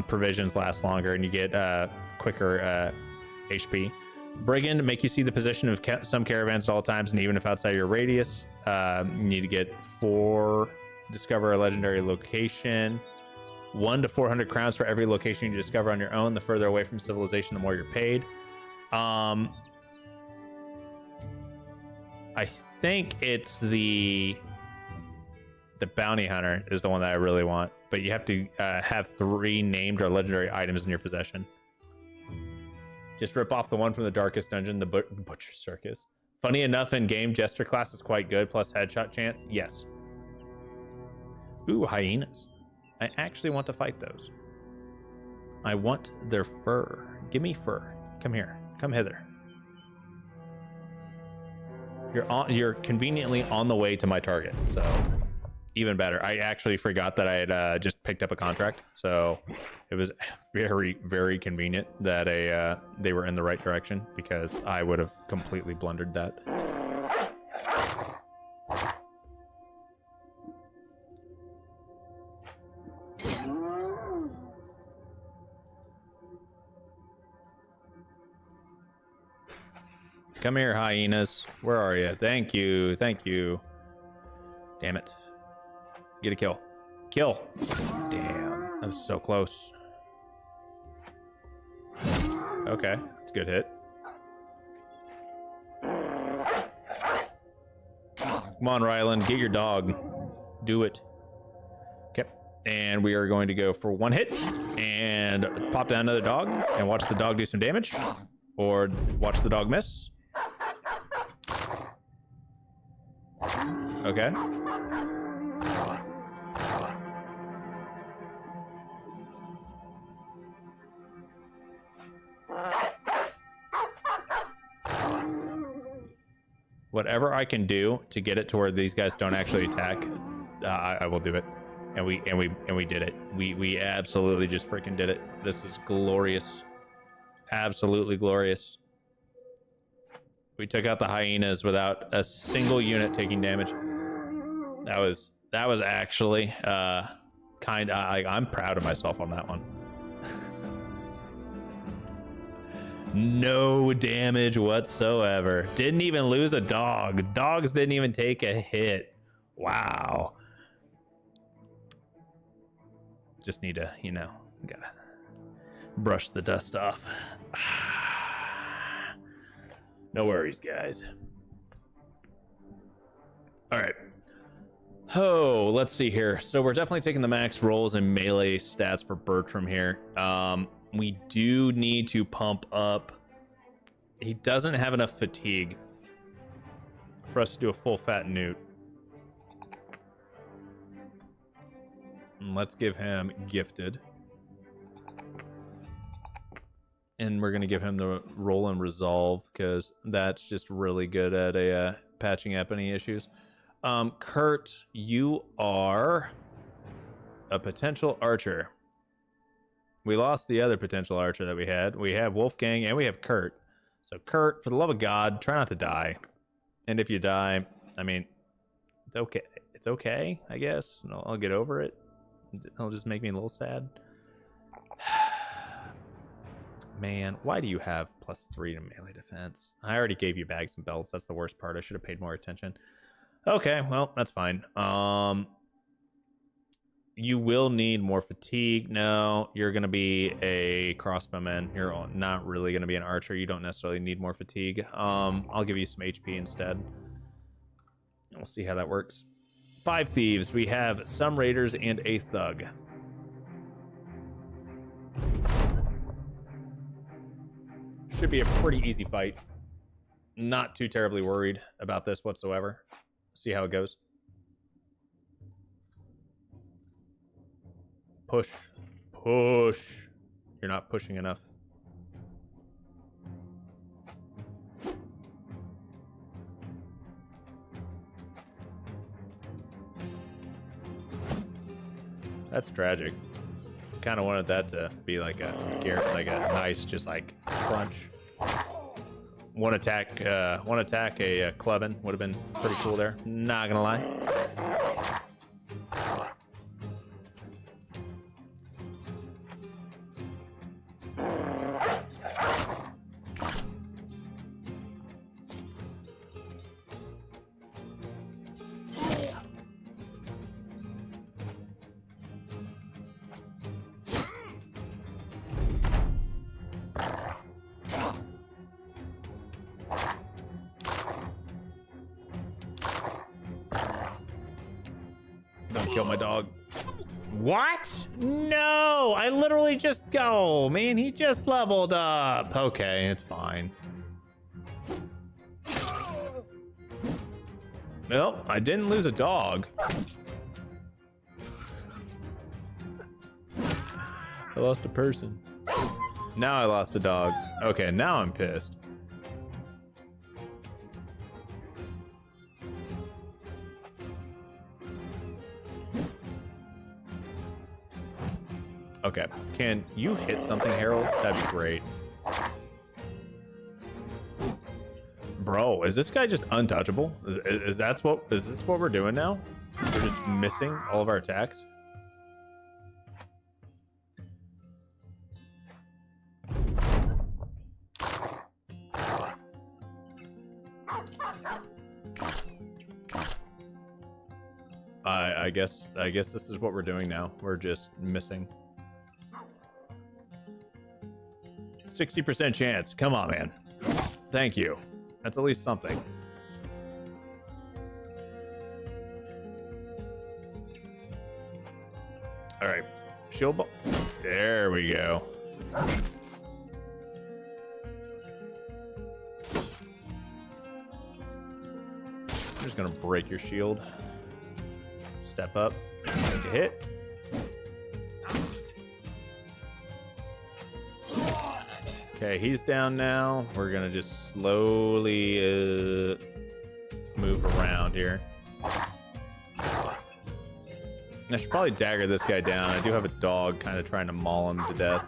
Provisions last longer and you get quicker HP. Brigand, make you see the position of some caravans at all times, and even if outside your radius. You need to get 4. Discover a legendary location. 1 to 400 crowns for every location you discover on your own. The further away from civilization, the more you're paid. I think it's the bounty hunter is the one that I really want, but you have to have 3 named or legendary items in your possession. Just rip off the one from the darkest dungeon, the butcher circus. Funny enough, in game jester class is quite good, plus headshot chance. Yes. Ooh, hyenas. I actually want to fight those. I want their fur. Give me fur. Come here. Come hither. You're conveniently on the way to my target, so even better. I actually forgot that I had just picked up a contract, so it was very, very convenient that they were in the right direction, because I would have completely blundered that. Come here, hyenas. Where are you? Thank you. Thank you. Damn it. Get a kill. Kill. Damn. That was so close. Okay, that's a good hit. Come on, Ryland, get your dog. Do it. Okay, and we are going to go for 1 hit and pop down another dog and watch the dog do some damage, or watch the dog miss. Okay. Whatever I can do to get it to where these guys don't actually attack, I will do it. And we did it. We absolutely just freaking did it. This is glorious. Absolutely glorious. We took out the hyenas without a single unit taking damage. That was actually I'm proud of myself on that one. No damage whatsoever. Didn't even lose a dog. Dogs didn't even take a hit. Wow. Just need to, gotta brush the dust off. No worries, guys. All right. Oh, let's see here. So we're definitely taking the max rolls and melee stats for Bertram here. We do need to pump up. He doesn't have enough fatigue for us to do a full fat newt. And let's give him gifted. And we're going to give him the roll and resolve because that's just really good at patching up any issues. Kurt, you are a potential archer. We lost the other potential archer that we had. We have Wolfgang and we have Kurt. So Kurt, for the love of God, try not to die. And if you die, I mean, it's okay. It's okay, I guess. I'll get over it. It'll just make me a little sad. Man, why do you have +3 to melee defense? I already gave you bags and belts. That's the worst part. I should have paid more attention. Okay, well, that's fine. You will need more fatigue. No, you're going to be a crossbowman. You're not really going to be an archer. You don't necessarily need more fatigue. I'll give you some HP instead. We'll see how that works. 5 thieves. We have some raiders and a thug. Should be a pretty easy fight. Not too terribly worried about this whatsoever. See how it goes. Push. Push. You're not pushing enough. That's tragic. Kind of wanted that to be like a nice, just like crunch. One attack a clubbing would have been pretty cool there. Not gonna lie. Don't kill my dog. What? No, I literally just go, man. He just leveled up. Okay, it's fine. Well, I didn't lose a dog. I lost a person. Now I lost a dog. Okay, now I'm pissed. Okay, can you hit something, Harold? That'd be great. Bro, is this guy just untouchable? Is this what we're doing now? We're just missing all of our attacks? I guess this is what we're doing now. We're just missing 60% chance. Come on, man. Thank you. That's at least something. All right. Shield ball. There we go. I'm just gonna break your shield. Step up. Take a hit. Okay, he's down now. We're gonna just slowly move around here. I should probably dagger this guy down. I do have a dog kind of trying to maul him to death.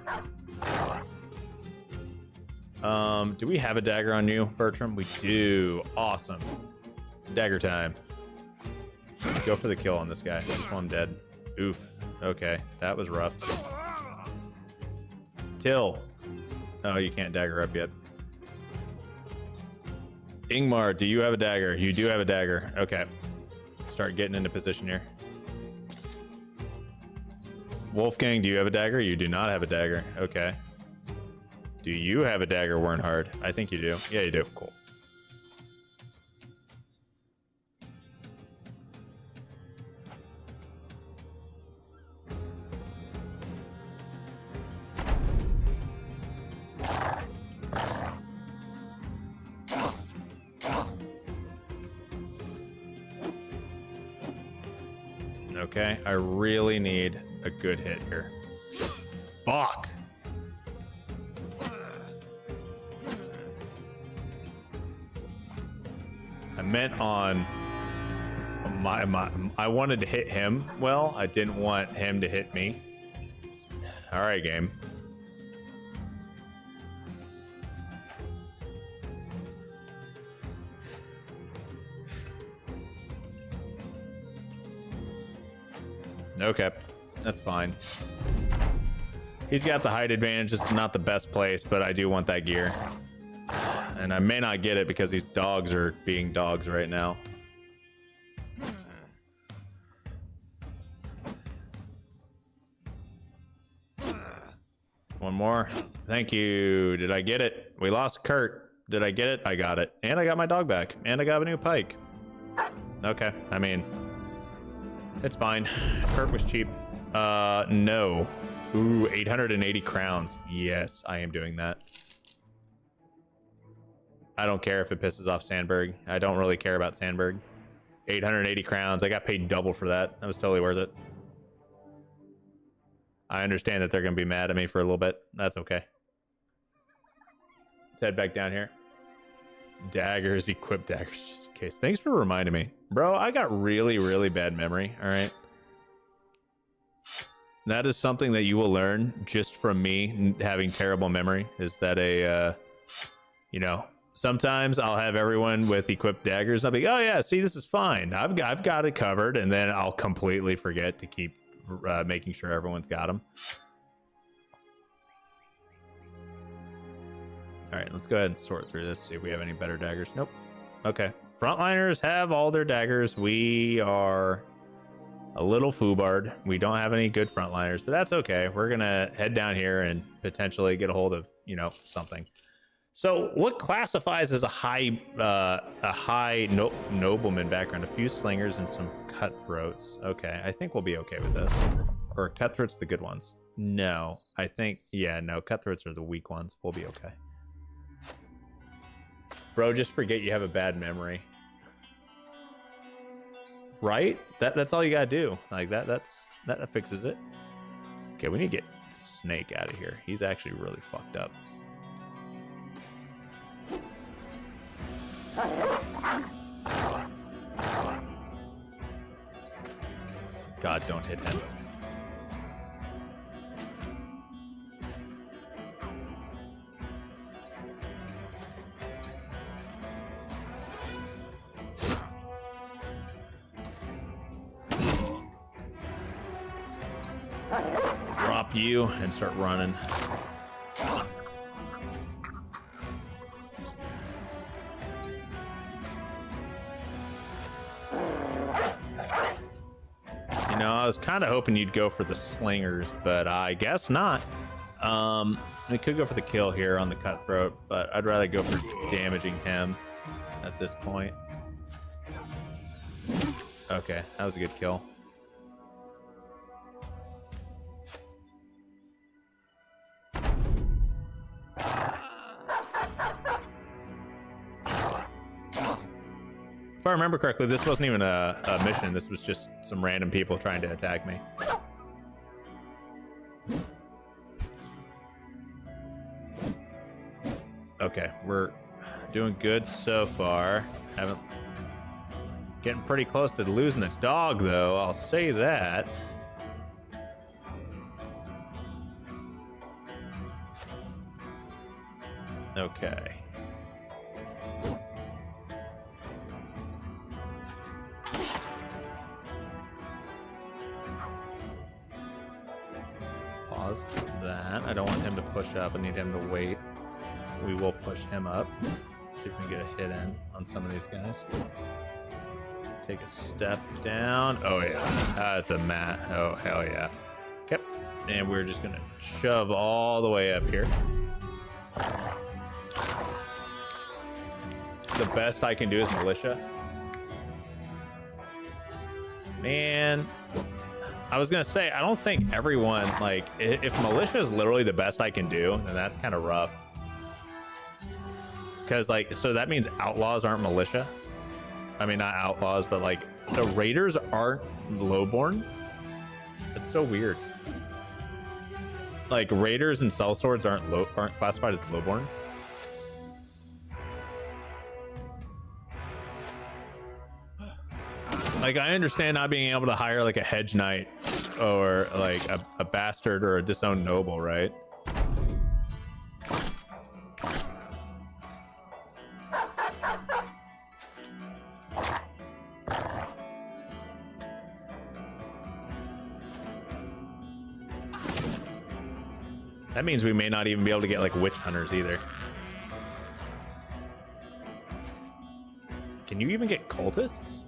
Do we have a dagger on you, Bertram? We do. Awesome. Dagger time. Go for the kill on this guy. Just want him dead. Oof. Okay, that was rough. Till. Oh, you can't dagger up yet. Ingmar, do you have a dagger? You do have a dagger. Okay. Start getting into position here. Wolfgang, do you have a dagger? You do not have a dagger. Okay. Do you have a dagger, Wernhard? I think you do. Yeah, you do. Cool. Okay, I really need a good hit here. Fuck! I meant on I wanted to hit him. Well, I didn't want him to hit me. All right, game. Okay, that's fine. He's got the height advantage. It's not the best place, but I do want that gear. And I may not get it because these dogs are being dogs right now. One more. Thank you. Did I get it? We lost Kurt. Did I get it? I got it. And I got my dog back. And I got a new pike. Okay, I mean... it's fine. Kurt was cheap. No. Ooh, 880 crowns. Yes, I am doing that. I don't care if it pisses off Sandberg. I don't really care about Sandberg. 880 crowns. I got paid double for that. That was totally worth it. I understand that they're going to be mad at me for a little bit. That's okay. Let's head back down here. Daggers, equip daggers just in case. Thanks for reminding me. Bro, I got really, really bad memory. All right. That is something that you will learn just from me having terrible memory, is that you know, sometimes I'll have everyone with equipped daggers and I'll be, oh yeah, see, this is fine. I've got it covered. And then I'll completely forget to keep making sure everyone's got them. All right, let's go ahead and sort through this, see if we have any better daggers. Nope. Okay. Frontliners have all their daggers. We are a little foobard. We don't have any good frontliners, but that's okay. We're going to head down here and potentially get a hold of, you know, something. So what classifies as a high nobleman background? A few slingers and some cutthroats. Okay, I think we'll be okay with this. Or cutthroats the good ones? No, I think, yeah, no, cutthroats are the weak ones. We'll be okay. Bro, just forget you have a bad memory. Right? That's all you gotta do. Like that fixes it. Okay, we need to get the snake out of here. He's actually really fucked up. God, don't hit him. Drop you and start running. You know, I was kind of hoping you'd go for the slingers, but I guess not. I could go for the kill here on the cutthroat, but I'd rather go for damaging him at this point. Okay, that was a good kill. If I remember correctly, this wasn't even a mission. This was just some random people trying to attack me. Okay, we're doing good so far. Haven't getting pretty close to losing the dog, though. I'll say that. Okay. Pause that. I don't want him to push up. I need him to wait. We will push him up. See if we can get a hit in on some of these guys. Take a step down. Oh yeah, that's a mat. Oh hell yeah. Okay, and we're just gonna shove all the way up here. The best I can do is militia. Man, I was gonna say, I don't think everyone, like, if militia is literally the best I can do, then that's kind of rough. Because, like, so that means outlaws aren't militia. I mean, not outlaws, but, like, so raiders aren't lowborn. It's so weird. Like, raiders and sellswords aren't classified as lowborn. Like, I understand not being able to hire, like, a hedge knight or, like, a bastard or a disowned noble, right? That means we may not even be able to get, like, witch hunters either. Can you even get cultists?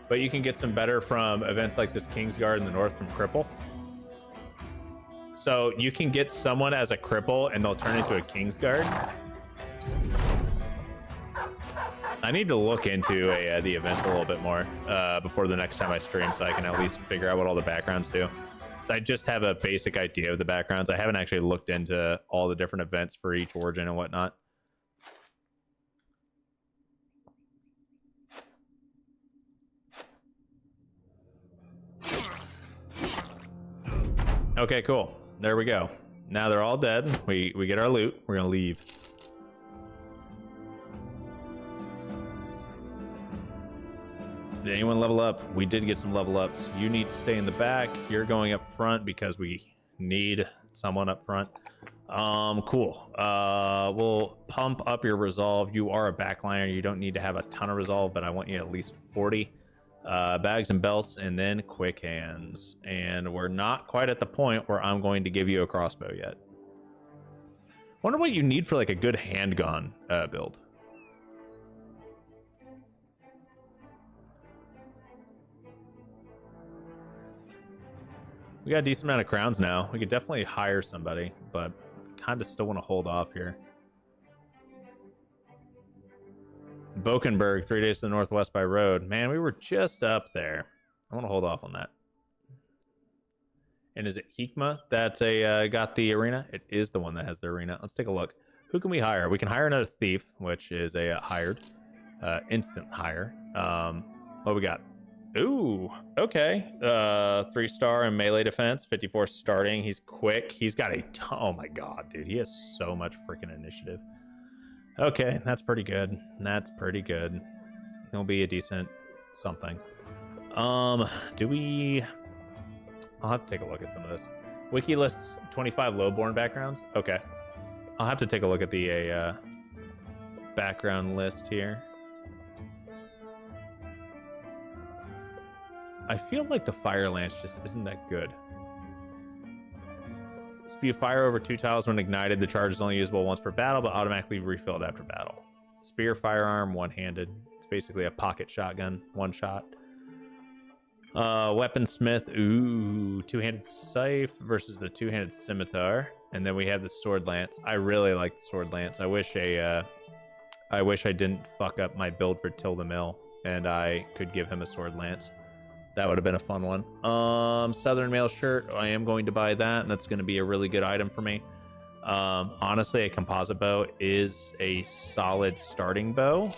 But you can get some better from events like this Kingsguard in the north from Cripple. So you can get someone as a cripple and they'll turn into a Kingsguard. I need to look into the event a little bit more before the next time I stream, so I can at least figure out what all the backgrounds do. So I just have a basic idea of the backgrounds. I haven't actually looked into all the different events for each origin and whatnot. Okay, cool. There we go. Now they're all dead. We get our loot. We're gonna leave. Did anyone level up? We did get some level ups. You need to stay in the back. You're going up front because we need someone up front. Cool. We'll pump up your resolve. You are a backliner. You don't need to have a ton of resolve, but I want you at least 40. Bags and belts, and then quick hands. And we're not quite at the point where I'm going to give you a crossbow yet. Wonder what you need for like a good handgun build. We got a decent amount of crowns now. We could definitely hire somebody, but kind of still want to hold off here. Bokenberg, 3 days to the northwest by road. Man, we were just up there. I want to hold off on that. And is it Hikma that's got the arena? It is the one that has the arena. Let's take a look. Who can we hire? We can hire another thief, which is a hired. Instant hire. What we got? Ooh, okay. 3-star in melee defense, 54 starting. He's quick. He's got a ton. Oh my god, dude. He has so much freaking initiative. Okay, that's pretty good. That's pretty good. He'll be a decent something. Do we... I'll have to take a look at some of this. Wiki lists 25 lowborn backgrounds. Okay. I'll have to take a look at the background list here. I feel like the fire lance just isn't that good. Spew fire over 2 tiles when ignited. The charge is only usable once per battle, but automatically refilled after battle. Spear firearm, one-handed. It's basically a pocket shotgun, one shot. Weaponsmith. Ooh, two-handed scythe versus the two-handed scimitar, and then we have the sword lance. I really like the sword lance. I wish I didn't fuck up my build for Till the Mill, and I could give him a sword lance. That would have been a fun one. Southern mail shirt. I am going to buy that, and that's going to be a really good item for me. Honestly, a composite bow is a solid starting bow.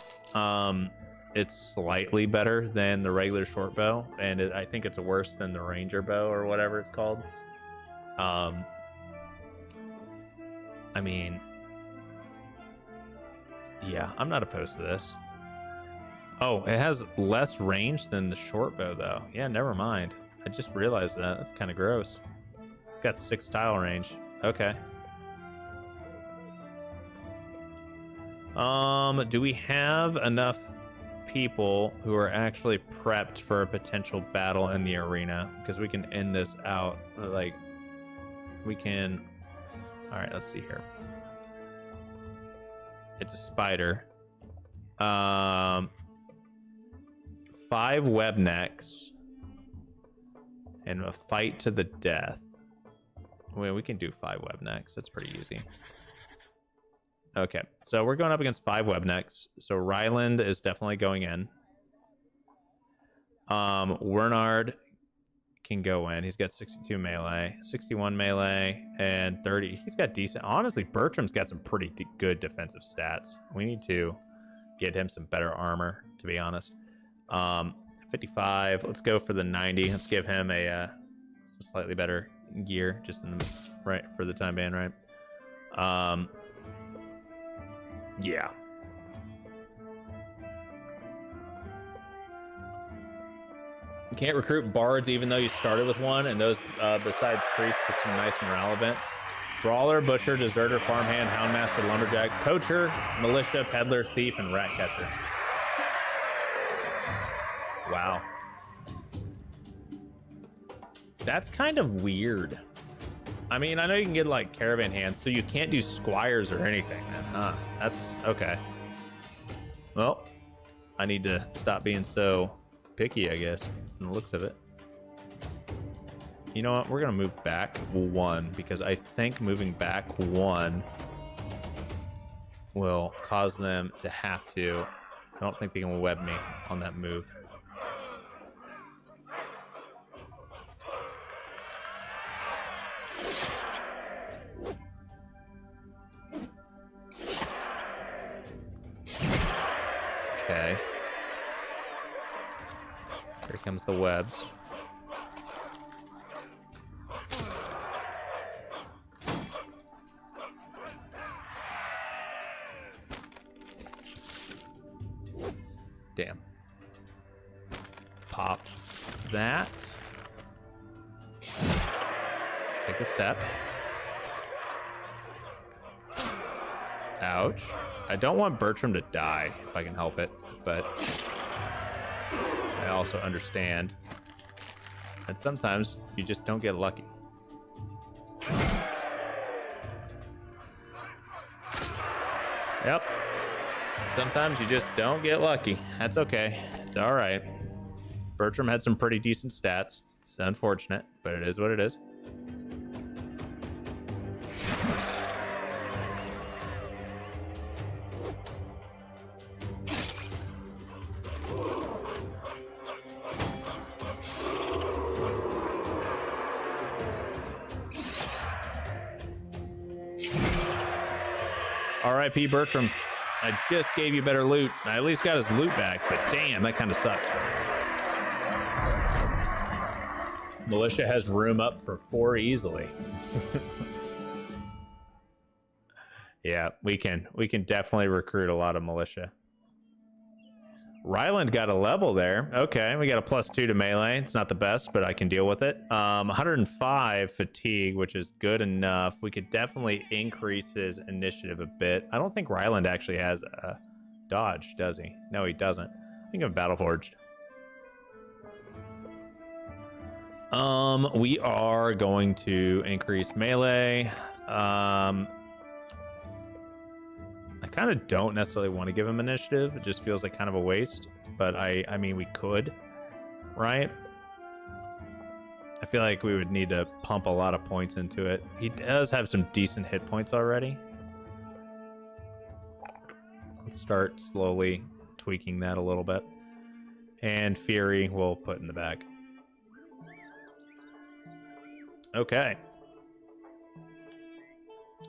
It's slightly better than the regular short bow, and I think it's worse than the ranger bow or whatever it's called. I mean, yeah, I'm not opposed to this. Oh, it has less range than the short bow, though. Yeah, never mind. I just realized that. That's kind of gross. It's got 6 tile range. Okay. Do we have enough people who are actually prepped for a potential battle in the arena? Because we can end this out. Like, we can... All right, let's see here. It's a spider. 5 web necks and a fight to the death. Well, we can do 5 web necks. That's pretty easy. Okay, so we're going up against 5 web necks. So Ryland is definitely going in. Wernard can go in. He's got 62 melee, 61 melee, and 30. He's got decent. Honestly, Bertram's got some pretty good defensive stats. We need to get him some better armor, to be honest. 55. Let's go for the 90. Let's give him a some slightly better gear, just in the right for the time being, right? Yeah. You can't recruit bards even though you started with one, and those besides priests have some nice morale events. Brawler, butcher, deserter, farmhand, houndmaster, lumberjack, poacher, militia, peddler, thief, and rat catcher. Wow. That's kind of weird. I mean, I know you can get like caravan hands, so you can't do squires or anything, man, huh? That's okay. Well, I need to stop being so picky, I guess, from the looks of it. You know what? We're gonna move back 1 because I think moving back 1 will cause them to have to. I don't think they can web me on that move. Okay. Here comes the webs. Damn. Pop that. Take a step. Ouch. I don't want Bertram to die if I can help it, but I also understand that sometimes you just don't get lucky. Yep. Sometimes you just don't get lucky. That's okay. It's all right. Bertram had some pretty decent stats. It's unfortunate, but it is what it is. R.I.P. Bertram. I just gave you better loot. I at least got his loot back, but damn, that kind of sucked. Militia has room up for 4 easily. Yeah, we can definitely recruit a lot of militia. Ryland got a level there. Okay, we got a +2 to melee. It's not the best, but I can deal with it. 105 fatigue, which is good enough. We could definitely increase his initiative a bit. I don't think Ryland actually has a dodge, does he? No, he doesn't. I think of Battleforged. We are going to increase melee. I kind of don't necessarily want to give him initiative. It just feels like kind of a waste, but I mean, we could, right? I feel like we would need to pump a lot of points into it. He does have some decent hit points already. Let's start slowly tweaking that a little bit. And Fury we'll put in the bag. Okay.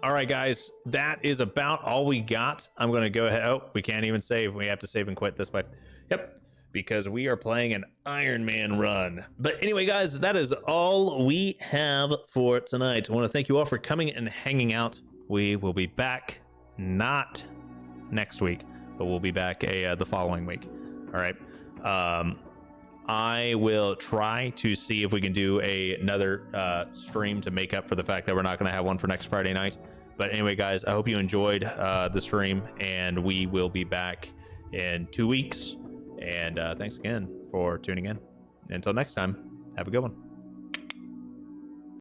All right, guys. That is about all we got. I'm going to go ahead. Oh, we can't even save. We have to save and quit this way. Yep. Because we are playing an Iron Man run. But anyway, guys, that is all we have for tonight. I want to thank you all for coming and hanging out. We will be back, not next week, but we'll be back the following week. All right. I will try to see if we can do another stream to make up for the fact that we're not going to have one for next Friday night. But anyway, guys, I hope you enjoyed the stream, and we will be back in 2 weeks. And thanks again for tuning in. Until next time, have a good one.